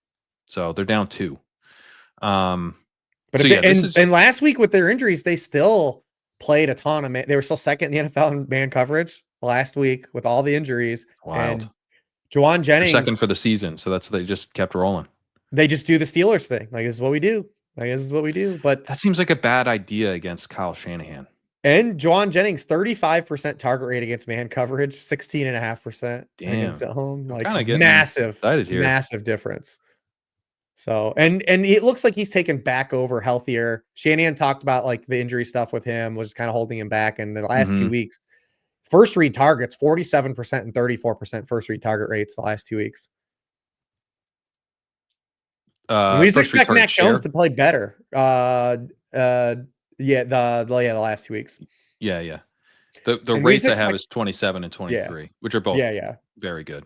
So they're down 2. But so last week with their injuries, they still played a ton of man. They were still second in the NFL in man coverage last week with all the injuries. Wild. And Juwan Jennings, they're second for the season, so they just kept rolling. They just do the Steelers thing. Like, this is what we do. But that seems like a bad idea against Kyle Shanahan. And Juwan Jennings, 35% target rate against man coverage, 16.5% against zone. Like, massive difference. So, and it looks like he's taken back over healthier. Shanahan talked about like the injury stuff with him was kind of holding him back. And the last 2 weeks, first read targets, 47% and 34% first read target rates the last 2 weeks. We just expect Mac Jones to play better. The last 2 weeks. Yeah. The rates I have is 27 and 23, which are both very good.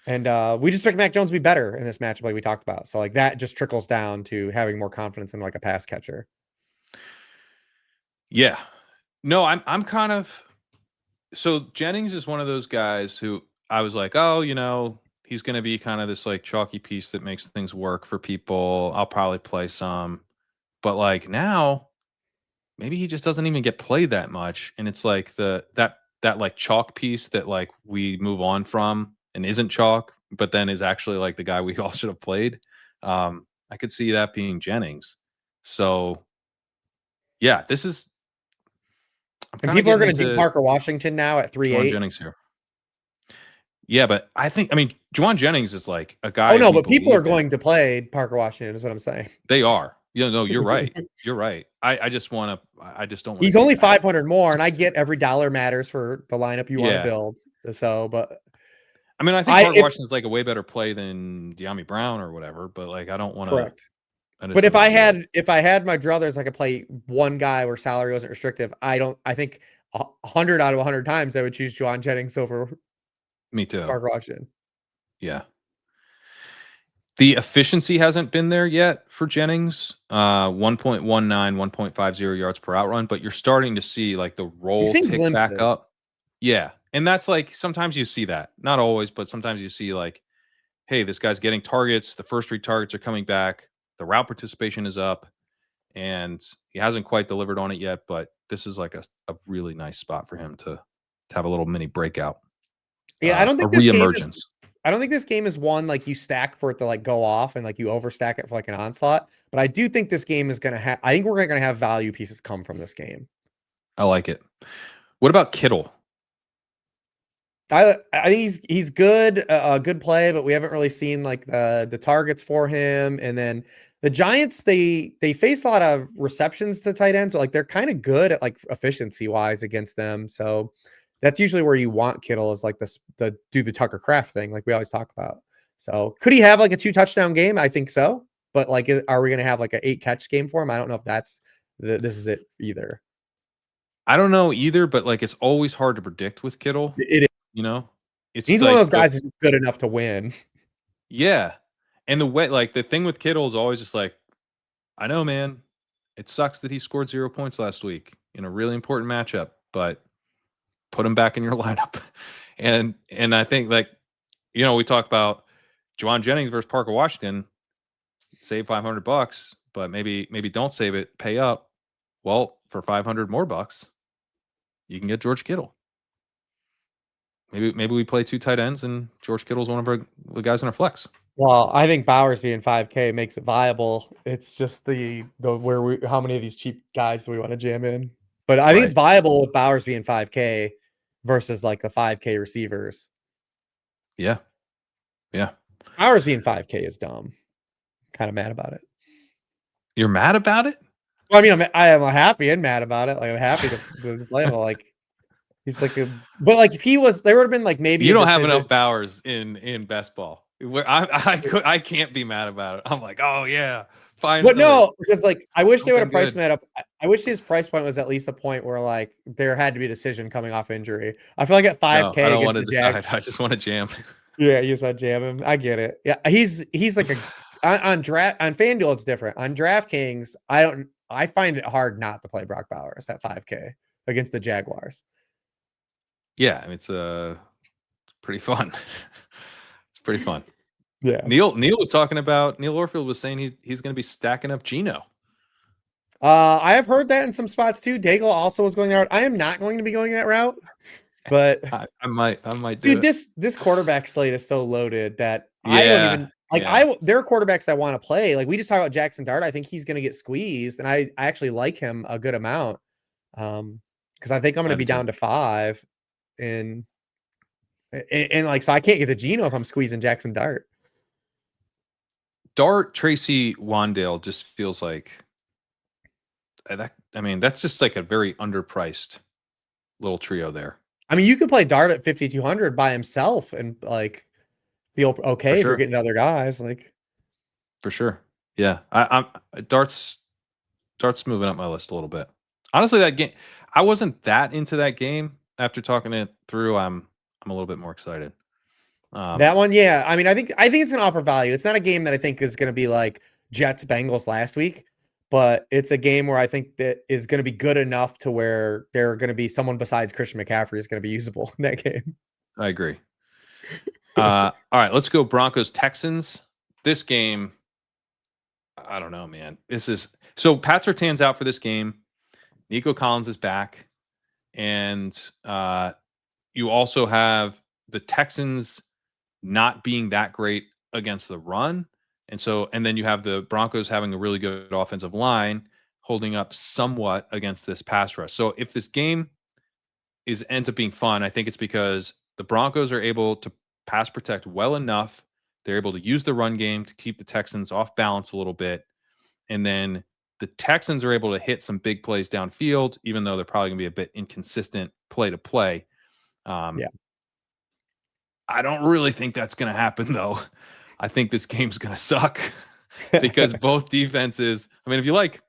And we just expect Mac Jones to be better in this matchup, like we talked about. So like that just trickles down to having more confidence in like a pass catcher. Yeah. No, I'm kind of so Jennings is one of those guys who I was like, oh, he's going to be kind of this like chalky piece that makes things work for people. I'll probably play some, but like now, maybe he just doesn't even get played that much, and it's like that like chalk piece that like we move on from and isn't chalk, but then is actually like the guy we all should have played. I could see that being Jennings. So yeah, this is I'm And kind of people are getting going to do into Parker Washington now at Juwan 3.8. Jennings here. Yeah, but I mean, Juwan Jennings is like a Oh guy no, we but people are believe in. going to play Parker Washington is what I'm saying. They are. No, you're right. You're right. I just want to. I just don't want to He's go only back. 500 more, and I get every dollar matters for the lineup you want to Yeah. build. So, but I mean, I think I Parker if Washington's like a way better play than De'Ami Brown or whatever, but like I don't want to. correct. I just But don't want to do it. if I had my druthers, I could play one guy where salary wasn't restrictive. I think 100 out of 100 times I would choose Juwan Jennings over Me too. Parker Washington. Yeah. The efficiency hasn't been there yet for Jennings. 1.19, 1.50 yards per outrun, but you're starting to see like the You're roll seeing tick back glimpses. up. Yeah. And that's like sometimes you see that. Not always, but sometimes you see like, hey, this guy's getting targets. The first three targets are coming back. The route participation is up, and he hasn't quite delivered on it yet. But this is like a really nice spot for him to have a little mini breakout, Yeah, I don't a think this game is reemergence. I don't think this game is one like you stack for it to like go off and like you overstack it for like an onslaught. But I do think this game is gonna have. I think we're gonna have value pieces come from this game. I like it. What about Kittle? I think he's good, a good play, but we haven't really seen like the targets for him. And then the Giants, they face a lot of receptions to tight ends, but like they're kind of good at like efficiency wise against them. So that's usually where you want Kittle is like the do the Tucker Craft thing, like we always talk about. So could he have like a 2 touchdown game? I think so. But like, are we going to have like an 8 catch game for him? I don't know if this is it either. I don't know either, but like it's always hard to predict with Kittle. It is. You know, it's He's one of like those guys who's good enough to win. yeah, and the way like the thing with Kittle is always just like I know, man, it sucks that he scored 0 points last week in a really important matchup, but put him back in your lineup. And I think like we talk about Juwan Jennings versus Parker Washington, save $500, but maybe don't save it, pay up. Well, for 500 more bucks, you can get George Kittle. Maybe we play two tight ends and George Kittle's one of the guys in our flex. Well, I think Bowers being 5K makes it viable. It's just the how many of these cheap guys do we want to jam in? But I think Right. it's viable with Bowers being 5K versus like the 5K receivers. Yeah. Yeah. Bowers being 5K is dumb. Kind of mad about it. You're mad about it? Well, I mean, I am happy and mad about it. Like I'm happy to play him. Like he's like but like if he was, there would have been like maybe You a don't have decision. enough Bowers in best ball. Where I can't be mad about it. I'm like, oh yeah, But finally no, because like I wish they would something have priced good. him at up. I wish his price point was at least a point where like there had to be a decision coming off injury. I feel like at No, I 5K don't want against to the Jags. decide. I just want to jam. Yeah, you just want to jam him. I get it. Yeah, he's like a on draft on FanDuel it's different. On DraftKings, I find it hard not to play Brock Bowers at 5K against the Jaguars. Yeah, it's pretty fun. It's pretty fun. Yeah. Neil was talking about Neil Orfield was saying he's going to be stacking up Geno. I have heard that in some spots too. Daigle also was going that route. I am not going to be going that route, but I might do dude, it. this quarterback slate is so loaded that I don't Yeah, even like yeah. there are quarterbacks I want to play. Like we just talked about Jackson Dart. I think he's going to get squeezed, and I actually like him a good amount. Because I think I'm going to I be do too. down to 5, and like so I can't get the Geno if I'm squeezing Jackson Dart. Dart Tracy Wandale just feels like that. I mean, that's just like a very underpriced little trio there. I mean, you could play Dart at 5,200 by himself and like feel For okay if you're sure. getting other guys. Like For sure. Yeah. I'm Dart's moving up my list a little bit. Honestly, that game I wasn't that into that game. After talking it through, I'm a little bit more excited. that one, yeah. I mean, I think it's an offer value. It's not a game that I think is going to be like Jets Bengals last week, but it's a game where I think that is going to be good enough to where there are going to be someone besides Christian McCaffrey is going to be usable in that game. I agree. All right, let's go Broncos Texans. This game, I don't know, man. This is so Pat Surtain's out for this game. Nico Collins is back, and you also have the Texans not being that great against the run, and then you have the Broncos having a really good offensive line holding up somewhat against this pass rush. So if this game ends up being fun, I think it's because the Broncos are able to pass protect well enough. They're able to use the run game to keep the Texans off balance a little bit. And then the Texans are able to hit some big plays downfield, even though they're probably going to be a bit inconsistent play to play. Yeah. I don't really think that's going to happen, though. I think this game's going to suck because both defenses, I mean, if you like,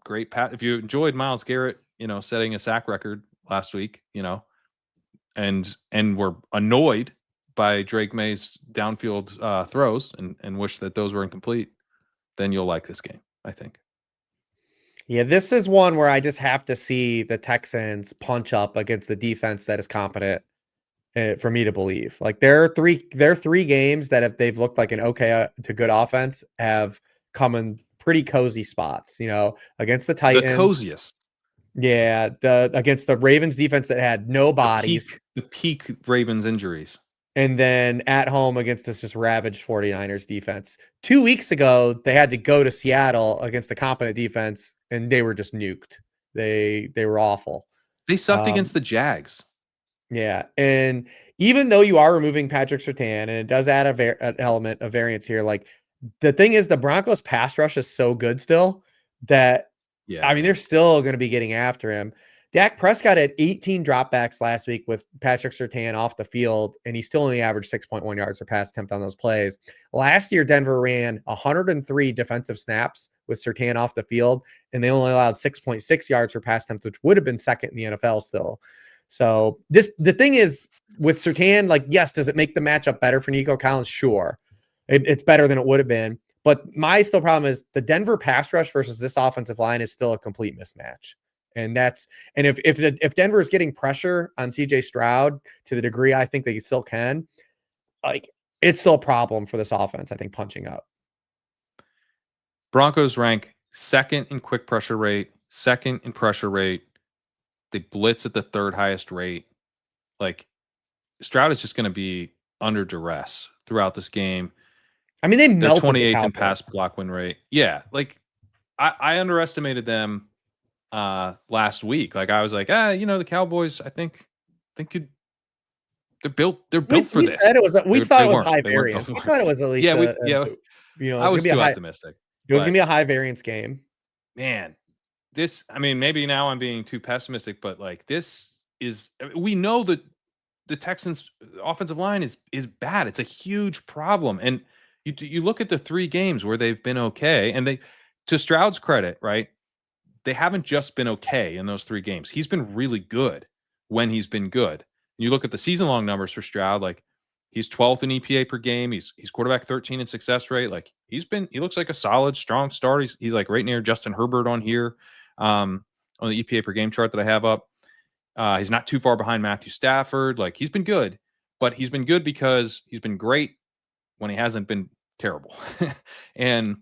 great Pat, if you enjoyed Myles Garrett, setting a sack record last week, and were annoyed by Drake May's downfield throws and wish that those were incomplete, then you'll like this game, I think. Yeah, this is one where I just have to see the Texans punch up against the defense that is competent for me to believe. Like there are three games that if they've looked like an okay to good offense have come in pretty cozy spots. Against the The Titans, coziest, yeah, against the Ravens defense that had no bodies, the peak Ravens injuries. and then at home against this just ravaged 49ers defense. 2 weeks ago, they had to go to Seattle against the competent defense, and they were just nuked. They were awful. They sucked against the Jags. Yeah, and even though you are removing Patrick Surtain, and it does add an element of variance here, like the thing is, the Broncos' pass rush is so good still that Yeah, I mean they're still going to be getting after him. Dak Prescott had 18 dropbacks last week with Patrick Surtain off the field, and he still only averaged 6.1 yards per pass attempt on those plays. Last year, Denver ran 103 defensive snaps with Surtain off the field, and they only allowed 6.6 yards per pass attempt, which would have been second in the NFL still. So the thing is with Surtain, like, yes, does it make the matchup better for Nico Collins? Sure. It's better than it would have been. But my still problem is the Denver pass rush versus this offensive line is still a complete mismatch. And if Denver is getting pressure on CJ Stroud to the degree I think they still can, like it's still a problem for this offense, I think, punching up. Broncos rank second in quick pressure rate, second in pressure rate. They blitz at the third highest rate. Like Stroud is just going to be under duress throughout this game. I mean, they They're melted the 28th in Cowboys. pass block win rate. Yeah, like I underestimated them last week. Like I was like, the Cowboys, I think could they're built for We this. said it was. We thought They it was weren't. high They weren't built variance. We for thought it. it was at least Yeah, it I was was gonna be too a high. optimistic. It was gonna be a high variance game. Man, I mean, maybe now I'm being too pessimistic, but like this is, we know that the Texans' offensive line is bad. It's a huge problem, and you look at the 3 games where they've been okay, and to Stroud's credit, right? They haven't just been okay in those 3 games. He's been really good when he's been good. You look at the season long numbers for Stroud, like he's 12th in EPA per game. He's quarterback 13 in success rate. Like he looks like a solid, strong start. He's like right near Justin Herbert on here, on the EPA per game chart that I have up. He's not too far behind Matthew Stafford. Like he's been good, but he's been good because he's been great when he hasn't been terrible. And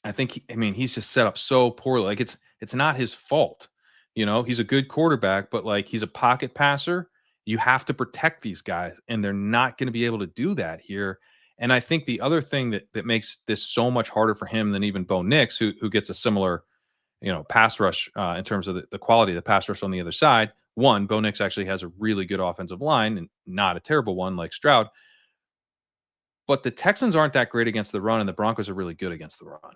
I think he's just set up so poorly. Like it's not his fault. He's a good quarterback, but like he's a pocket passer. You have to protect these guys, and they're not going to be able to do that here. And I think the other thing that makes this so much harder for him than even Bo Nix, who gets a similar, pass rush in terms of the quality of the pass rush on the other side. One, Bo Nix actually has a really good offensive line and not a terrible one like Stroud. But the Texans aren't that great against the run, and the Broncos are really good against the run.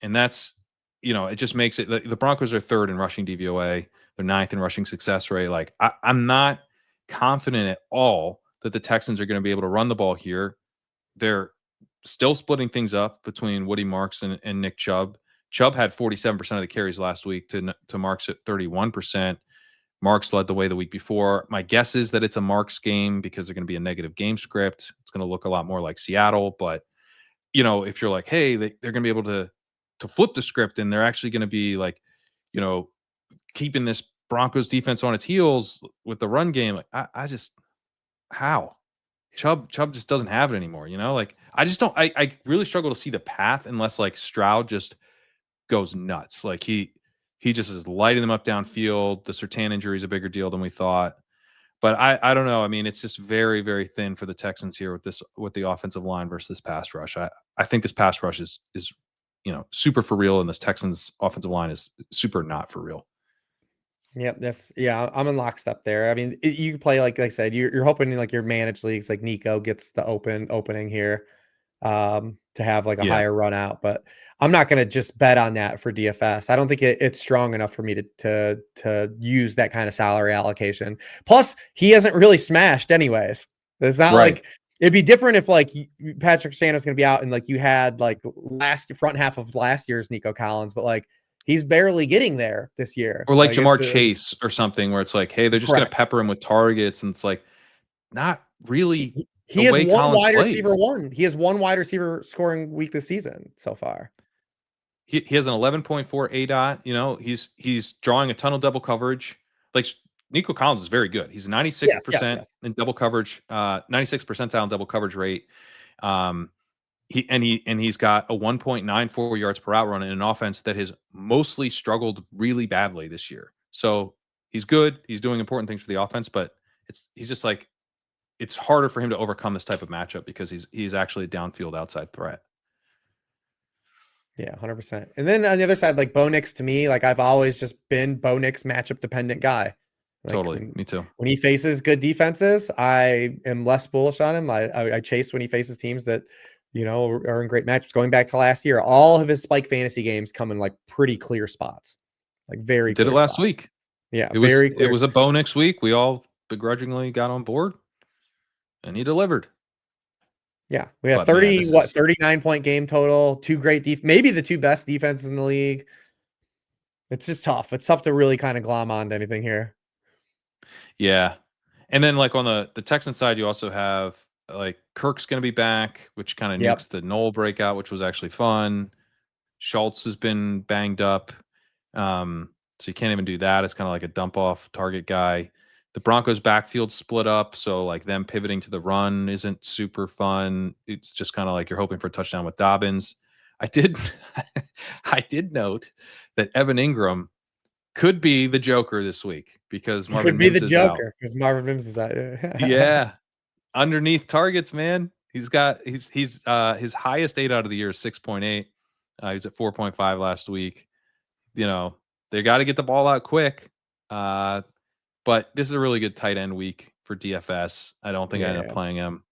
And that's, it just makes it, the Broncos are 3rd in rushing DVOA. They're 9th in rushing success rate. Like I'm not confident at all that the Texans are going to be able to run the ball here. They're still splitting things up between Woody Marks and Nick Chubb. Chubb had 47% of the carries last week to Marks at 31%. Marks led the way the week before. My guess is that it's a Marks game because they're going to be a negative game script. It's going to look a lot more like Seattle. But, if you're like, hey, they're going to be able to to flip the script and they're actually going to be like, you know, keeping this Broncos defense on its heels with the run game. Like, I just how Chubb just doesn't have it anymore. You know, like I just don't. I really struggle to see the path unless like Stroud just goes nuts. Like he just is lighting them up downfield. The Surtain injury is a bigger deal than we thought. But I don't know. I mean, it's just very, very thin for the Texans here with the offensive line versus this pass rush. I think this pass rush is super for real, and this Texans offensive line is super not for real. Yep, I'm in lockstep there. I mean, you can play like I said, you're hoping like your managed leagues, like Nico gets the opening here, to have like a Yeah, higher run out. But I'm not going to just bet on that for DFS. I don't think it's strong enough for me to use that kind of salary allocation. Plus, he hasn't really smashed anyways. It's not right. like it'd be different if like Patrick Santos going to be out and like you had like last front half of last year's Nico Collins, but like he's barely getting there this year. Or like Like it's Jamar Chase or something, where it's like, hey, they're just going to correct. pepper him with targets, and it's like not really the He has way one Collins wide receiver plays. one. He has one wide receiver scoring week this season so far. He has an 11.4 ADOT. You know, he's drawing a ton of double coverage. Like Nico Collins is very good. He's Yes, yes, 96% yes. in double coverage, 96 percentile in double coverage rate. Um, he's got a 1.94 yards per out run in an offense that has mostly struggled really badly this year. So he's good. He's doing important things for the offense, but he's just like it's harder for him to overcome this type of matchup because he's actually a downfield outside threat. Yeah, 100%. And then on the other side, like Bo Nix to me, like I've always just been Bo Nix matchup dependent guy. Like Totally, me too. when he faces good defenses, I am less bullish on him. I chase when he faces teams that, are in great matchups. Going back to last year, all of his spike fantasy games come in like pretty clear spots, like very Did it clear last spots. week. Yeah, It was very it clear. was a Bo next week. We all begrudgingly got on board, and he delivered. Yeah, we have But man, this is 39-point game total, two great maybe the two best defenses in the league. It's just tough. It's tough to really kind of glom on to anything here. yeah. And then like on the Texan side, you also have like Kirk's going to be back, which kind of Yep. nukes the Knoll breakout, which was actually fun. Schultz has been banged up, so you can't even do that. It's kind of like a dump off target guy. The Broncos backfield split up, so like them pivoting to the run isn't super fun. It's just kind of like you're hoping for a touchdown with Dobbins. I did I did note that Evan Ingram could be the Joker this week because He could Marvin be the Mims is out. Joker because Marvin Mims is out. Yeah, underneath targets, man. He's his highest 8 out of the year is 6.8. He was at 4.5 last week. They got to get the ball out quick. But this is a really good tight end week for DFS. I don't think I ended up Yeah. playing him.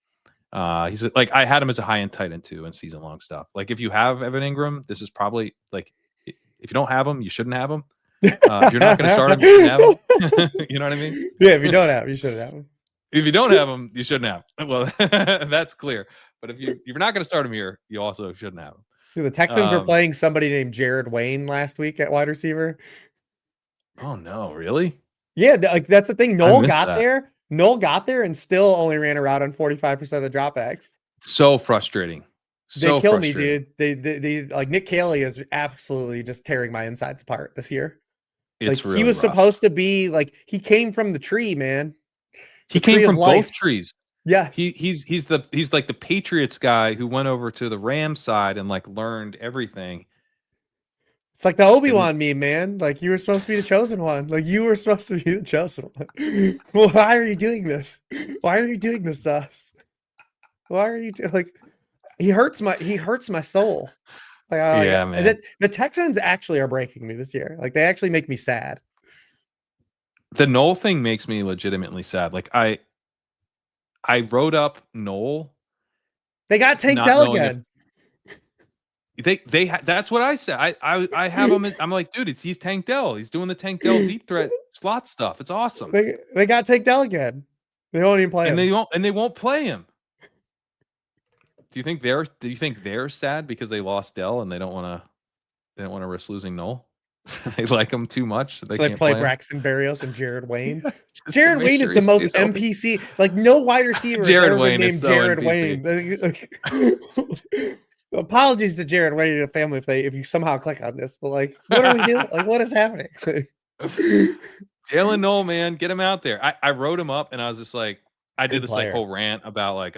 He's like I had him as a high end tight end too in season long stuff. Like if you have Evan Ingram, this is probably like if you don't have him, you shouldn't have him. If you're not going to start him, you shouldn't have him. You know what I mean? Yeah, if you don't have, you should have him. If you don't have him, you shouldn't have him. Well, that's clear. But if you're not going to start him here, you also shouldn't have him. Dude, the Texans were playing somebody named Jared Wayne last week at wide receiver. Oh no, really? Yeah, like that's the thing. I Noel missed got that. there. Noel got there and still only ran a route on 45% of the dropbacks. So frustrating. They So kill me, frustrating. dude. They like Nick Caley is absolutely just tearing my insides apart this year. Like It's he really was rough. supposed to be like he came from the tree, man. He The came tree of from both life. trees. Yes. He's like the Patriots guy who went over to the Rams side and like learned everything. It's like the And Obi-Wan meme, man. Like you were supposed to be the chosen one. Like you were supposed to be the chosen one. Well, why are you doing this? Why are you doing this to us? Why are you like he hurts my soul. yeah, man. The Texans actually are breaking me this year. Like they actually make me sad. The Knoll thing makes me legitimately sad. Like I wrote up Knoll They got Tank not Dell knowing if again. that's what I said. I have him I'm like, dude, he's Tank Dell. He's doing the Tank Dell deep threat slot stuff. It's awesome. They got Tank Dell again. They won't even play And him. they won't play him. Do you think they're sad because they lost Dell and they don't want to risk losing Knoll? They like him too much, so they So they can't play play him. Braxton Berrios and Jared Wayne. Just to Jared make Wayne is sure the he most stays healthy. NPC. Like no wide receiver has Jared ever been Wayne is named so Jared NPC. Wayne. Apologies to Jared Wade and the family if you somehow click on this, but like, what are we doing? Like, what is happening? Jalen Noel, man, get him out there. I wrote him up and I was just like, I did Good this like player. whole rant about like,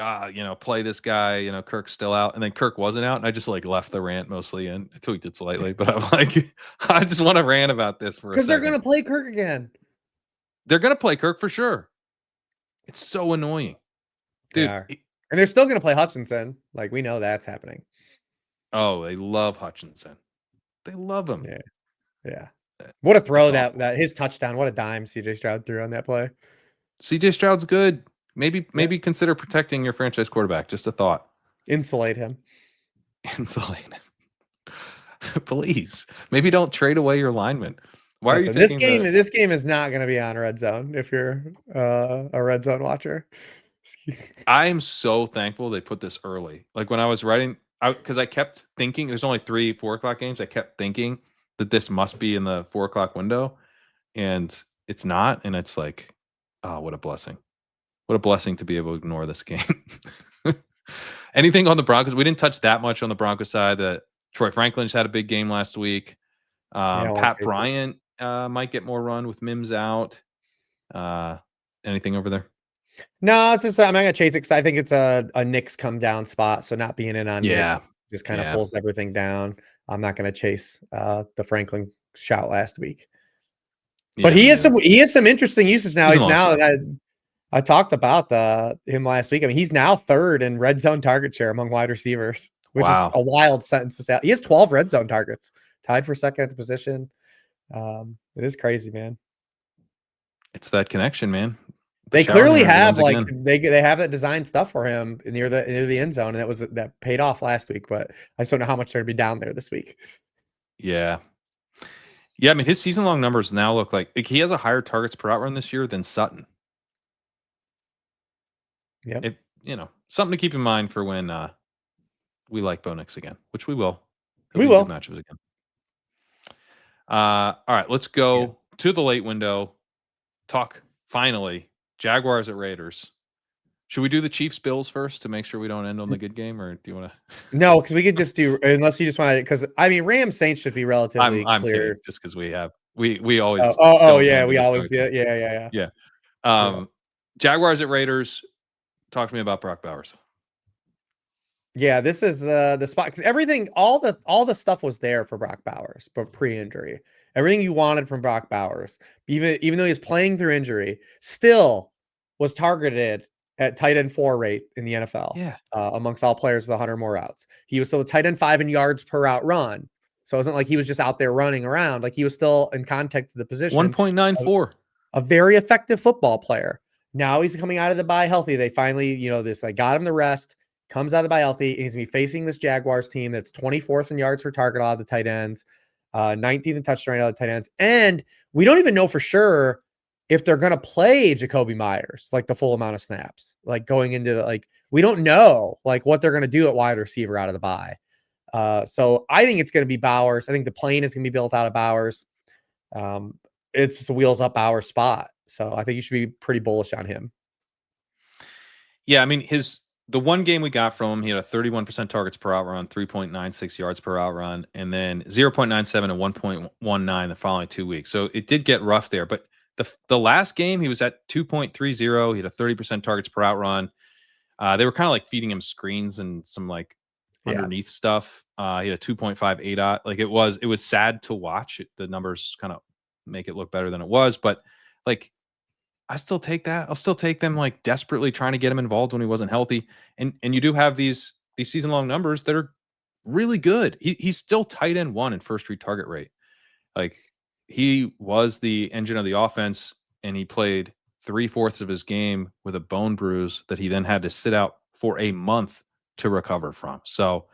play this guy, Kirk's still out. And then Kirk wasn't out. And I just like left the rant mostly and I tweaked it slightly. But I'm like, I just want to rant about this for a Because they're second. gonna play Kirk again. They're gonna play Kirk for sure. It's so annoying. They Dude. are. And they're still gonna play Hutchinson. Like, we know that's happening. Oh, they love Hutchinson. They love him. Yeah. Yeah. What a throw It's that awful. his touchdown. What a dime CJ Stroud threw on that play. CJ Stroud's good. Maybe Yeah. consider protecting your franchise quarterback. Just a thought. Insulate him. Insulate him. Please. Maybe don't trade away your lineman. Why are you Listen, this taking game is not going to be on Red Zone if you're a Red Zone watcher. I am so thankful they put this early. Like when I was writing out, because I kept thinking there's only 3 4 o'clock games. I kept thinking that this must be in the 4 o'clock window, and it's not. And it's like, oh, what a blessing! What a blessing to be able to ignore this game. Anything on the Broncos? We didn't touch that much on the Broncos side. That Troy Franklin just had a big game last week. Yeah, I want Pat to chase it. Bryant might get more run with Mims out. Anything over there? No, it's just I'm not gonna chase it because I think it's a Knicks come down spot. So not being in on Knicks Yeah, just kind of yeah. pulls everything down. I'm not gonna chase the Franklin shout last week. But Yeah, me neither. he has some interesting usage now. Season He's long now stuff. I talked about him last week. I mean, he's now third in red zone target share among wide receivers, which is Wow. a wild sentence to say. He has 12 red zone targets, tied for second at the position. It is crazy, man. It's that connection, man. The They shower clearly never have ends like again. they have that design stuff for him near the end zone, and that paid off last week. But I just don't know how much they're gonna be down there this week. Yeah. Yeah, I mean, his season long numbers now look like he has a higher targets per out run this year than Sutton. Yep, If something to keep in mind for when we like Bo Nix again, which we will. It'll we be good will. matchups again. All right, let's Yeah. go to the late window. Talk finally Jaguars at Raiders. Should we do the Chiefs Bills first to make sure we don't end on the good game, or do you want to? No, because we could just do unless you just want to. Because I mean, Rams Saints should be relatively I'm kidding, clear. just because we always Oh don't yeah, end in we the always correct do. game. Yeah. Yeah. Yeah. Jaguars at Raiders. Talk to me about Brock Bowers. Yeah, this is the spot because everything, all the stuff was there for Brock Bowers, but pre-injury, everything you wanted from Brock Bowers, even though he's playing through injury, still was targeted at tight end 4 rate in the NFL Yeah. amongst all players with 100 more routes. He was still a tight end 5 in yards per route run, so it wasn't like he was just out there running around. Like he was still in contact to the position. 1.94. A very effective football player. Now he's coming out of the bye healthy. They finally, they got him the rest, comes out of the bye healthy, and he's going to be facing this Jaguars team that's 24th in yards per target out of the tight ends, 19th in touchdown out of the tight ends. And we don't even know for sure if they're going to play Jacoby Myers, like the full amount of snaps, like going into we don't know like what they're going to do at wide receiver out of the bye. So I think it's going to be Bowers. I think the plane is going to be built out of Bowers. It's just a wheels up our spot. So I think you should be pretty bullish on him. Yeah, I mean the one game we got from him, he had a 31% targets per out run, 3.96 yards per out run, and then 0.97 and 1.19 the following 2 weeks. So it did get rough there, but the last game he was at 2.30. He had a 30% targets per out run. They were kind of like feeding him screens and some like underneath stuff. He had a 2.58 out. Like it was sad to watch. The numbers kind of make it look better than it was, but like I still take that. I'll still take them like desperately trying to get him involved when he wasn't healthy. And you do have these season long numbers that are really good. He's still tight end 1 in first read target rate. Like he was the engine of the offense, and he played 3/4 of his game with a bone bruise that he then had to sit out for a month to recover from. So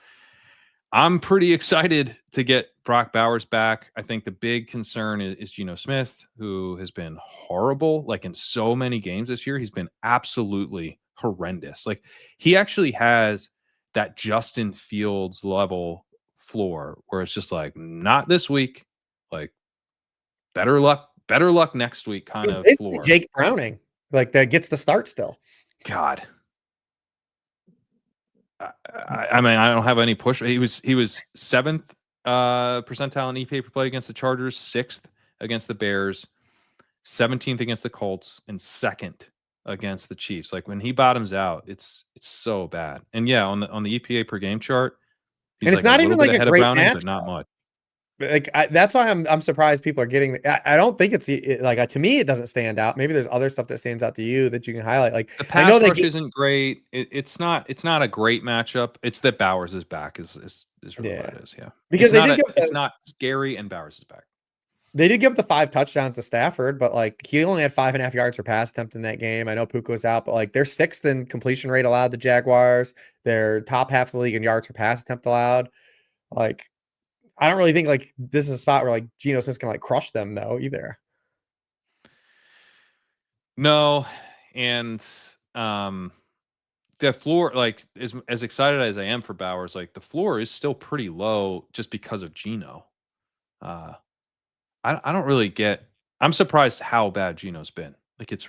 I'm pretty excited to get Brock Bowers back. I think the big concern is Geno Smith, who has been horrible. Like in so many games this year, he's been absolutely horrendous. Like he actually has that Justin Fields level floor where it's just like, not this week. Like better luck next week kind He's of basically floor. Jake Browning, like that gets the start still. God. I mean, I don't have any push. He was 7th percentile in EPA per play against the Chargers, 6th against the Bears, 17th against the Colts, and 2nd against the Chiefs. Like when he bottoms out, it's so bad. And yeah, on the EPA per game chart, he's And it's like a not little even bit like a ahead of great Browning, match. but not much. Like that's why I'm surprised people are getting. I don't think it's like to me it doesn't stand out. Maybe there's other stuff that stands out to you that you can highlight. Like The I know pass they rush get, isn't great. It's not a great matchup. It's that Bowers is back is really what yeah, it is. Yeah, because it's not scary, and Bowers is back. they did give up the 5 touchdowns to Stafford, but like he only had 5.5 yards per pass attempt in that game. I know Puka was out, but like they're 6th in completion rate allowed to Jaguars. They're top half of the league in yards per pass attempt allowed. Like I don't really think like this is a spot where like Geno Smith's gonna like crush them though either. No, and the floor, like as excited as I am for Bowers, like the floor is still pretty low just because of Geno. Uh, I don't really get. I'm surprised how bad Geno's been. Like it's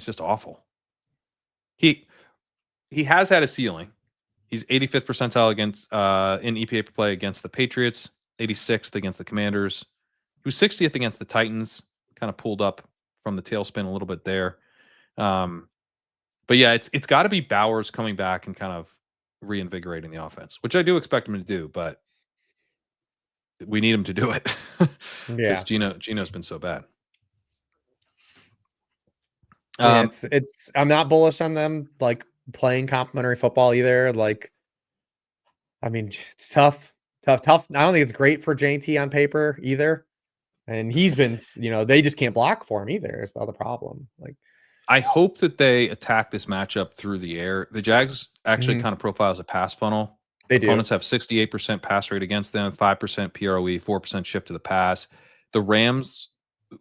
just awful. He he has had a ceiling. He's 85th percentile against in EPA per play against the Patriots, 86th against the Commanders. He was 60th against the Titans. Kind of pulled up from the tailspin a little bit there. But yeah, it's got to be Bowers coming back and kind of reinvigorating the offense, which I do expect him to do, but we need him to do it because Yeah. Geno's been so bad. Yeah, Um, it's I'm not bullish on them like playing complimentary football either. Like, I mean, it's tough, tough. I don't think it's great for JT on paper either. And he's been, they just can't block for him either. Is the other problem. Like, I hope that they attack this matchup through the air. The Jags actually mhm, kind of profile as a pass funnel. they do. Opponents have 68% pass rate against them, 5% PROE, 4% shift to the pass. The Rams,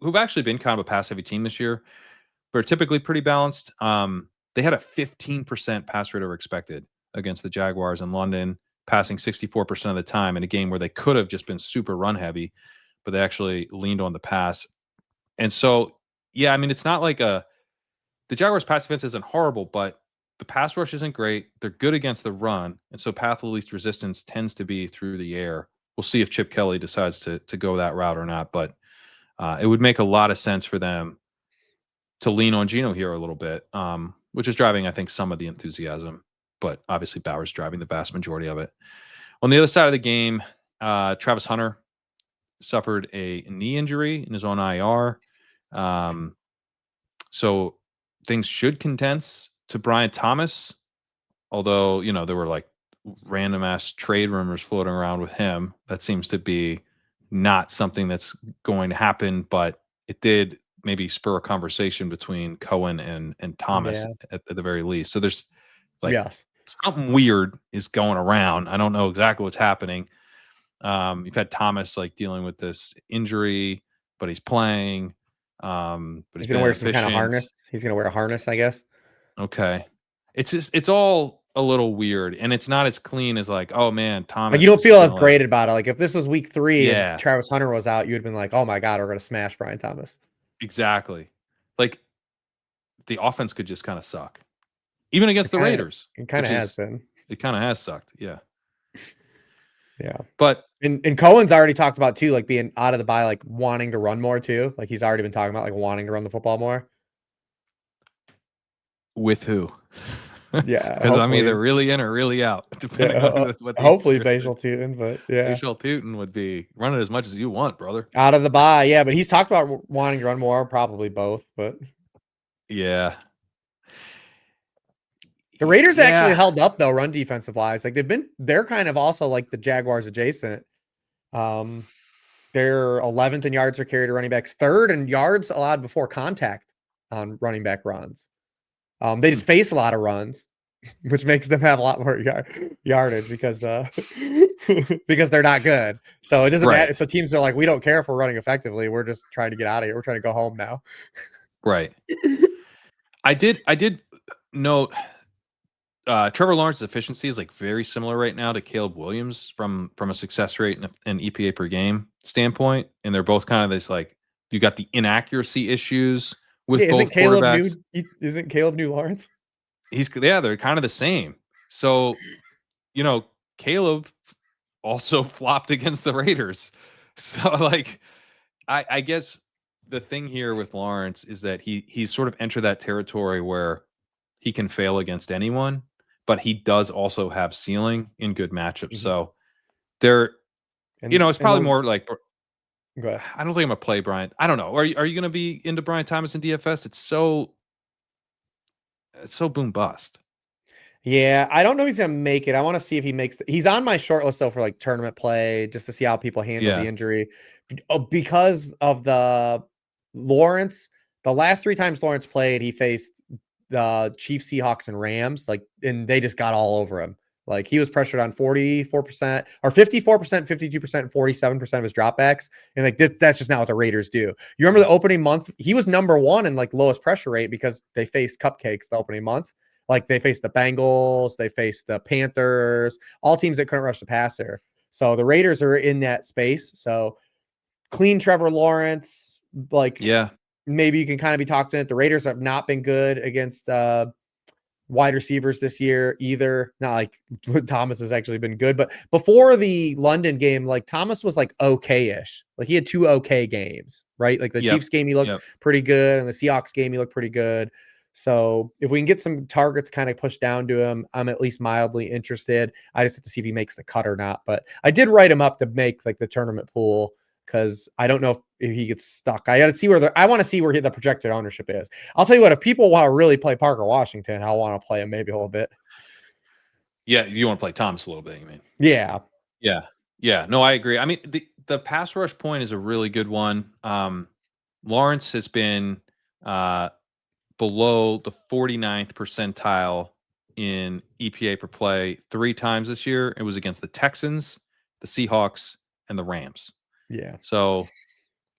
who've actually been kind of a pass heavy team this year, but are typically pretty balanced. They had a 15% pass rate over expected against the Jaguars in London, passing 64% of the time in a game where they could have just been super run heavy, but they actually leaned on the pass. And so, yeah, I mean, it's not like the Jaguars' pass defense isn't horrible, but the pass rush isn't great. They're good against the run, and so path of least resistance tends to be through the air. We'll see if Chip Kelly decides to go that route or not, but it would make a lot of sense for them to lean on Geno here a little bit, which is driving, I think, some of the enthusiasm. But obviously, Bowers driving the vast majority of it. On the other side of the game, Travis Hunter suffered a knee injury and is on IR. So things should condense to Brian Thomas, although, there were like random ass trade rumors floating around with him. That seems to be not something that's going to happen, but it did maybe spur a conversation between Cohen and Thomas Yeah. at the very least. So there's like Yes. something weird is going around. I don't know exactly what's happening. You've had Thomas like dealing with this injury, but he's playing. But He's he's gonna been wear some kind of inefficient. harness. He's gonna wear a harness, I guess. Okay. It's all a little weird, and it's not as clean as like, oh man, Like you Thomas don't is feel as gonna like, great about it. Like if this was week 3 and yeah, Travis Hunter was out, you'd have been like, oh my God, we're gonna smash Brian Thomas. exactly. Like the offense could just kind of suck, even against It the kind of Raiders, it kind which of has is been. it kind of has sucked, yeah. Yeah. But And Cohen's already talked about too, like being out of the bye, like wanting to run more too. Like he's already been talking about like wanting to run the football more. with who? Yeah, Because I'm either hopefully. really in or really out, Yeah, depending on what the hopefully answer is. Bashal Tutin, but yeah. Facial Tootin would be run it as much as you want, brother. Out of the bye, yeah, but he's talked about wanting to run more, probably both, but Yeah. the Raiders actually Yeah. held up though, run defensive wise. Like they're kind of also like the Jaguars adjacent. Um, they're 11th in yards per carry to running backs, third in yards allowed before contact on running back runs. They Hmm. just face a lot of runs, which makes them have a lot more yardage because because they're not good. So it doesn't Right. matter. So teams are like, we don't care if we're running effectively. We're just trying to get out of here. We're trying to go home now. Right. I did note Trevor Lawrence's efficiency is like very similar right now to Caleb Williams from a success rate and EPA per game standpoint, and they're both kind of this like you got the inaccuracy issues Yeah, with both quarterbacks. Isn't Caleb New Lawrence? they're kind of the same. So, Caleb also flopped against the Raiders. So like I guess the thing here with Lawrence is that he's sort of entered that territory where he can fail against anyone, but he does also have ceiling in good matchups. Mhm. So there, And it's and probably the more like go ahead. I don't think I'm gonna play Brian. I don't know. Are you gonna be into Brian Thomas in DFS? It's so boom bust. Yeah, I don't know if he's gonna make it. I want to see if he makes. He's on my short list though for like tournament play, just to see how people handle the Yeah. injury. Because of the Lawrence, the last 3 times Lawrence played, he faced the Chiefs, Seahawks, and Rams. Like, and they just got all over him. Like he was pressured on 44% or 54%, 52%, 47% of his dropbacks. And like that's just not what the Raiders do. You remember the opening month? He was number one in like lowest pressure rate because they faced cupcakes the opening month. Like they faced the Bengals, they faced the Panthers, all teams that couldn't rush the passer. So the Raiders are in that space. So clean Trevor Lawrence, like Yeah. maybe you can kind of be talked to it. The Raiders have not been good against wide receivers this year either. Not like Thomas has actually been good, but before the London game, like Thomas was like okay-ish. Like he had 2 okay games, right? Like the Yep. Chiefs game, he looked Yep. pretty good, and the Seahawks game, he looked pretty good. So if we can get some targets kind of pushed down to him, I'm at least mildly interested. I just have to see if he makes the cut or not. But I did write him up to make like the tournament pool because I don't know if he gets stuck. I got to see I want to see where the projected ownership is. I'll tell you what, if people want to really play Parker Washington, I'll want to play him maybe a little bit. Yeah. You want to play Thomas a little bit, you mean? Yeah. Yeah. Yeah. No, I agree. I mean, the pass rush point is a really good one. Lawrence has been uh, below the 49th percentile in EPA per play 3 times this year. It was against the Texans, the Seahawks, and the Rams. Yeah. So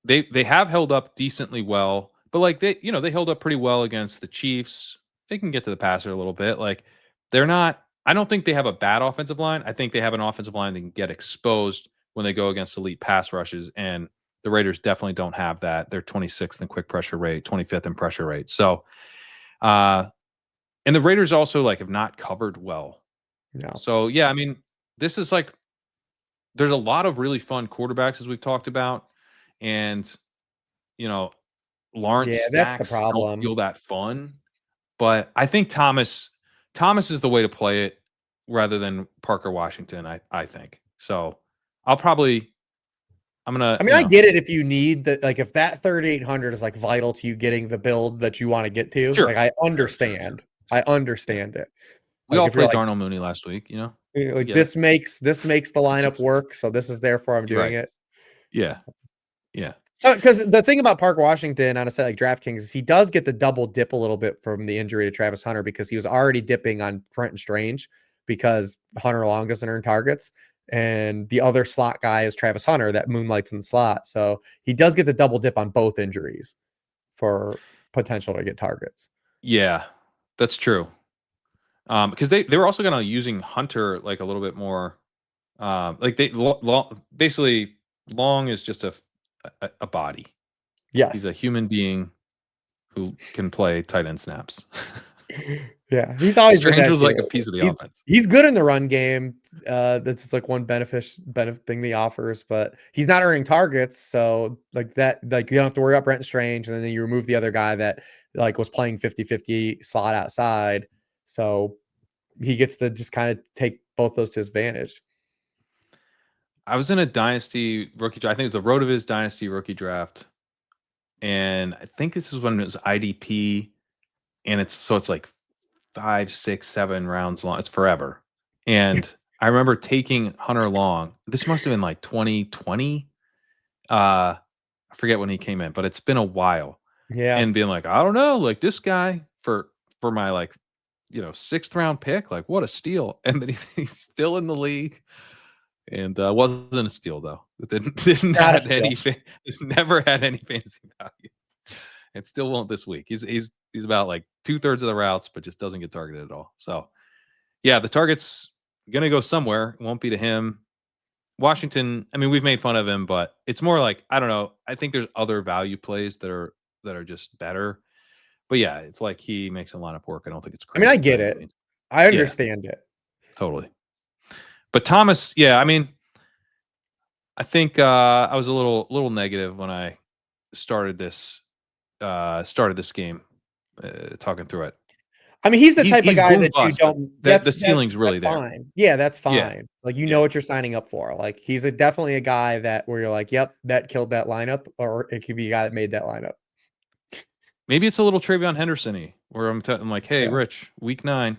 they have held up decently well, but like they held up pretty well against the Chiefs. They can get to the passer a little bit. Like they're not. I don't think they have a bad offensive line. I think they have an offensive line that can get exposed when they go against elite pass rushes, and the Raiders definitely don't have that. They're 26th in quick pressure rate, 25th in pressure rate. So, and the Raiders also like have not covered well. No. So yeah, I mean, this is like there's a lot of really fun quarterbacks as we've talked about, and you know Lawrence Yeah, that's the stacks don't problem. feel that fun, but I think Thomas is the way to play it rather than Parker Washington, I think. So, I'll probably I'm gonna, I mean, I get it if you need that, like if that 3,800 is like vital to you getting the build that you want to get to. sure, Like I sure, sure, sure. understand. I Yeah. understand it. We Like all if you're played like Darnell Mooney last week, we like get it. this makes the lineup work, so this is therefore I'm doing Right. it. Yeah. Yeah. So, because the thing about Park Washington on a site like DraftKings is he does get the double dip a little bit from the injury to Travis Hunter because he was already dipping on Brenton Strange because Hunter Long doesn't earn targets. And the other slot guy is Travis Hunter that moonlights in the slot. So he does get the double dip on both injuries for potential to get targets. Yeah. That's true. Because they were also gonna using Hunter, like, a little bit more, like, basically, Long is just a body. He's Yes. a human being who can play tight end snaps. Yeah, he's always been Strange that was too. like a piece of the He's offense. he's good in the run game. That's like one benefit thing he offers, but he's not earning targets. So like that, like you don't have to worry about Brent Strange, and then you remove the other guy that like was playing 50-50 slot outside. So he gets to just kind of take both those to his advantage. I was in a dynasty rookie draft. I think it was the Rotoviz dynasty rookie draft, and I think this is when it was IDP, and it's like 5, 6, 7 rounds long. It's forever. And I remember taking Hunter Long. This must have been like 2020. I forget when he came in, but it's been a while. Yeah. And being like, I don't know, like this guy for my like, 6th round pick, like what a steal. And then he's still in the league. And wasn't a steal though. It didn't Not a have steal. any it's never had any fantasy value. It still won't this week. He's about like 2/3 of the routes, but just doesn't get targeted at all. So yeah, the target's gonna go somewhere. It won't be to him. Washington, I mean, we've made fun of him, but it's more like, I don't know. I think there's other value plays that are just better. But yeah, it's like he makes a lineup work. I don't think it's I mean, I crazy by get any it. means. I Yeah, understand it. totally. But Thomas, yeah, I mean, I think I was a little negative when I started this game, talking through it. I mean, he's the type of He's guy boom that you bust, but don't. the ceiling's really That's there. fine. Yeah, that's Yeah, fine. Like you know yeah. what you're signing up for. Like he's definitely a guy that where you're like, yep, that killed that lineup, or it could be a guy that made that lineup. Maybe it's a little Travion Henderson-y, where I'm like, hey, Yeah. Rich, week 9,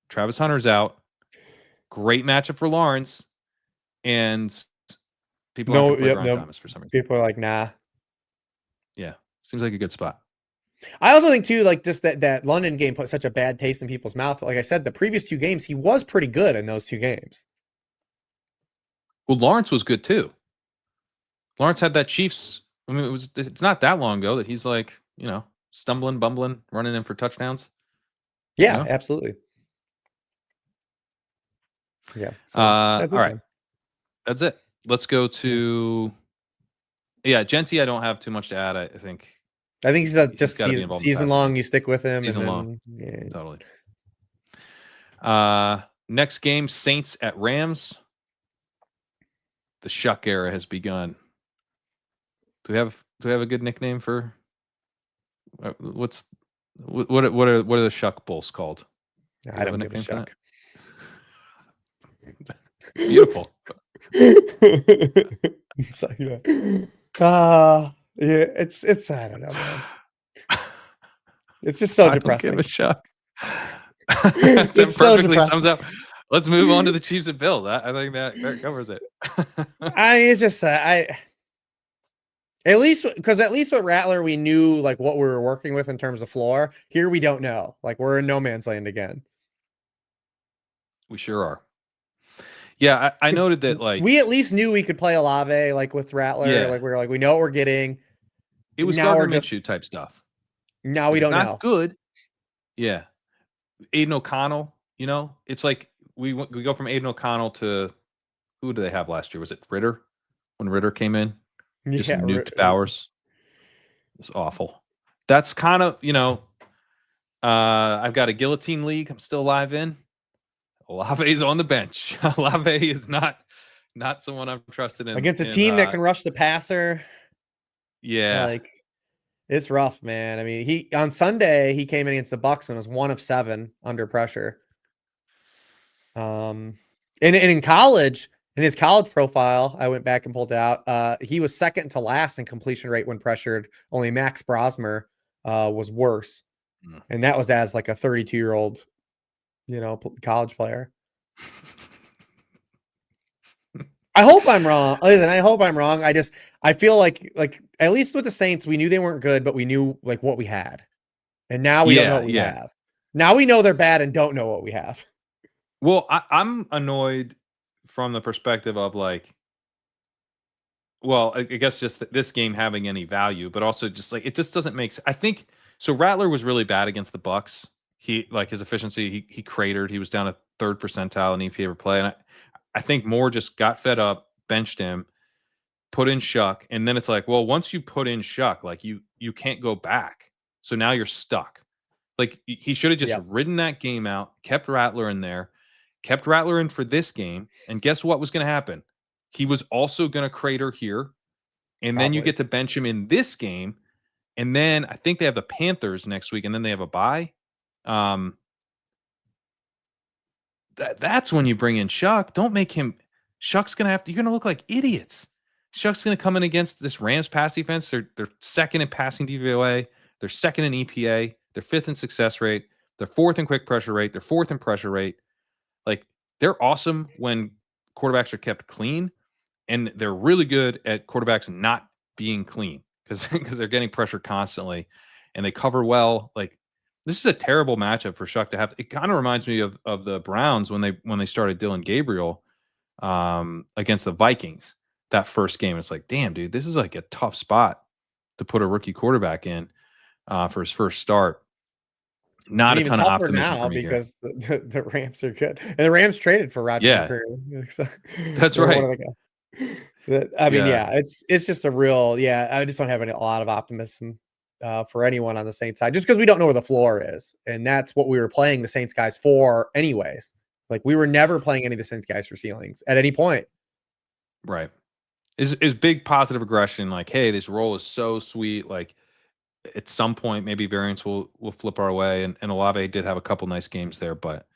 Travis Hunter's out. Great matchup for Lawrence, and people aren't No. going to play Yep. Brian No. Thomas for some reason. People are like, nah. Yeah, seems like a good spot. I also think too, like just that London game put such a bad taste in people's mouth. But like I said, the previous 2 games, he was pretty good in those 2 games. Well, Lawrence was good too. Lawrence had that Chiefs. I mean, it's not that long ago that he's like, stumbling, bumbling, running in for touchdowns. You Yeah, know. absolutely. Yeah. So that's All it right, then. that's it. Let's go Yeah. to Genty. I don't have too much to add. I think I think he's he's just got to be involved in the season passing long. game. You stick with him, and Season long, then yeah. totally. Next game, Saints at Rams. The Shuck era has begun. Do we have a good nickname for what are the Shuck Bulls called? Do we I have a don't give a nickname for that? shuck. Beautiful. It's like, yeah, it's I don't know, man. It's just so I don't give a depressing. shuck. That It's so perfectly sums depressing. up. Let's move on to the Chiefs and Bills. I think that covers it. It's just I at least because at least with Rattler we knew like what we were working with in terms of floor. Here we don't know. Like we're in no man's land again. We sure are. Yeah, I 'Cause noted that, like, we at least knew we could play Olave like with Rattler. yeah, Like we were like we know what we're getting. it was Now we're Gardner Minshew just type stuff. now we Like, it's don't not know. good. Yeah, Aiden O'Connell. It's like we go from Aiden O'Connell to who do they have last year? Was it Ritter? When Ritter came in, just Yeah, nuked Bowers. It's awful. That's kind of I've got a guillotine league. I'm still live in. Olave's on the bench. Olave is not someone I'm trusted in. against a team that can rush the passer. Yeah. Like it's rough, man. I mean, he on Sunday he came in against the Bucks and was 1 of 7 under pressure. And in college, in his college profile, I went back and pulled it out. He was second to last in completion rate when pressured. Only Max Brosmer was worse, Mm. and that was as like a 32-year-old, college player. I hope I'm wrong. Listen, I hope I'm wrong. I feel like at least with the Saints, we knew they weren't good, but we knew like what we had, and now we don't know Yeah, what we yeah. have. Now we know they're bad and don't know what we have. Well, I'm annoyed from the perspective of like, well, I guess just this game having any value, but also just like it just doesn't make. I think so. Rattler was really bad against the Bucks. He like his efficiency. He cratered. He was down a third percentile in EPA per play, and I think Moore just got fed up, benched him, put in Shuck, and then it's like, well, once you put in Shuck, like you can't go back. So now you're stuck. Like he should have just Yep, ridden that game out, kept Rattler in there, kept Rattler in for this game, and guess what was going to happen? He was also going to crater here, and then you probably. get to bench him in this game, and then I think they have the Panthers next week, and then they have a bye. Um, that's when you bring in Shuck. Don't make him. Shuck's gonna have to. You're gonna look like idiots. Shuck's gonna come in against this Rams pass defense. They're second in passing DVOA. They're second in EPA. They're fifth in success rate. They're fourth in quick pressure rate. They're fourth in pressure rate. Like they're awesome when quarterbacks are kept clean, and they're really good at quarterbacks not being clean because they're getting pressure constantly, and they cover well. Like this is a terrible matchup for Shuck to have. It kind of reminds me of the Browns when they started Dylan Gabriel against the Vikings that first game. It's like, damn, dude, this is like a tough spot to put a rookie quarterback in for his first start. Not And a even ton of tougher optimism for now me here. because the Rams are good. And the Rams traded for Roger Yeah, McCreary. So that's they're one right. of the guys. I mean, Yeah, yeah, it's just a real I just don't have a lot of optimism for anyone on the Saints side, just because we don't know where the floor is, and that's what we were playing the Saints guys for, anyways. Like we were never playing any of the Saints guys for ceilings at any point. Right. Is big positive aggression like, hey, this role is so sweet. Like at some point, maybe variance will flip our way. And Olave did have a couple nice games there, but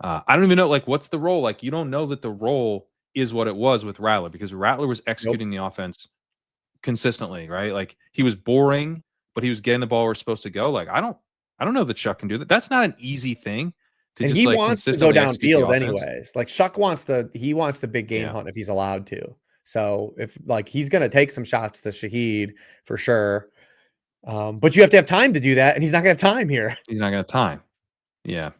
I don't even know like what's the role. Like you don't know that the role is what it was with Rattler because Rattler was Nope. executing the offense consistently, right? Like he was boring, but he was getting the ball where it's supposed to go. Like I don't know that Chuck can do that. That's not an easy thing to And just he like wants to go consistently execute the downfield offense. anyways. Like Shuck wants the big game Yeah, hunt if he's allowed to. So if like he's gonna take some shots to Shaheed for sure. But you have to have time to do that, and he's not gonna have time here. he's not gonna have time. Yeah.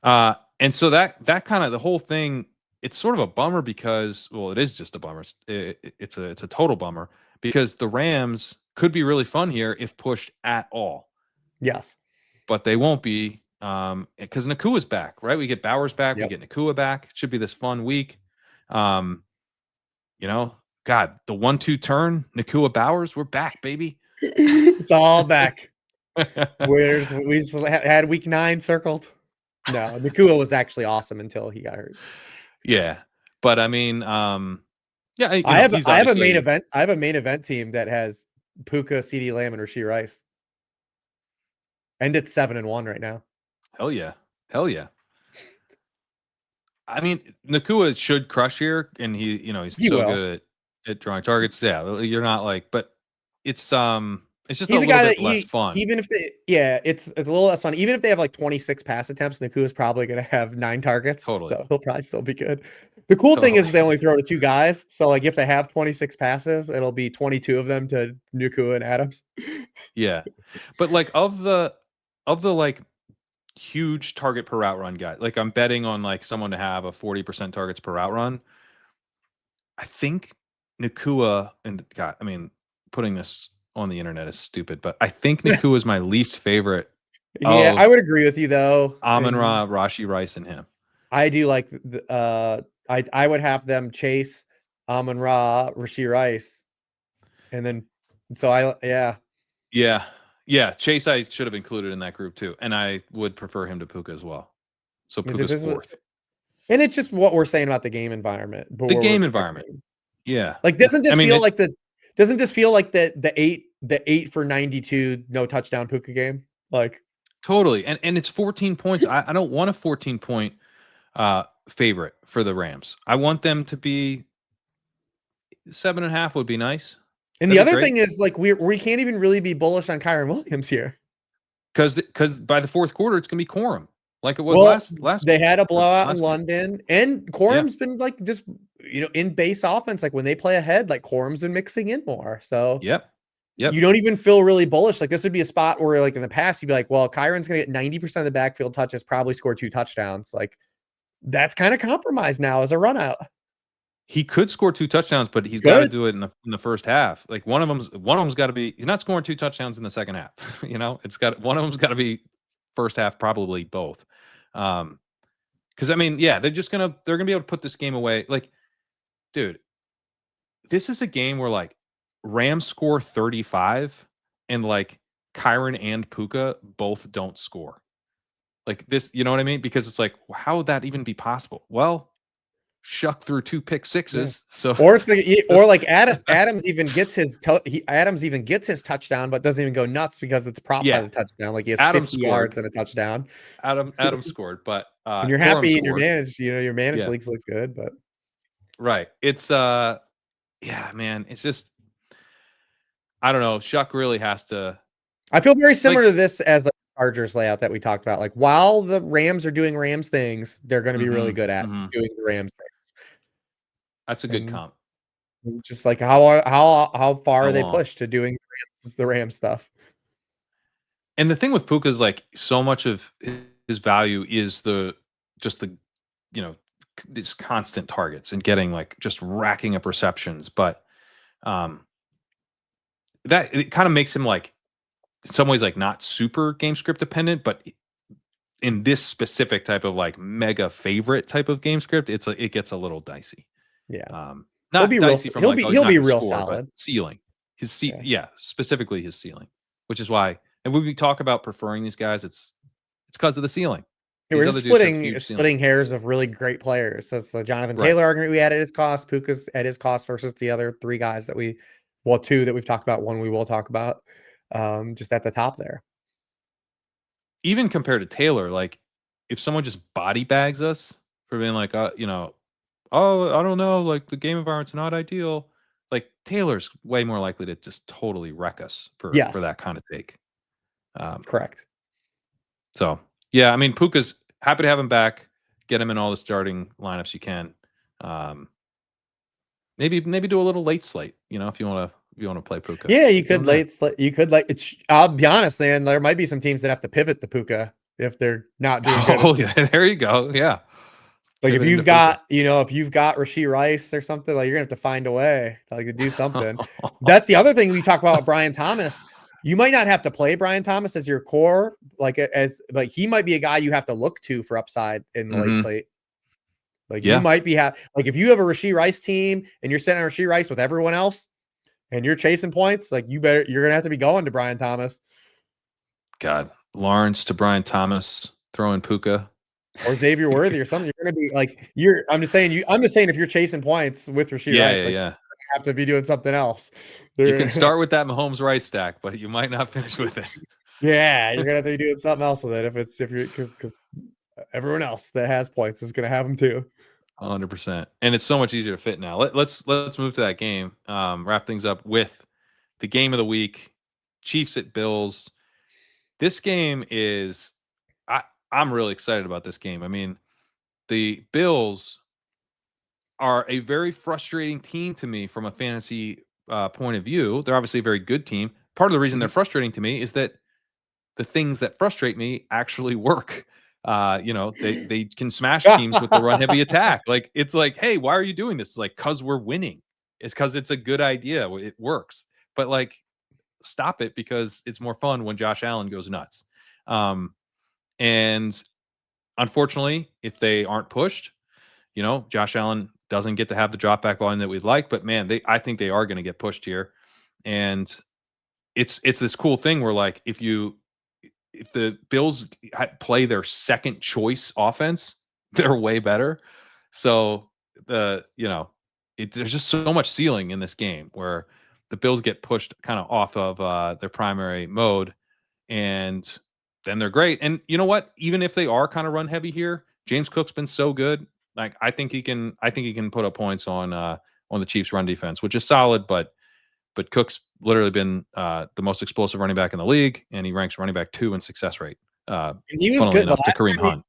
And so that kind of the whole thing, it's sort of a bummer because, well, it is just a bummer. It's a total bummer because the Rams could be really fun here if pushed at all, Yes. but they won't be because Nakua's back, right? We get Bowers back, we Yep. get Nakua back. It should be this fun week. Um, God, the 1-2 turn, Nakua Bowers, we're back, baby. It's all back. We just had week 9 circled. No, Nakua was actually awesome until he got hurt. Yeah, but I mean, yeah, he's I have a main obviously event. I have a main event team that has Puka, CD Lamb, and Rashee Rice. And it's 7-1 right now. hell yeah, hell yeah. I mean, Nakua should crush here, and he's He so will. good at drawing targets. Yeah, you're not like, but it's just a He's a little guy bit that less fun. even if it's a little less fun. Even if they have like 26 pass attempts, Nakua is probably going to have 9 targets, Totally, so he'll probably still be good. The cool thing is totally. they only throw to 2 guys, so like if they have 26 passes, it'll be 22 of them to Nakua and Adams. Yeah, but like of the like huge target per route run guy, like I'm betting on like someone to have a 40% targets per route run. I think Nakua and God, I mean, putting this on the internet is stupid, but I think Nakua is my least favorite Yeah, I of would agree with you though, Amon and Ra, Rashi Rice, and him. I do like I would have them chase Amon Ra, Rashee Rice, and then so I yeah. Yeah. Yeah. Chase, I should have included in that group too. And I would prefer him to Puka as well. So It just Puka's is fourth. and it's just what we're saying about the game environment, but The what we're game environment. expecting. Yeah. Like, I mean, doesn't this feel like the 8 for 92 no touchdown Puka game? Like, totally. And it's 14 points. I don't want a 14-point favorite for the Rams. I want them to be 7.5 would be nice. and the That'd be other great. thing is like we can't even really be bullish on Kyren Williams here. Because by the fourth quarter, it's gonna be quorum. Like it was Well, last they had a blowout in last game. London, and Yeah. Quorum's been like just in base offense, like when they play ahead, like Quorum's been mixing in more. So Yep. you Yep. don't even feel really bullish. Like this would be a spot where, like in the past, you'd be like, well, Kyron's gonna get 90% of the backfield touches, probably score 2 touchdowns. Like that's kind of compromised now as a run out. He could score 2 touchdowns, but he's got to Good. do it in the first half. Like one of them's got to be. He's not scoring 2 touchdowns in the second half. It's got one of them's got to be first half, probably both. Because I mean, yeah, they're gonna be able to put this game away. Like, dude, this is a game where like Rams score 35, and like Kyron and Puka both don't score. Like this, you know what I mean? Because it's like, how would that even be possible? Well, Shuck threw 2 pick Yeah. sixes. So Or it's like, or like Adams even gets his Adams even gets his touchdown, but doesn't even go nuts because it's propped by yeah, the touchdown. Like he has Adam 50 scored. yards and a touchdown. Adam scored, but And you're Corum happy and you're scored. managed, your managed Yeah, leagues look good, but right. It's yeah, man. It's just I don't know. Shuck really has to I feel very similar like. to this as the Chargers layout that we talked about. Like while the Rams are doing Rams things, they're going to be really good at Hmm. doing the Rams That's a good things. comp. And just like how far How are they long? pushed to doing the Rams stuff? And the thing with Puka is like so much of his value is just the you know these constant targets and getting like just racking up receptions, but um that it kind of makes him like in some ways like not super game script dependent, but in this specific type of like mega favorite type of game script, it gets a little dicey. Yeah. He'll Not be real dicey from like, oh, he's he'll not be going to real score, but solid. ceiling. Yeah. Yeah, specifically his ceiling. which is why. And when we talk about preferring these guys, it's because of the ceiling. Yeah, These we're other just dudes have huge ceilings. splitting hairs of really great players. That's the Jonathan Right. Taylor argument we had at his cost, Puka's at his cost versus the other three guys that two that we've talked about, one we will talk about, just at the top there. Even compared to Taylor, like if someone just body bags us for being like, oh, I don't know, like the game environment's not ideal. Like Taylor's way more likely to just totally wreck us for Yes, that kind of take. correct. So yeah, I mean Puka's happy to have him back. Get him in all the starting lineups you can. Um, maybe do a little late slate. If you want to play Puka. Yeah, you Keep could doing that. you could it's I'll be honest, man, there might be some teams that have to pivot the Puka if they're not doing good. Oh yeah, there you go. Yeah, Like if pivot into you've Puka. got, if you've got Rashee Rice or something, like you're gonna have to find a way like to do something. That's the other thing we talk about with Brian Thomas. You might not have to play Brian Thomas as your core, as he might be a guy you have to look to for upside in the late Hmm. slate. Like you Yeah, might be like if you have a Rashee Rice team and you're sitting on Rashee Rice with everyone else and you're chasing points, like you're gonna have to be going to Brian Thomas God, Lawrence to Brian Thomas throwing Puka. or Xavier Worthy or something. You're gonna be like I'm just saying if you're chasing points with Rashee Yeah, Rice, yeah, like yeah. have to be doing something else. You can start with that Mahomes Rice stack, but you might not finish with it. Yeah, you're gonna have to be doing something else with it if you're because everyone else that has points is gonna have them too. 100%. And it's so much easier to fit now. Let's move to that game. Wrap things up with the game of the week, Chiefs at Bills. This game is I I'm really excited about this game. I mean, the Bills are a very frustrating team to me from a fantasy point of view. They're obviously a very good team. Part of the reason they're Mhm. frustrating to me is that the things that frustrate me actually work. They can smash teams with the run heavy attack. Like it's like, hey, why are you doing this? It's like, cause we're winning. It's because it's a good idea. It works. But like, stop it because it's more fun when Josh Allen goes nuts. And unfortunately, if they aren't pushed, Josh Allen doesn't get to have the drop back volume that we'd like. But man, I think they are going to get pushed here. And it's this cool thing where like if the Bills play their second choice offense, they're way better. So there's just so much ceiling in this game where the Bills get pushed kind of off of their primary mode, and then they're great. And you know what? Even if they are kind of run heavy here, James Cook's been so good. Like I think he can. I think he can put up points on the Chiefs' run defense, which is solid, but Cook's literally been the most explosive running back in the league, and he ranks running back 2 in success rate. And he was Funnily good enough, to Kareem Hunt.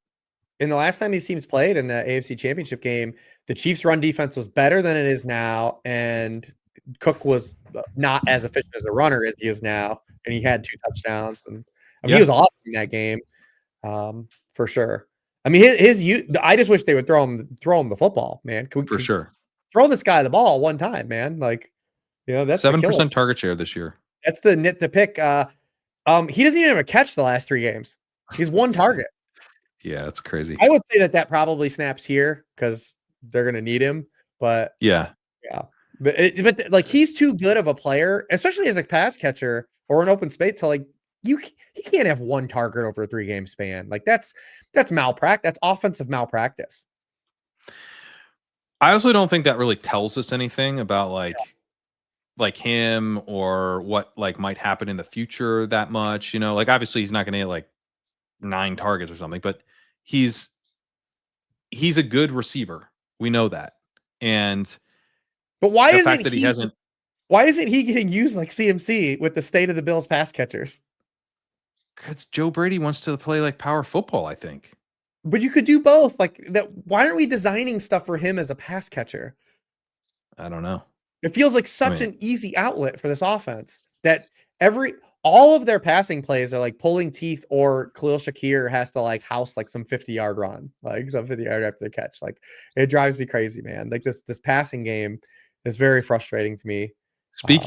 the last time these teams played in the AFC Championship game, the Chiefs' run defense was better than it is now, and Cook was not as efficient as a runner as he is now, and he had 2 touchdowns, and I mean he Yeah, was awesome in that game, for sure. I mean I just wish they would throw him the football, man. for sure. Throw this guy the ball one time, man? Like, that's the killer. 7% target share this year. That's the nit to pick. He doesn't even have a catch the last 3 games. He's 1 target. Yeah, it's crazy. I would say that probably snaps here because they're gonna need him, but Yeah, yeah. Like, he's too good of a player, especially as a pass catcher or an open space to, like, he can't have 1 target over a 3-game span. Like, that's malpractice. That's offensive malpractice. I also don't think that really tells us anything about like him or what like might happen in the future that much. Like obviously he's not going to get like 9 targets or something, but he's he's a good receiver. We know that. And But the fact that he hasn't why isn't he getting used like CMC with the state of the Bills pass catchers? because Joe Brady wants to play like power football, I think. But you could do both. Like that. Why aren't we designing stuff for him as a pass catcher? I don't know. It feels like I such mean, an easy outlet for this offense that all of their passing plays are like pulling teeth, or Khalil Shakir has to like house like some 50-yard run, like some 50-yard after the catch. Like it drives me crazy, man. Like this passing game is very frustrating to me.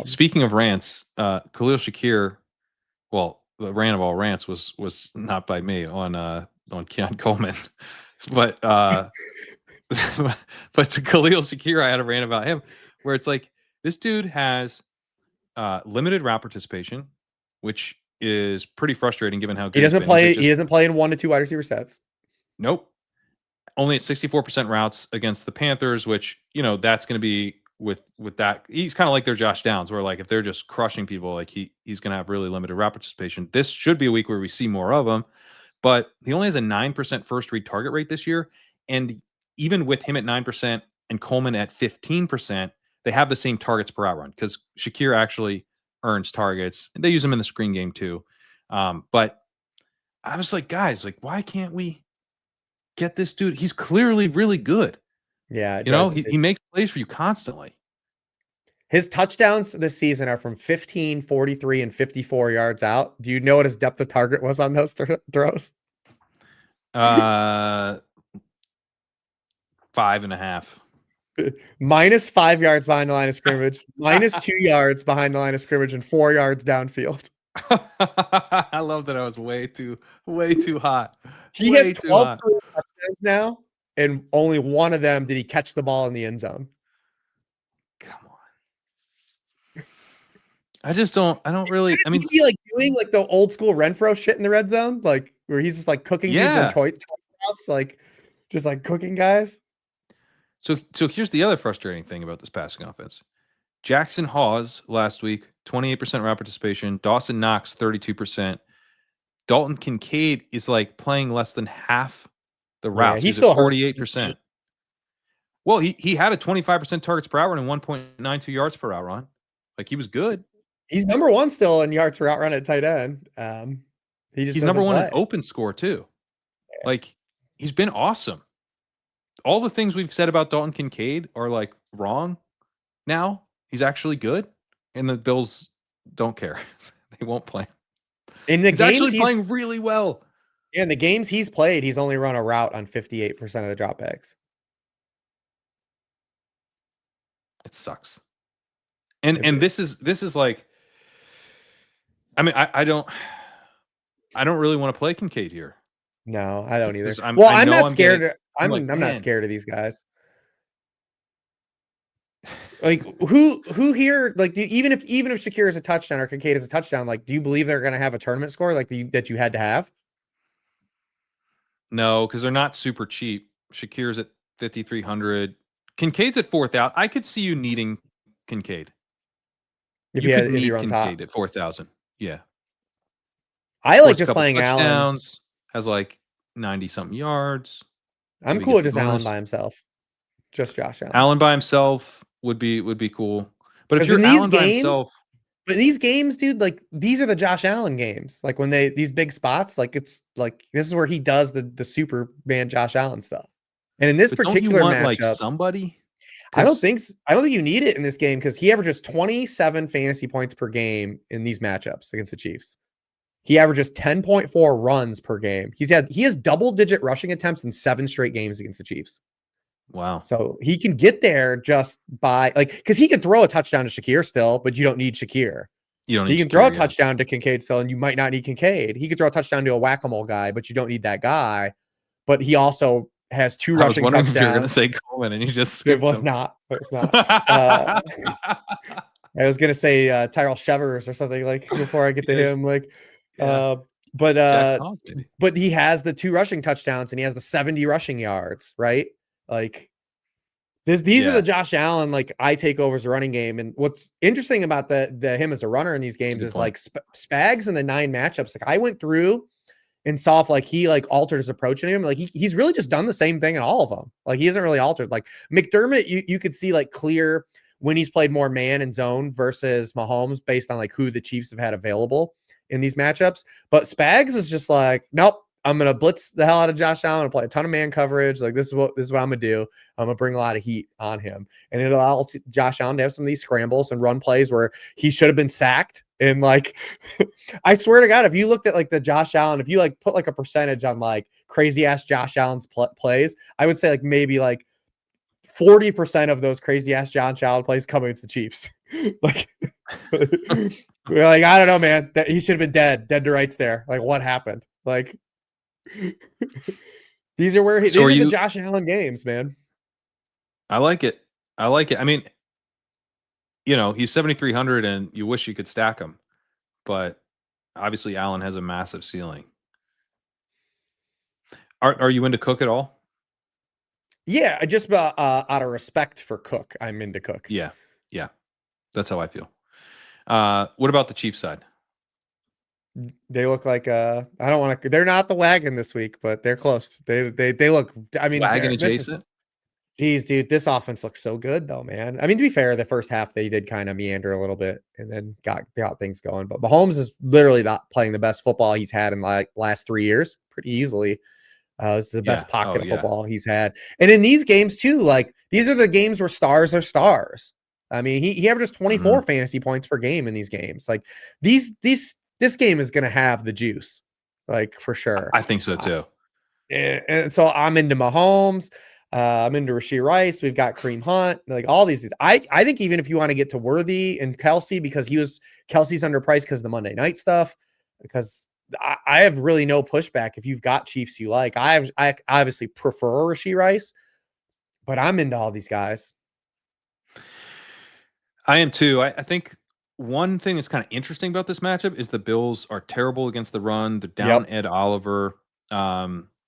speaking of rants, Khalil Shakir, well, the rant of all rants was not by me on Keon Coleman, but but to Khalil Shakir, I had a rant about him where it's like this dude has limited route participation. which is pretty frustrating given how He good he's doesn't been. He's play. at He just doesn't play in 1 to 2 wide receiver sets. nope. Only at 64% routes against the Panthers, which, that's going to be with that. He's kind of like their Josh Downs, where like if they're just crushing people, like he's going to have really limited route participation. This should be a week where we see more of him, but he only has a 9% first read target rate this year. And even with him at 9% and Coleman at 15%, they have the same targets per out run because Shakir actually earns targets. And they use him in the screen game too. But I was like, guys, like, why can't we get this dude? He's clearly really good. Yeah, it drives He makes plays for you constantly. his touchdowns this season are from 15, 43, and 54 yards out. Do you know what his depth of target was on those throws? 5.5. -5 yards behind the line of scrimmage, -2 yards behind the line of scrimmage, and 4 yards downfield. I love that I was way too hot. He has Way too 12 hot. career touchdowns now, and only one of them did he catch the ball in the end zone. Come on. I don't really. I mean, He'd be like doing like the old school Renfro shit in the red zone, like where he's just like cooking dudes on yeah. choice routes, like just like cooking guys. So here's the other frustrating thing about this passing offense. Jackson Hawes last week, 28% route participation. Dawson Knox, 32%. Dalton Kincaid is like playing less than half the Yeah, routes. he He's at still hurt. 48%. Well, he had a 25% targets per hour and 1.92 yards per hour run. Like he was good. He's number one still in yards per out run at tight end. He just He's number doesn't one in play. open score too. Like he's been awesome. All the things we've said about Dalton Kincaid are like wrong now. He's actually good, and the Bills don't care. They won't play. In the He's games actually playing really well. in the games he's played, he's only run a route on 58% of the dropbacks. It sucks. And this is like, I mean, I don't really want to play Kincaid here. No, I don't either. Because I'm Well, I I'm know not I'm getting scared. I'm I'm like, not man, scared of these guys. Like who here? Like, even if Shakir is a touchdown or Kincaid is a touchdown, like, do you believe they're going to have a tournament score like that you had to have? no, because they're not super cheap. Shakir's at 5,300. Kincaid's at 4,000. I could see you needing Kincaid. If You could he need runs hot, Kincaid at 4,000. Yeah. I like Scores a just couple playing Allen. touchdowns, has like 90 something yards. I'm Maybe cool gets with the just Allen bonus. by himself, just Josh Allen. Allen by himself would be cool. But if Because in you're these Allen by games, himself, but these games, dude, like these are the Josh Allen games. Like when these big spots, like it's like this is where he does the Superman Josh Allen stuff. And in this but don't you particular want like matchup, somebody? I don't Because think I don't think you need it in this game because he averages 27 fantasy points per game in these matchups against the Chiefs. He averages 10.4 runs per game. He has double-digit rushing attempts in 7 straight games against the Chiefs. wow, So he can get there just by like because he could throw a touchdown to Shakir still, but you don't need Shakir. you don't He need can throw a Shakir, yeah. touchdown to Kincaid still, and you might not need Kincaid. He could throw a touchdown to a whack-a-mole guy, but you don't need that guy. But he also has 2 I was rushing wondering if you were going to touchdowns. say Coleman, and you just It skipped was him. not. It was not. I was gonna say Tyrell Shevers or something like before I get to Yeah, him. Like, yeah. but Jackson Hawes, maybe. but he has the 2 rushing touchdowns and he has the 70 rushing yards, right? Like these are the Yeah, Josh Allen like I take over as a running game. And what's interesting about the him as a runner in these that's a games good is point. like Spags and the 9 matchups. Like I went through and saw if like he like altered his approach in him. Like he's really just done the same thing in all of them. Like he hasn't really altered. Like McDermott, you could see like clear when he's played more man and zone versus Mahomes based on like who the Chiefs have had available in these matchups. But Spags is just like, nope, I'm gonna blitz the hell out of Josh Allen and play a ton of man coverage. Like this is what I'm gonna do. I'm gonna bring a lot of heat on him, and it allows Josh Allen to have some of these scrambles and run plays where he should have been sacked. And like, I swear to God, if you looked at like the Josh Allen, if you like put like a percentage on like crazy ass Josh Allen's plays, I would say like maybe like 40% of those crazy ass Josh Allen plays come against the Chiefs. Like, we're like, I don't know, man. That he should have been dead to rights there. Like, what happened? Like, these are So are the you? Josh Allen games, man. I like it. I like it. I mean, he's 7,300, and you wish you could stack him, but obviously Allen has a massive ceiling. Are you into Cook at all? Yeah, just out of respect for Cook, I'm into Cook. Yeah, yeah, that's how I feel. What about the Chiefs side? They look like I don't want to. They're not the wagon this week, but they're close. They look. I mean, Wagon this is. adjacent? Geez, dude, this offense looks so good though, man. I mean, to be fair, the first half they did kind of meander a little bit and then got things going. But Mahomes is literally not playing the best football he's had in like last 3 years, pretty easily. This is the Yeah. best Oh pocket of yeah. football he's had. And in these games too, like these are the games where stars are stars. I mean, he averages 24 Mhm. fantasy points per game in these games. Like this game is gonna have the juice, like for sure. I think so too. And so I'm into Mahomes. I'm into Rashee Rice. We've got Kareem Hunt, like all these. I think even if you want to get to Worthy and Kelsey, because Kelsey's underpriced because of the Monday night stuff. Because I have really no pushback if you've got Chiefs you like. I obviously prefer Rashee Rice, but I'm into all these guys. I am too. I think one thing that's kind of interesting about this matchup is the Bills are terrible against the run. They're down Yep. Ed Oliver.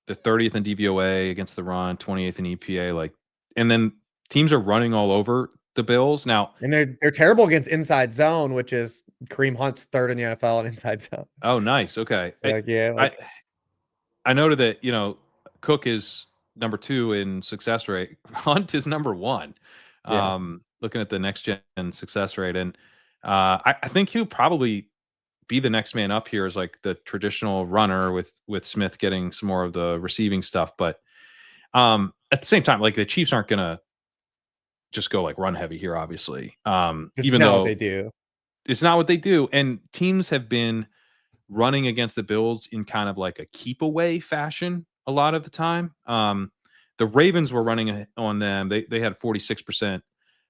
The 30th in DVOA against the run, 28th in EPA. Like, and then teams are running all over the Bills. Now, And they're terrible against inside zone, which is Kareem Hunt's third in the NFL in inside zone. oh, nice. Okay. Like, yeah, I like I noted that, Cook is number 2 in success rate. Hunt is number 1. yeah. Looking at the next gen success rate. And I think he'll probably be the next man up here as like the traditional runner with Smith getting some more of the receiving stuff. But at the same time, like the Chiefs aren't gonna just go like run heavy here, obviously. This is Even not what they though do. it's not what they do. And teams have been running against the Bills in kind of like a keep away fashion a lot of the time. The Ravens were running on them. They had 46%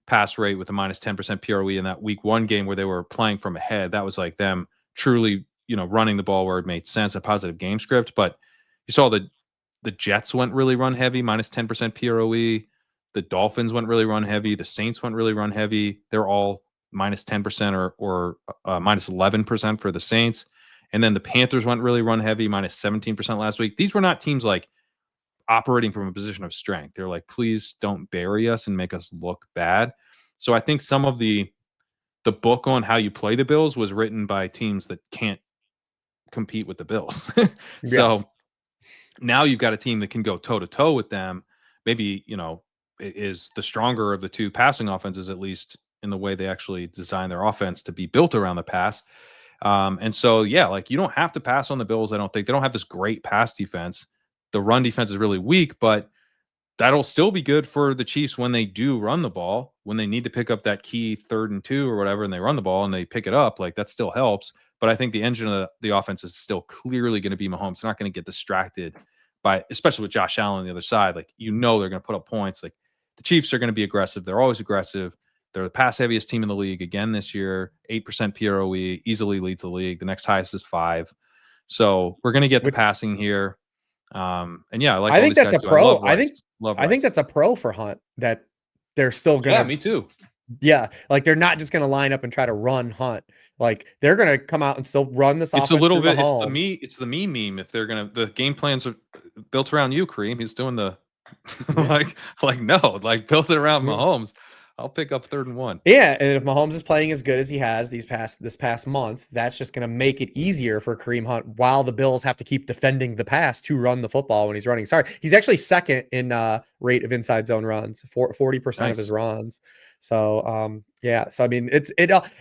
pass rate with a minus 10% PROE in that week 1 game where they were playing from ahead. That was like them truly, running the ball where it made sense, a positive game script. But you saw the Jets went really run heavy, minus 10% PROE. The Dolphins went really run heavy. The Saints went really run heavy. They're all minus 10% or minus 11% for the Saints. And then the Panthers went really run heavy, minus 17% last week. These were not teams like operating from a position of strength. They're like, please don't bury us and make us look bad. So I think some of the book on how you play the Bills was written by teams that can't compete with the Bills. Yes. So now you've got a team that can go toe to toe with them. Maybe, is the stronger of the two passing offenses, at least in the way they actually design their offense to be built around the pass. And so, yeah, like you don't have to pass on the Bills. I don't think they don't have this great pass defense. The run defense is really weak, but that'll still be good for the Chiefs when they do run the ball, when they need to pick up that key 3rd and 2 or whatever, and they run the ball and they pick it up. Like that still helps. But I think the engine of the offense is still clearly going to be Mahomes. They're not going to get distracted by, especially with Josh Allen on the other side. Like, they're going to put up points. Like the Chiefs are going to be aggressive. They're always aggressive. They're the pass heaviest team in the league again this year. 8% PROE easily leads the league. The next highest is 5. So we're going to get the Which passing here. And yeah, I like I all think these that's guys a too. I pro. love Rice. Love I think Rice. that's a pro for Hunt that they're still Yeah, gonna me too. yeah, like they're not just gonna line up and try to run Hunt. Like they're gonna come out and still run this It's a offense little through bit. Mahomes. It's the me meme. If they're gonna, the game plans are built around you, Kareem. He's doing the Yeah. like no, like build it around Mahomes. I'll pick up 3rd and 1. Yeah, and if Mahomes is playing as good as he has this past month, that's just going to make it easier for Kareem Hunt while the Bills have to keep defending the pass to run the football when he's running. Sorry, he's actually second in rate of inside zone runs, 40% of his Nice. runs. So yeah, so I mean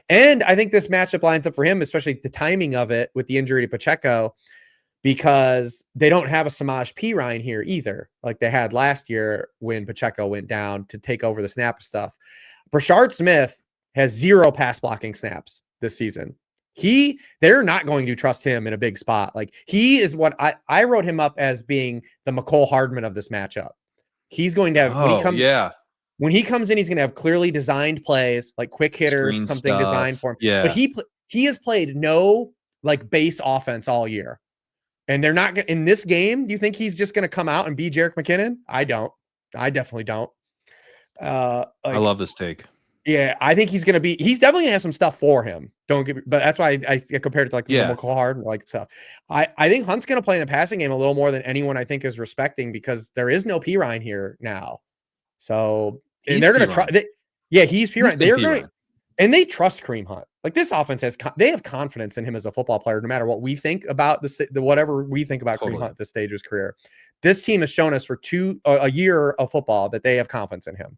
and I think this matchup lines up for him, especially the timing of it with the injury to Pacheco, because they don't have a Samaj P. Ryan here either, like they had last year when Pacheco went down to take over the snap stuff. Brashard Smith has 0 pass blocking snaps this season. They're not going to trust him in a big spot. Like he is what I wrote him up as being the McCole Hardman of this matchup. He's going to have Oh yeah, when he comes in, he's going to have clearly designed plays, like quick hitters, screen something designed stuff. for him. But Yeah. he has played no like base offense all year. And they're not in this game. Do you think he's just going to come out and be Jerick McKinnon? I don't. I definitely don't. I Like love this take. Yeah, I think he's definitely gonna have some stuff for him. Don't get me, but that's why I compared it to like the Yeah, McCall and like stuff. I think Hunt's gonna play in the passing game a little more than anyone I think is respecting because there is no Pirine here now. So and he's they're gonna try. Pirine. Yeah, he's He's Pirine. been They're gonna Pirine. and they trust Kareem Hunt. Like this offense they have confidence in him as a football player, no matter what we think about the whatever we think about Kareem Totally. Hunt at this stage of his career. This team has shown us for a year of football that they have confidence in him.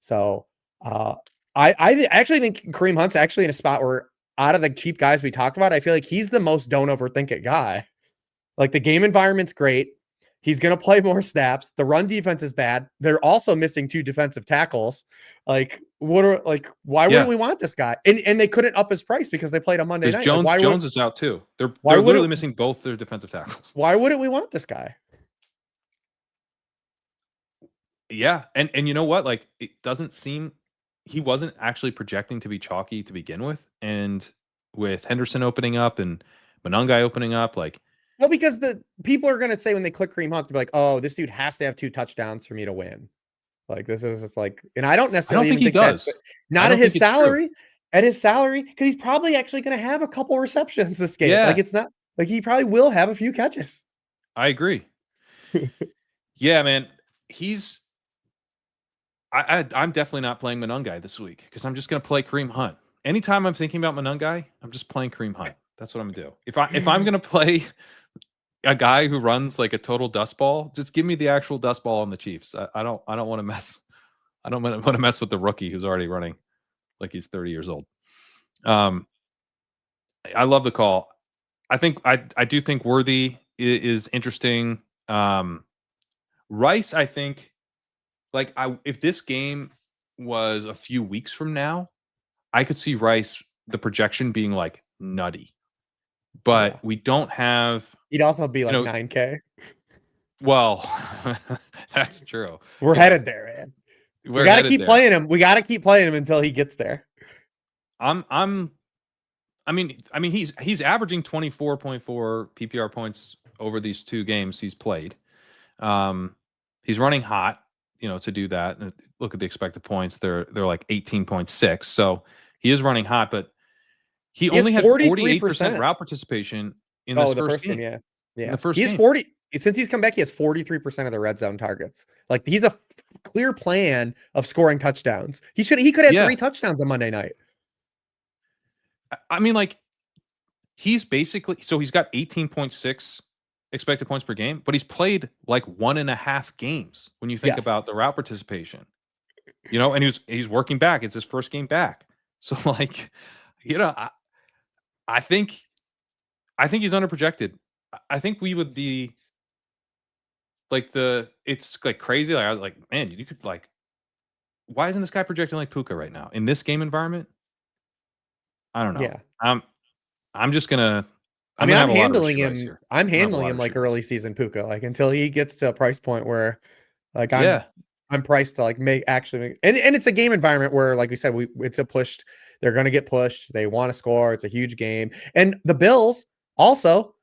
So uh, I actually think Kareem Hunt's actually in a spot where out of the cheap guys we talked about, I feel like he's the most don't overthink it guy. Like the game environment's great. He's going to play more snaps. The run defense is bad. They're also missing 2 defensive tackles. Like why wouldn't Yeah, we want this guy? And they couldn't up his price because they played on Monday because night. Like Jones is out too. They're why they're literally wouldn't missing both their defensive tackles. why wouldn't we want this guy? Yeah, and you know what? Like, it doesn't seem he wasn't actually projecting to be chalky to begin with, and with Henderson opening up and Monangai opening up, like, Well, because the people are going to say when they click Kareem Hunt, they'll be like, "Oh, this dude has to have 2 touchdowns for me to win." Like this is just like, and I don't I don't necessarily think even he think that's does. I not at don't think his it's true. salary. At his salary, because he's probably actually going to have a couple receptions this game. Like Yeah, it's not like he probably will have a few catches. I agree. Yeah, man, he's I'm definitely not playing Monangai this week because I'm just gonna play Kareem Hunt. Anytime I'm thinking about Monangai, I'm just playing Kareem Hunt. That's what I'm gonna do. If I'm gonna play a guy who runs like a total dust ball, just give me the actual dust ball on the Chiefs. I don't want to mess. I don't want to mess with the rookie who's already running like he's 30 years old. Um, I love the call. I do think Worthy is interesting. Rice, I think, like I if this game was a few weeks from now, I could see Rice the projection being like nutty. Yeah, But we don't have, he'd also be you like know, 9K. well, that's true. We're Yeah, headed there, man. We we're got to headed keep there. playing him. We got to keep playing him until he gets there. I'm I mean he's averaging 24.4 PPR points over these 2 games he's played. Um he's running hot, to do that. And look at the expected points. They're like 18.6. So he is running hot, but he He has only had 48% 43%. route participation in this Oh, the first first game, game. yeah. In the Yeah. first He's game. 40 since he's come back, he has 43% of the red zone targets. Like he's a clear plan of scoring touchdowns. He could have Yeah. 3 touchdowns on Monday night. I mean, like, he's basically, so he's got 18.6 expected points per game, but he's played like 1.5 games when you think Yes. about the route participation. And he's working back. It's his first game back. So like, you know, I, I think I think he's underprojected. I think we would be like it's like crazy. Like I was like, man, you could like, why isn't this guy projecting like Puka right now in this game environment? I don't know. Yeah. I'm just gonna I I'm mean, gonna have a lot of Rasheed Rice here. I'm I'm gonna have a handling lot him of like Rasheed Rice. early season Puka, like until he gets to a price point where like Yeah. I'm priced to like and it's a game environment where like we said it's a pushed, they're going to get pushed, they want to score, it's a huge game. And the Bills also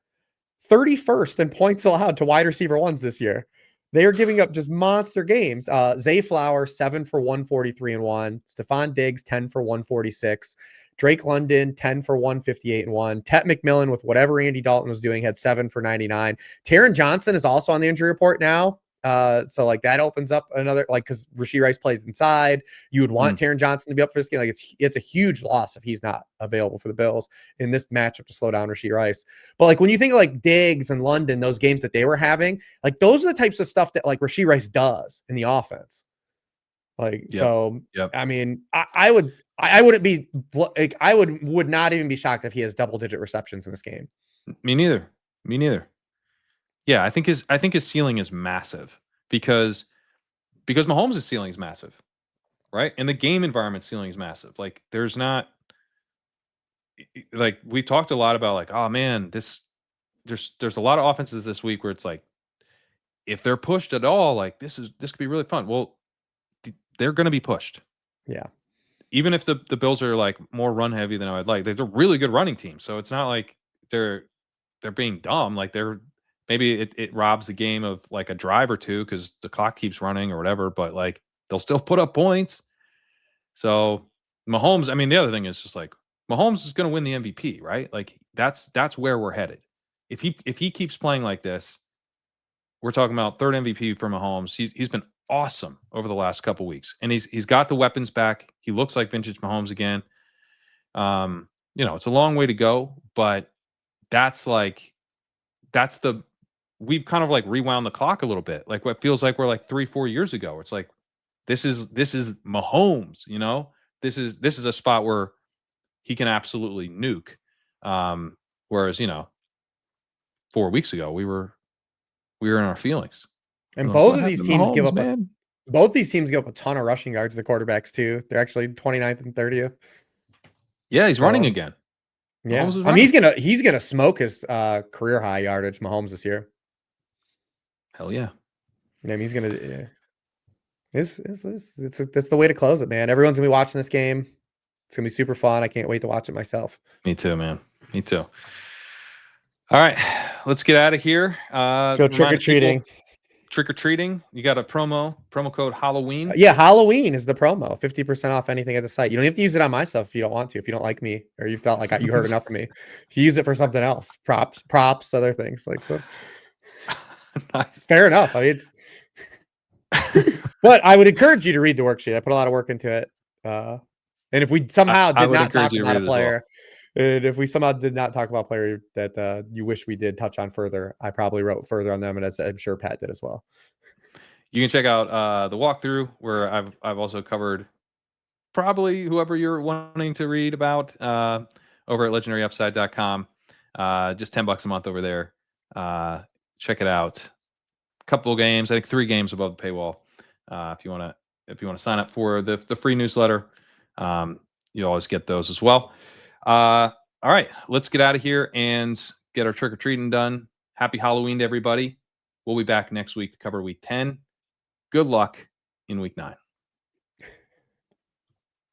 31st in points allowed to wide receiver ones this year. They are giving up just monster games. Zay Flower, 7 for 143 and 1. Stephon Diggs, 10 for 146. Drake London, 10 for 158 and 1. Tet McMillan, with whatever Andy Dalton was doing, had 7 for 99. Taron Johnson is also on the injury report now. So like that opens up another, like, because Rashee Rice plays inside. You would want Mm. Taron Johnson to be up for this game. Like it's a huge loss if he's not available for the Bills in this matchup to slow down Rashee Rice. But like when you think of like Diggs and London, those games that they were having, like those are the types of stuff that like Rashee Rice does in the offense. Like Yep. so, Yep. I mean, I wouldn't be like I would not even be shocked if he has double digit receptions in this game. Me neither. Me neither. Yeah, I think his ceiling is massive because Mahomes' ceiling is massive, right? And the game environment ceiling is massive. Like there's not like we talked a lot about like, oh man, there's a lot of offenses this week where it's like if they're pushed at all, like this could be really fun. Well, they're going to be pushed. Yeah. Even if the Bills are like more run heavy than I would like. They're a really good running team. So it's not like they're being dumb. Like maybe it robs the game of like a drive or two because the clock keeps running or whatever, but like they'll still put up points. So Mahomes, I mean, the other thing is just like Mahomes is going to win the MVP, right? Like that's where we're headed. If he keeps playing like this, we're talking about third MVP for Mahomes. He's been awesome over the last couple weeks, and he's got the weapons back. He looks like vintage Mahomes again. It's a long way to go, but that's the we've kind of like rewound the clock a little bit. Like what feels like we're like 3-4 years ago. It's like this is Mahomes, This is a spot where he can absolutely nuke. Whereas, 4 weeks ago we were in our feelings. And We're like, both what of happened these to teams give Mahomes, up man? a ton of rushing yards to the quarterbacks too. They're actually 29th and 30th. Yeah, he's running So again. yeah, Mahomes is I mean running. he's gonna smoke his career high yardage, Mahomes, this year. Hell yeah. I mean he's gonna. It's the way to close it, man. Everyone's gonna be watching this game. It's gonna be super fun. I can't wait to watch it myself. Me too, man. Me too. All right, let's get out of here. Go trick or Remind the people, treating. trick or treating. You got a promo code Halloween. Yeah, Halloween is the promo. 50% off anything at the site. You don't have to use it on my stuff if you don't want to. If you don't like me or you felt like you heard enough of me, you use it for something else. Props, other things like so. Nice. Fair enough. I mean, but I would encourage you to read the worksheet. I put a lot of work into it. And if we somehow I did would not encourage talk you to about read a it as well. player, and if we somehow did not talk about a player that you wish we did touch on further, I probably wrote further on them, and as I'm sure Pat did as well. You can check out the walkthrough where I've also covered probably whoever you're wanting to read about over at legendaryupside.com. Just $10 a month over there. Check it out. A couple of games, I think 3 games above the paywall. If you want to sign up for the free newsletter, you always get those as well. All right, let's get out of here and get our trick or treating done. Happy Halloween to everybody. We'll be back next week to cover week 10. Good luck in week 9.